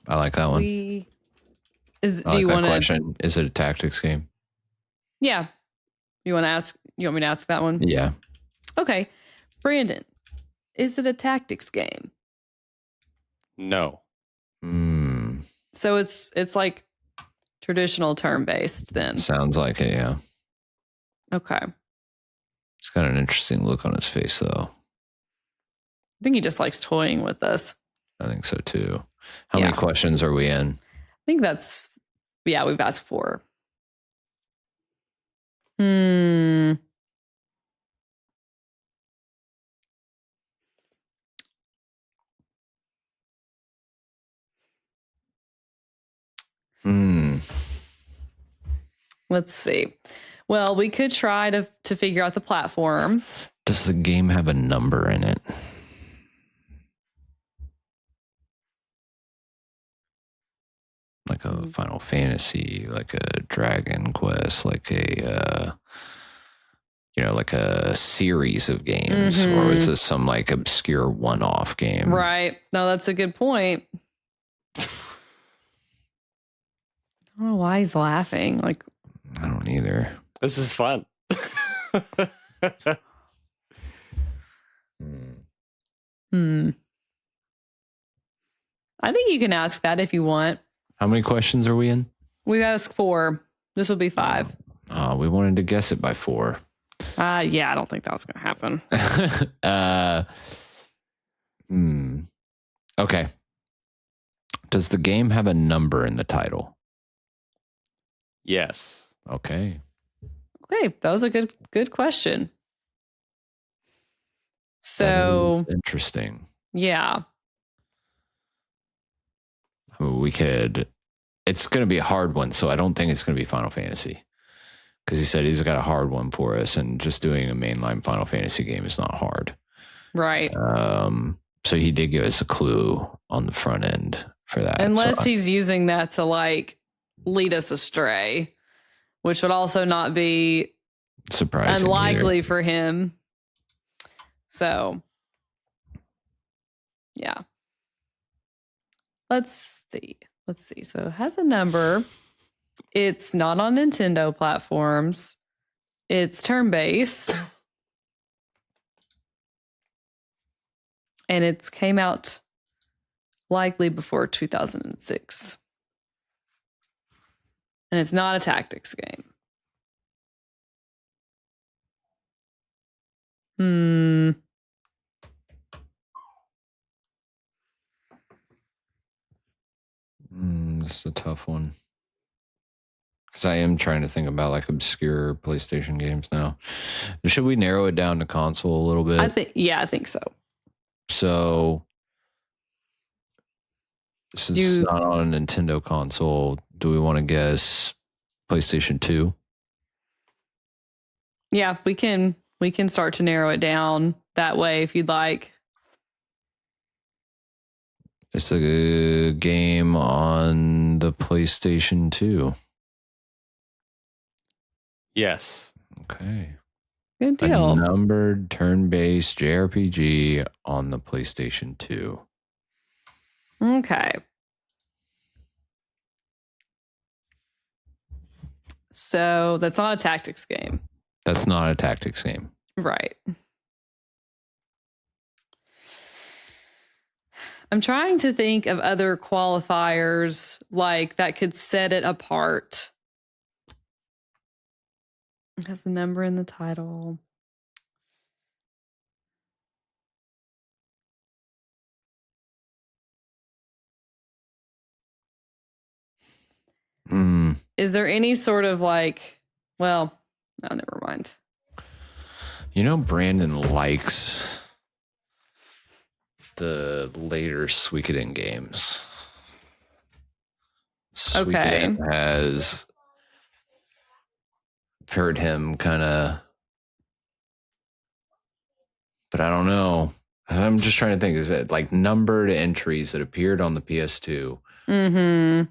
I like that one. Do you want to question? Is it a tactics game? Yeah. You want me to ask that one? Yeah. Okay. Brandon, is it a tactics game? No. So it's like traditional turn-based then. Sounds like it, yeah. Okay. It's got an interesting look on his face, though. I think he just likes toying with us. I think so, too. How many questions are we in? I think we've asked 4. Let's see. Well, we could try to figure out the platform. Does the game have a number in it? Like a Final Fantasy, like a Dragon Quest, like a like a series of games, or is this some like obscure one-off game? Right. No, that's a good point. I don't know why he's laughing. Like, I don't either. This is fun. I think you can ask that if you want. How many questions are we in? We've asked 4. This will be 5. We wanted to guess it by 4. Yeah, I don't think that was going to happen. Okay. Does the game have a number in the title? Yes. Okay. That was a good question. So interesting. Yeah. It's going to be a hard one, so I don't think it's going to be Final Fantasy. Because he said he's got a hard one for us, and just doing a mainline Final Fantasy game is not hard. Right. So he did give us a clue on the front end for that. Unless he's using that to like lead us astray, which would also not be surprising, unlikely for him. So, yeah. Let's see. So it has a number. It's not on Nintendo platforms. It's turn-based. And it's came out likely before 2006. And it's not a tactics game. This is a tough one. Because I am trying to think about like obscure PlayStation games now. Should we narrow it down to console a little bit? I think so. So since it's not on a Nintendo console, do we want to guess PlayStation 2? Yeah, we can start to narrow it down that way if you'd like. It's a game on the PlayStation 2. Yes. Okay. Good deal. A numbered turn-based JRPG on the PlayStation 2. Okay. So that's not a tactics game. That's not a tactics game. Right. I'm trying to think of other qualifiers like that could set it apart. It has a number in the title. Is there any sort of like, well, no, never mind. You know, Brandon likes the later Suikoden games. Suikoden has heard him kind of, but I don't know. I'm just trying to think. Is it like numbered entries that appeared on the PS2? Mm-hmm.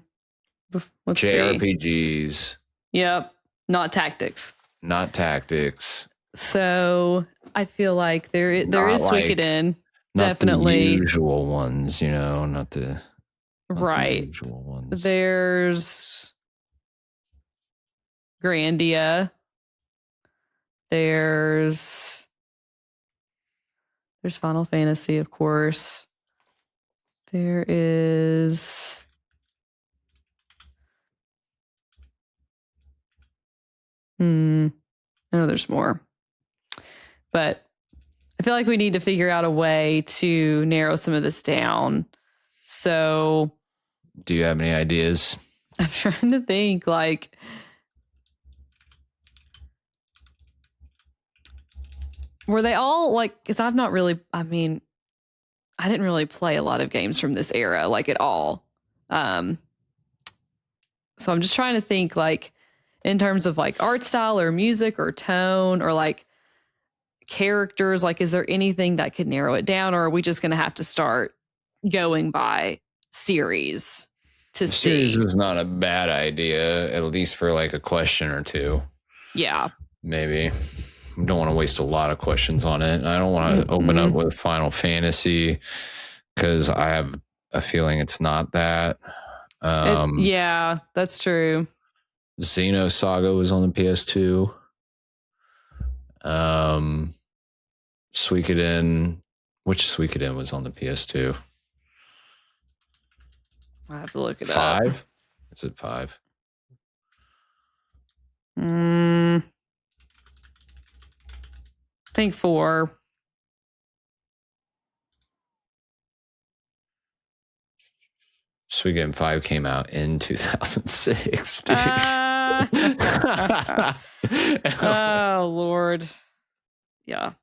Let's JRPGs. See. Yep. Not tactics. Not tactics. So I feel like there is Suikoden. Definitely. The usual ones, you know, not the usual ones. There's Grandia. There's Final Fantasy, of course. There is I know there's more. But I feel like we need to figure out a way to narrow some of this down. So do you have any ideas? I'm trying to think like were they all like, because I've not really, I mean, I didn't really play a lot of games from this era, like at all. So I'm just trying to think like in terms of like art style or music or tone or like characters, like is there anything that could narrow it down, or are we just going to have to start going by series to see? Series is not a bad idea, at least for like a question or two. Yeah. Maybe. I don't want to waste a lot of questions on it. I don't want to open up with Final Fantasy because I have a feeling it's not that. Yeah, that's true. Xenosaga was on the PS2. Suikoden. Which Suikoden was on the PS2? I have to look it up. 5? Is it 5? I think 4. Suikoden 5 came out in 2006, dude. Oh, Lord. Yeah.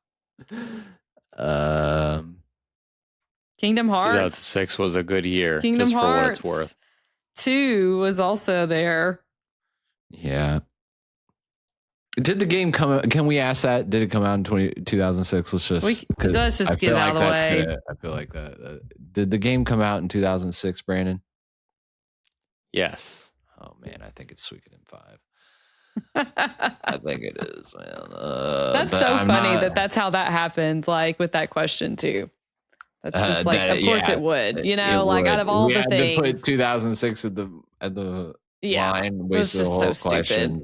Kingdom Hearts. 2006 was a good year. Kingdom just Hearts. For what it's worth. 2 was also there. Yeah. Did the game come out? Can we ask that? Did it come out in 2006? Let's just get it out of the way. I feel like that. Did the game come out in 2006, Brandon? Yes. Oh, man. I think it's Suikoden 5. I think it is, man. That's so funny that's how that happened, like with that question, too. That's just like, of course it would. You know, like out of all the things. We had to put 2006 at the line. It was just so stupid.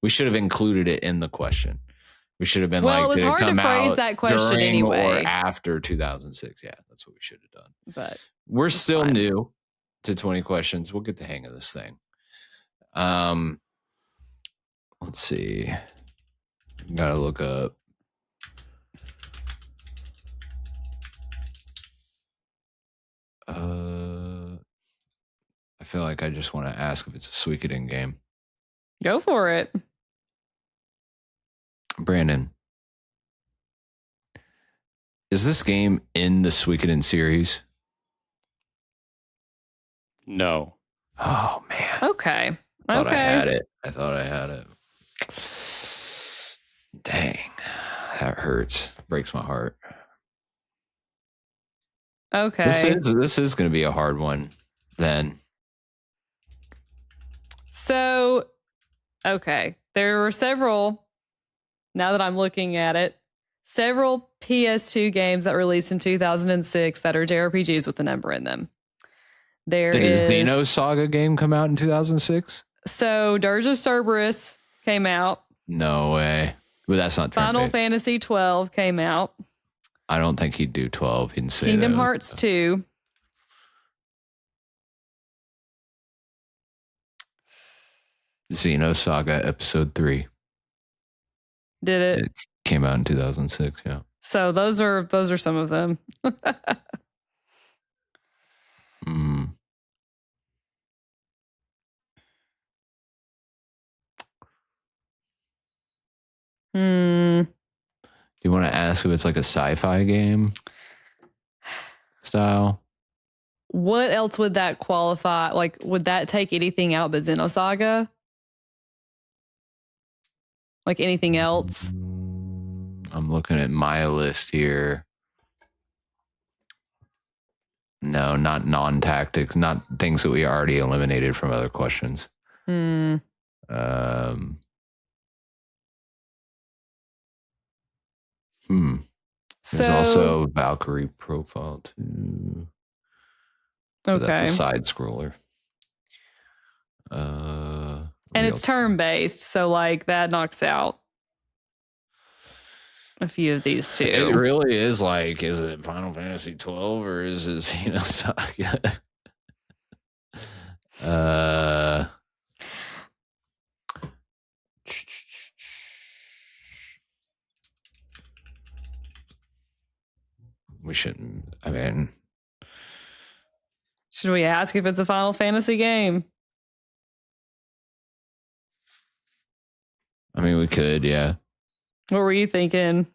We should have included it in the question. We should have been it was hard to phrase that question anyway. Or after 2006. Yeah, that's what we should have done. But We're still new to 20 questions. We'll get the hang of this thing. Let's see. Gotta look up. I feel like I just want to ask if it's a Suikoden game. Go for it. Brandon, is this game in the Suikoden series? No. Oh, man. Okay. I thought I had it. Dang. That hurts. Breaks my heart. Okay. This is going to be a hard one then. So, okay. There were several, now that I'm looking at it, several PS2 games that released in 2006 that are JRPGs with a number in them. Did a Xenosaga game come out in 2006? So, Dirge of Cerberus came out. No way. But that's not turn-based. Final Fantasy 12 came out. I don't think he'd do 12. He'd say Kingdom Hearts 2. Xenosaga Episode 3. Did it? It came out in 2006, yeah. So those are some of them. Do you want to ask if it's like a sci-fi game style? What else would that qualify? Like, would that take anything out but Xenosaga? Like anything else? I'm looking at my list here. No, not non-tactics, not things that we already eliminated from other questions. There's also Valkyrie Profile 2. Okay. That's a side scroller. And it's turn-based, so like that knocks out a few of these too. It really is like, is it Final Fantasy 12 or is it Xenosaga? We shouldn't. I mean, should we ask if it's a Final Fantasy game? I mean, we could, yeah. What were you thinking?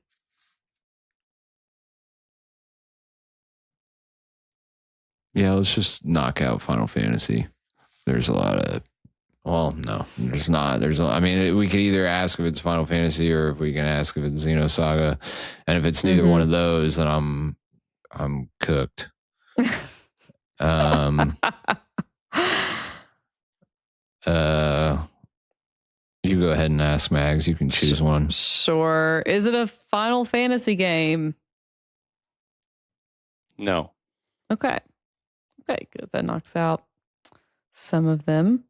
Yeah, let's just knock out Final Fantasy. There's a lot of, well, no, there's not. I mean, we could either ask if it's Final Fantasy or if we can ask if it's Xenosaga. And if it's neither one of those, then I'm cooked. You go ahead and ask, Mags. You can choose one. Sure. Is it a Final Fantasy game? No. Okay. Okay, good. That knocks out some of them.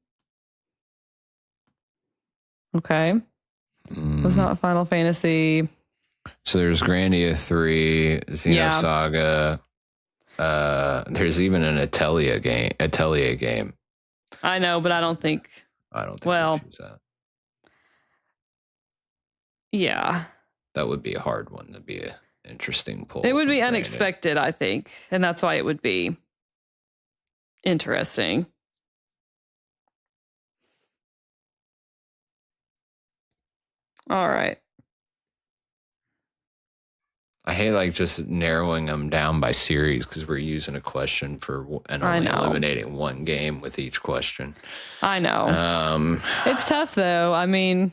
Okay. It's not Final Fantasy. So there's Grandia 3, Xenosaga. Yeah. There's even an Atelier game. I know, but I don't think. Well, choose that. Yeah. That would be a hard one to be an interesting poll. It would be unexpected, I think. And that's why it would be interesting. All right. I hate like just narrowing them down by series because we're using a question and only eliminating one game with each question. I know. It's tough though. I mean,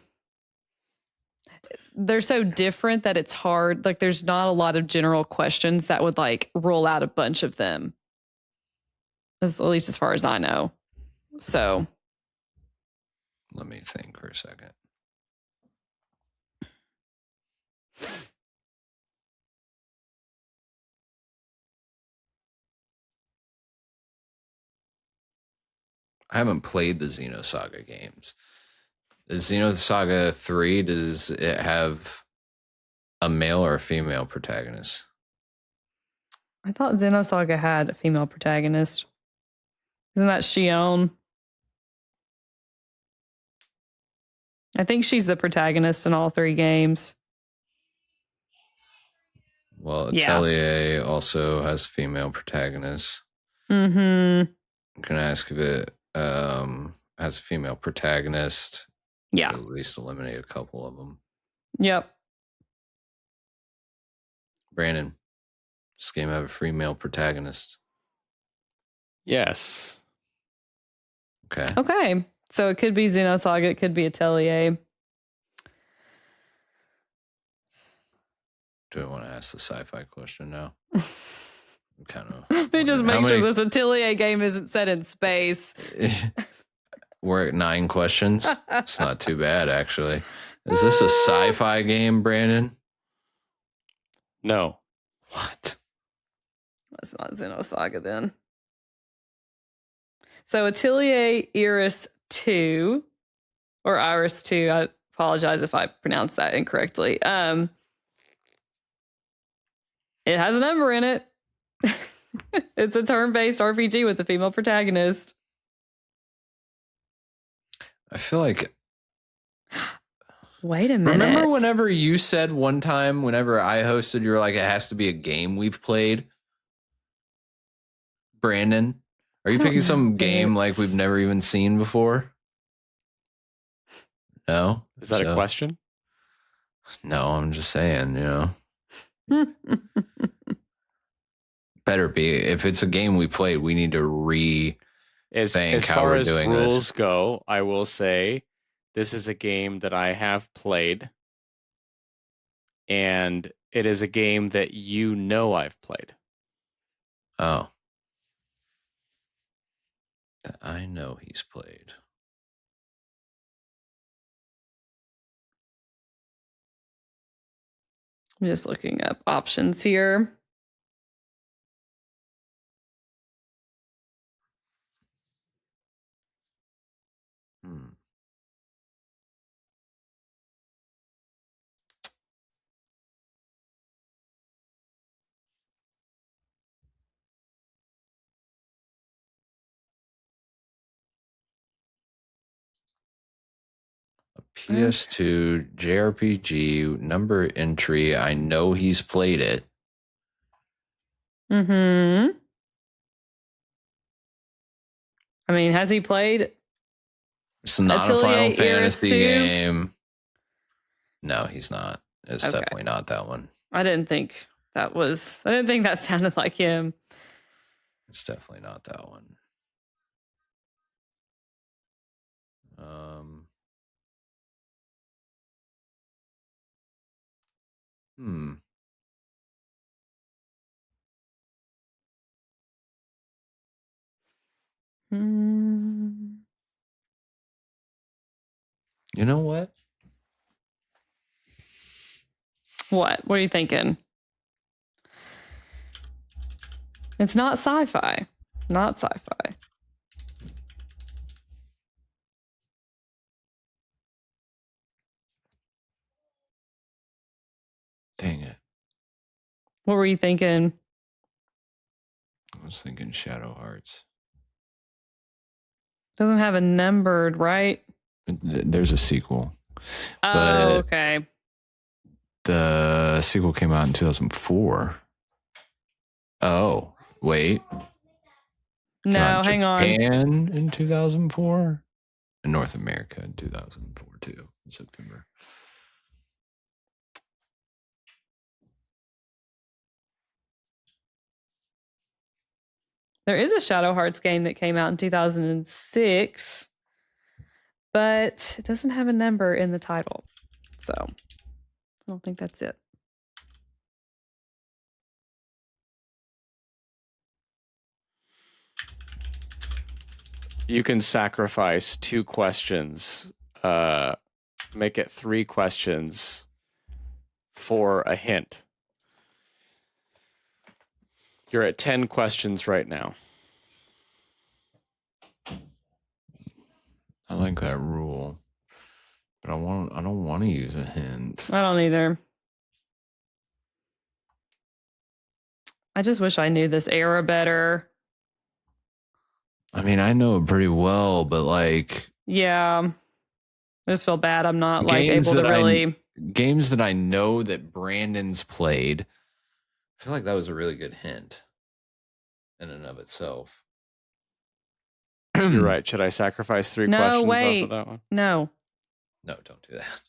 they're so different that it's hard. Like there's not a lot of general questions that would like roll out a bunch of them. At least as far as I know. So let me think for a second. I haven't played the Xenosaga games. Is Xenosaga 3, does it have a male or a female protagonist? I thought Xenosaga had a female protagonist. Isn't that Shion? I think she's the protagonist in all 3 games. Well, Atelier also has female protagonists. Mm-hmm. I'm going to ask if it has a female protagonist. Yeah. At least eliminate a couple of them. Yep. Brandon, does this game have a female protagonist? Yes. Okay. So it could be Xenosaga, it could be Atelier. Do I want to ask the sci-fi question now? Kind of. Let me just make sure this Atelier game isn't set in space. We're at 9 questions. It's not too bad, actually. Is this a sci-fi game, Brandon? No. What? That's not Xenosaga then. So Atelier Iris 2, or Iris 2, I apologize if I pronounced that incorrectly. It has a number in it. It's a turn-based RPG with a female protagonist. I feel like... Wait a minute. Remember whenever you said one time, whenever I hosted, you were like, it has to be a game we've played? Brandon? Are you picking some game like we've never even seen before? No? Is that a question? No, I'm just saying, Better be. If it's a game we played, we need to as far as rules go, I will say this is a game that I have played, and it is a game that I've played. Oh. That I know he's played. I'm just looking up options here. PS2 jrpg number entry. I know he's played it. I mean, has he played? It's not a Final Fantasy game. No, he's not. It's definitely not that one. I didn't think that sounded like him. It's definitely not that one. You know what? What are you thinking? It's not sci-fi. Not sci-fi. Dang it. What were you thinking? I was thinking Shadow Hearts. Doesn't have a numbered, right? There's a sequel. Oh, okay. The sequel came out in 2004. Oh, wait. No, hang on. Japan in 2004? In North America in 2004 too, in September. There is a Shadow Hearts game that came out in 2006, but it doesn't have a number in the title. So I don't think that's it. You can sacrifice 2 questions, make it 3 questions for a hint. You're at 10 questions right now. I like that rule, but I don't want to use a hint. I don't either. I just wish I knew this era better. I mean, I know it pretty well, but like, yeah, I just feel bad. I'm not like able to really games that I know that Brandon's played. I feel like that was a really good hint in and of itself. You're right. Should I sacrifice 3 questions off of that one? No, don't do that.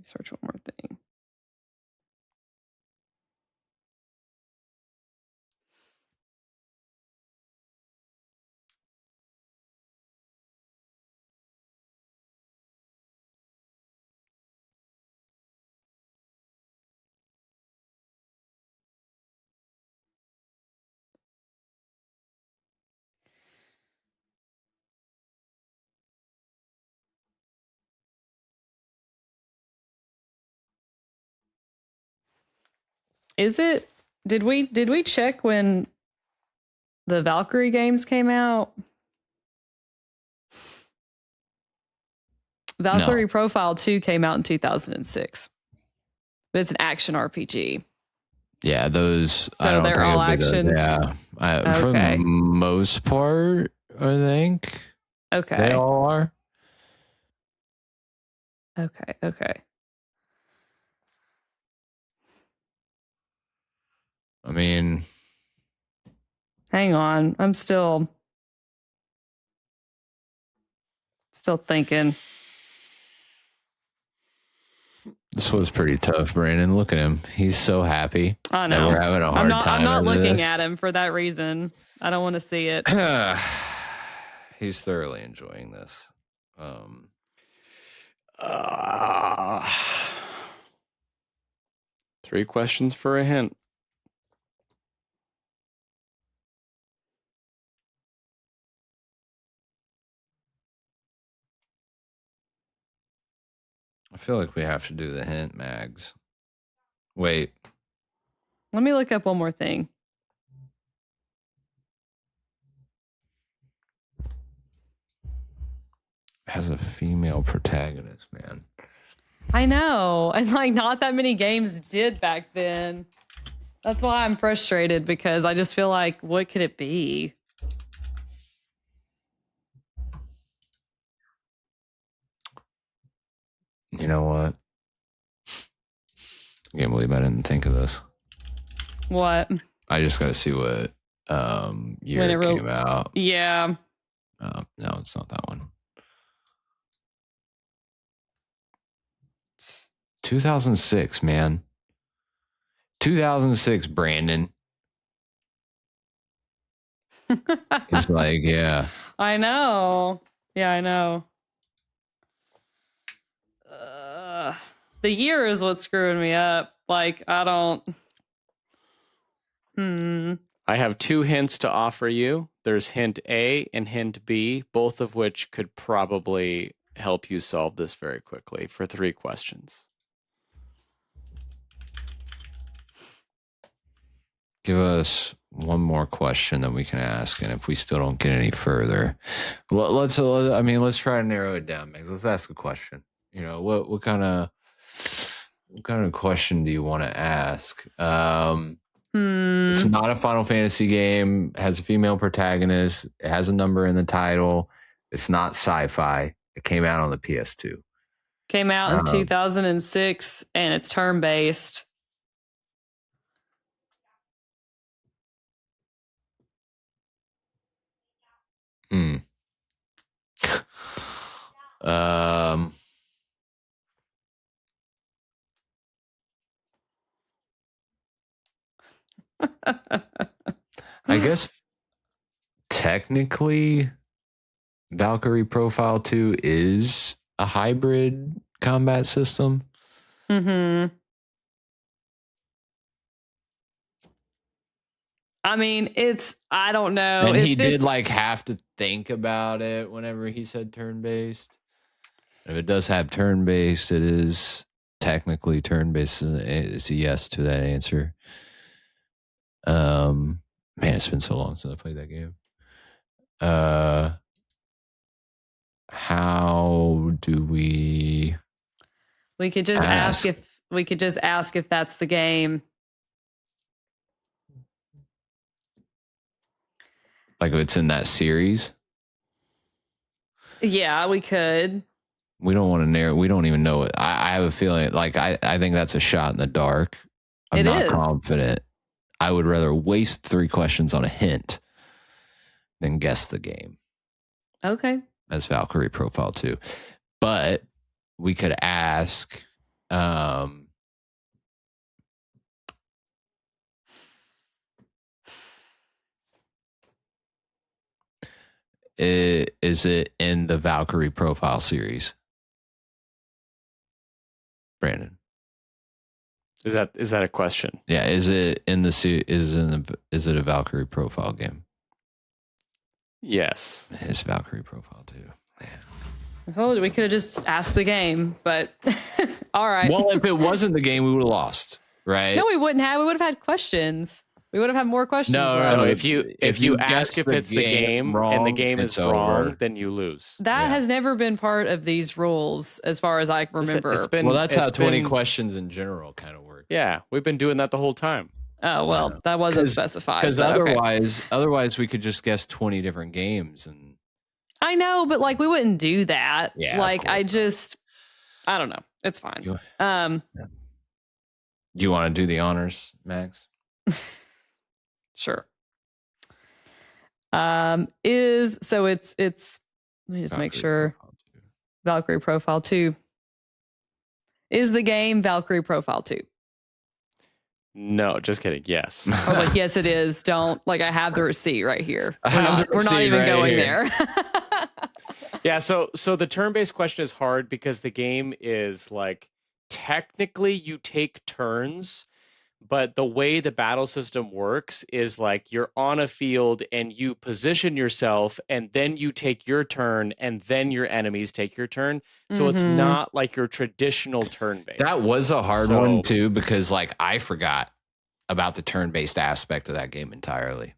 Search one more thing. Is it? Did we check when the Valkyrie games came out? Valkyrie Profile 2 came out in 2006. It's an action RPG. Yeah, those. So I don't they're all action. Yeah, okay. For the most part, I think. Okay. They all are. Okay. I mean, hang on. I'm still thinking. This was pretty tough, Brandon. Look at him. He's so happy. I know. We're having a hard time. I'm not looking at him for that reason. I don't want to see it. He's thoroughly enjoying this. 3 questions for a hint. I feel like we have to do the hint, Mags. Wait. Let me look up one more thing. Has a female protagonist, man. I know. And like not that many games did back then. That's why I'm frustrated, because I just feel like, what could it be? You know what? I can't believe I didn't think of this. What? I just got to see what year it came out. Yeah. No, it's not that one. 2006, man. 2006, Brandon. It's like, yeah. I know. Yeah, I know. The year is what's screwing me up. Like, I don't. I have 2 hints to offer you. There's hint A and hint B, both of which could probably help you solve this very quickly for 3 questions. Give us one more question that we can ask, and if we still don't get any further, let's try to narrow it down. Let's ask a question. You know, what kind of question do you want to ask? It's not a Final Fantasy game. It has a female protagonist. It has a number in the title. It's not sci-fi. It came out on the PS2. Came out in 2006, and it's turn-based. I guess technically Valkyrie Profile 2 is a hybrid combat system. I mean, I don't know. And he did like have to think about it whenever he said turn-based. If it does have turn-based, it is technically turn-based is a yes to that answer. Man, it's been so long since I played that game. How do we? We could just ask if that's the game. Like if it's in that series? Yeah, we could. We don't want to narrow. We don't even know it. I have a feeling like I think that's a shot in the dark. I'm not confident. I would rather waste 3 questions on a hint than guess the game. Okay. As Valkyrie Profile 2. But we could ask is it in the Valkyrie Profile series? Brandon. Is that a question? Yeah, is it a Valkyrie Profile game? Yes. It's Valkyrie Profile 2. Yeah. I told you we could have just asked the game, but all right. Well, if it wasn't the game, we would have lost, right? No, we wouldn't have. We would have had questions. We would have had more questions. No. If you ask if it's the game wrong, and the game is wrong, then you lose. That has never been part of these rules, as far as I remember. That's how 20 questions in general kind of work. Yeah, we've been doing that the whole time. Oh well, that wasn't specified. Because otherwise, we could just guess 20 different games and. I know, but like we wouldn't do that. Yeah, like I don't know. It's fine. Do you want to do the honors, Max? Sure. It's let me just make sure. Valkyrie Profile 2. Is the game Valkyrie Profile 2? No, just kidding. Yes. I was like, yes, it is. Don't I have the receipt right here. We're not even going there. Yeah, so the turn-based question is hard because the game is like technically you take turns, but the way the battle system works is like you're on a field and you position yourself and then you take your turn and then your enemies take your turn. So it's not like your traditional turn-based. That was a hard one too, because like I forgot about the turn-based aspect of that game entirely.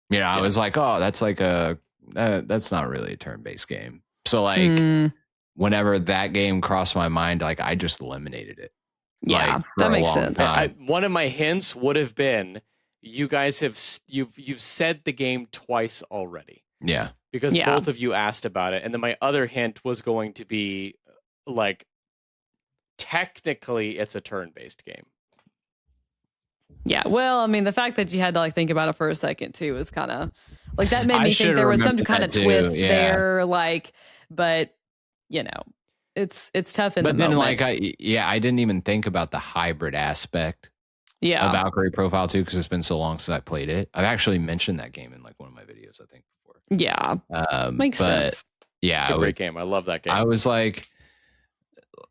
You know, I was like, oh, that's like that's not really a turn-based game. So like whenever that game crossed my mind, like I just eliminated it. Yeah, like, that makes sense. One of my hints would have been you guys you've said the game twice already. Yeah. Because both of you asked about it. And then my other hint was going to be like technically it's a turn-based game. Yeah, well, I mean, the fact that you had to like think about it for a second too was kind of like that made me think there was some kind of twist there. Like, but you know, it's tough in the moment. But then I didn't even think about the hybrid aspect. Yeah, of Valkyrie Profile 2 because it's been so long since I played it. I've actually mentioned that game in like one of my videos, I think, before. Yeah, makes sense. Yeah, it's a great game. I love that game. I was like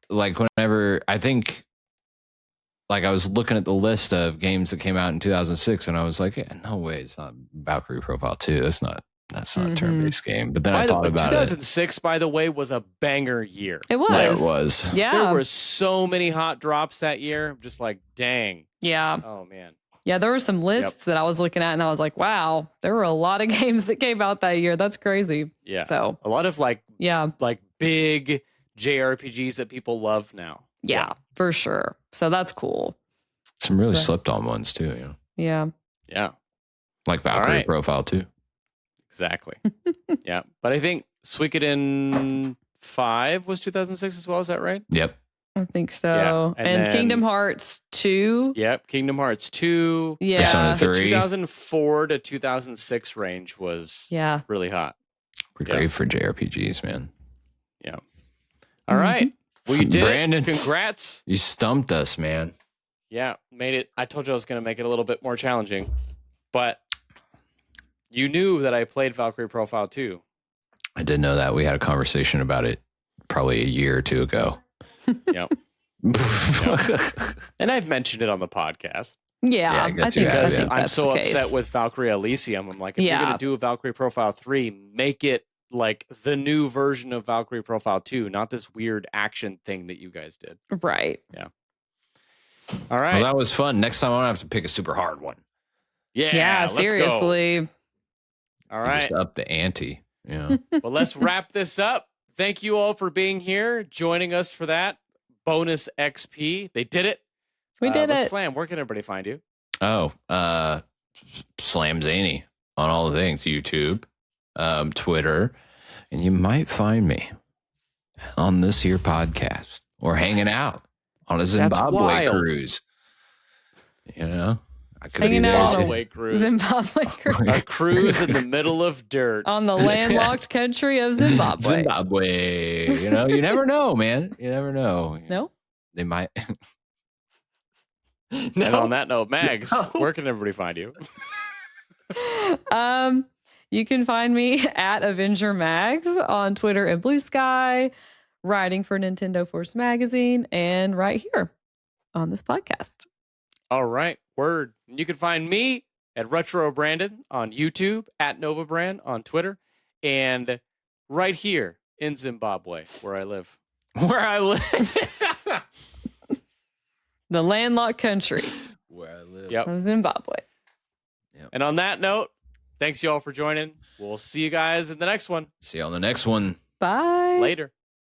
whenever I think. Like I was looking at the list of games that came out in 2006, and I was like, yeah, "No way, it's not Valkyrie Profile 2. That's not a turn-based game." But then I thought about 2006, by the way, was a banger year. It was. Yeah, it was. Yeah, there were so many hot drops that year. I'm just like, dang. Yeah. Oh man. Yeah, there were some lists that I was looking at, and I was like, wow, there were a lot of games that came out that year. That's crazy. Yeah. So a lot of like big JRPGs that people love now. Yeah, for sure. So that's cool. Some really slept on ones too, you know. Yeah. Yeah. Like Valkyrie Profile 2. Exactly. Yeah. But I think Suikoden 5 was 2006 as well. Is that right? Yep. I think so. Yeah. And Kingdom Hearts 2. Yep. Kingdom Hearts 2. Yeah. Persona 3. The 2004 to 2006 range was really hot. Great for JRPGs, man. Yeah. All right. Well, you did. Brandon, congrats. You stumped us, man. Yeah, made it. I told you I was going to make it a little bit more challenging, but you knew that I played Valkyrie Profile 2. I did know that. We had a conversation about it probably a year or two ago. Yep. And I've mentioned it on the podcast. Yeah, I think I'm so upset with Valkyrie Elysium. I'm like, if you're going to do a Valkyrie Profile 3, make it like the new version of Valkyrie Profile 2, not this weird action thing that you guys did. Right. Yeah. All right. Well, that was fun. Next time I don't have to pick a super hard one. Yeah, seriously. Let's go. All right. Just up the ante. Yeah. Well, let's wrap this up. Thank you all for being here, joining us for that bonus XP. They did it. We did it. Slam, where can everybody find you? Oh, Slam Zany on all the things, YouTube, Twitter, and you might find me on this here podcast or hanging out on a Zimbabwe cruise. You know, I could hanging out on a cruise. Zimbabwe cruise. A cruise in the middle of dirt on the landlocked country of Zimbabwe. Zimbabwe. You know, you never know, man. You never know. No, they might. No. And on that note, Mags, where can everybody find you? You can find me at Avenger Mags on Twitter and Blue Sky, writing for Nintendo Force Magazine, and right here on this podcast. All right, word. You can find me at Retro Brandon on YouTube, at Nova Brand on Twitter, and right here in Zimbabwe, where I live. The landlocked country. Where I live. Yep. Of Zimbabwe. Yep. And on that note, thanks you all for joining. We'll see you guys in the next one. See you on the next one. Bye. Later.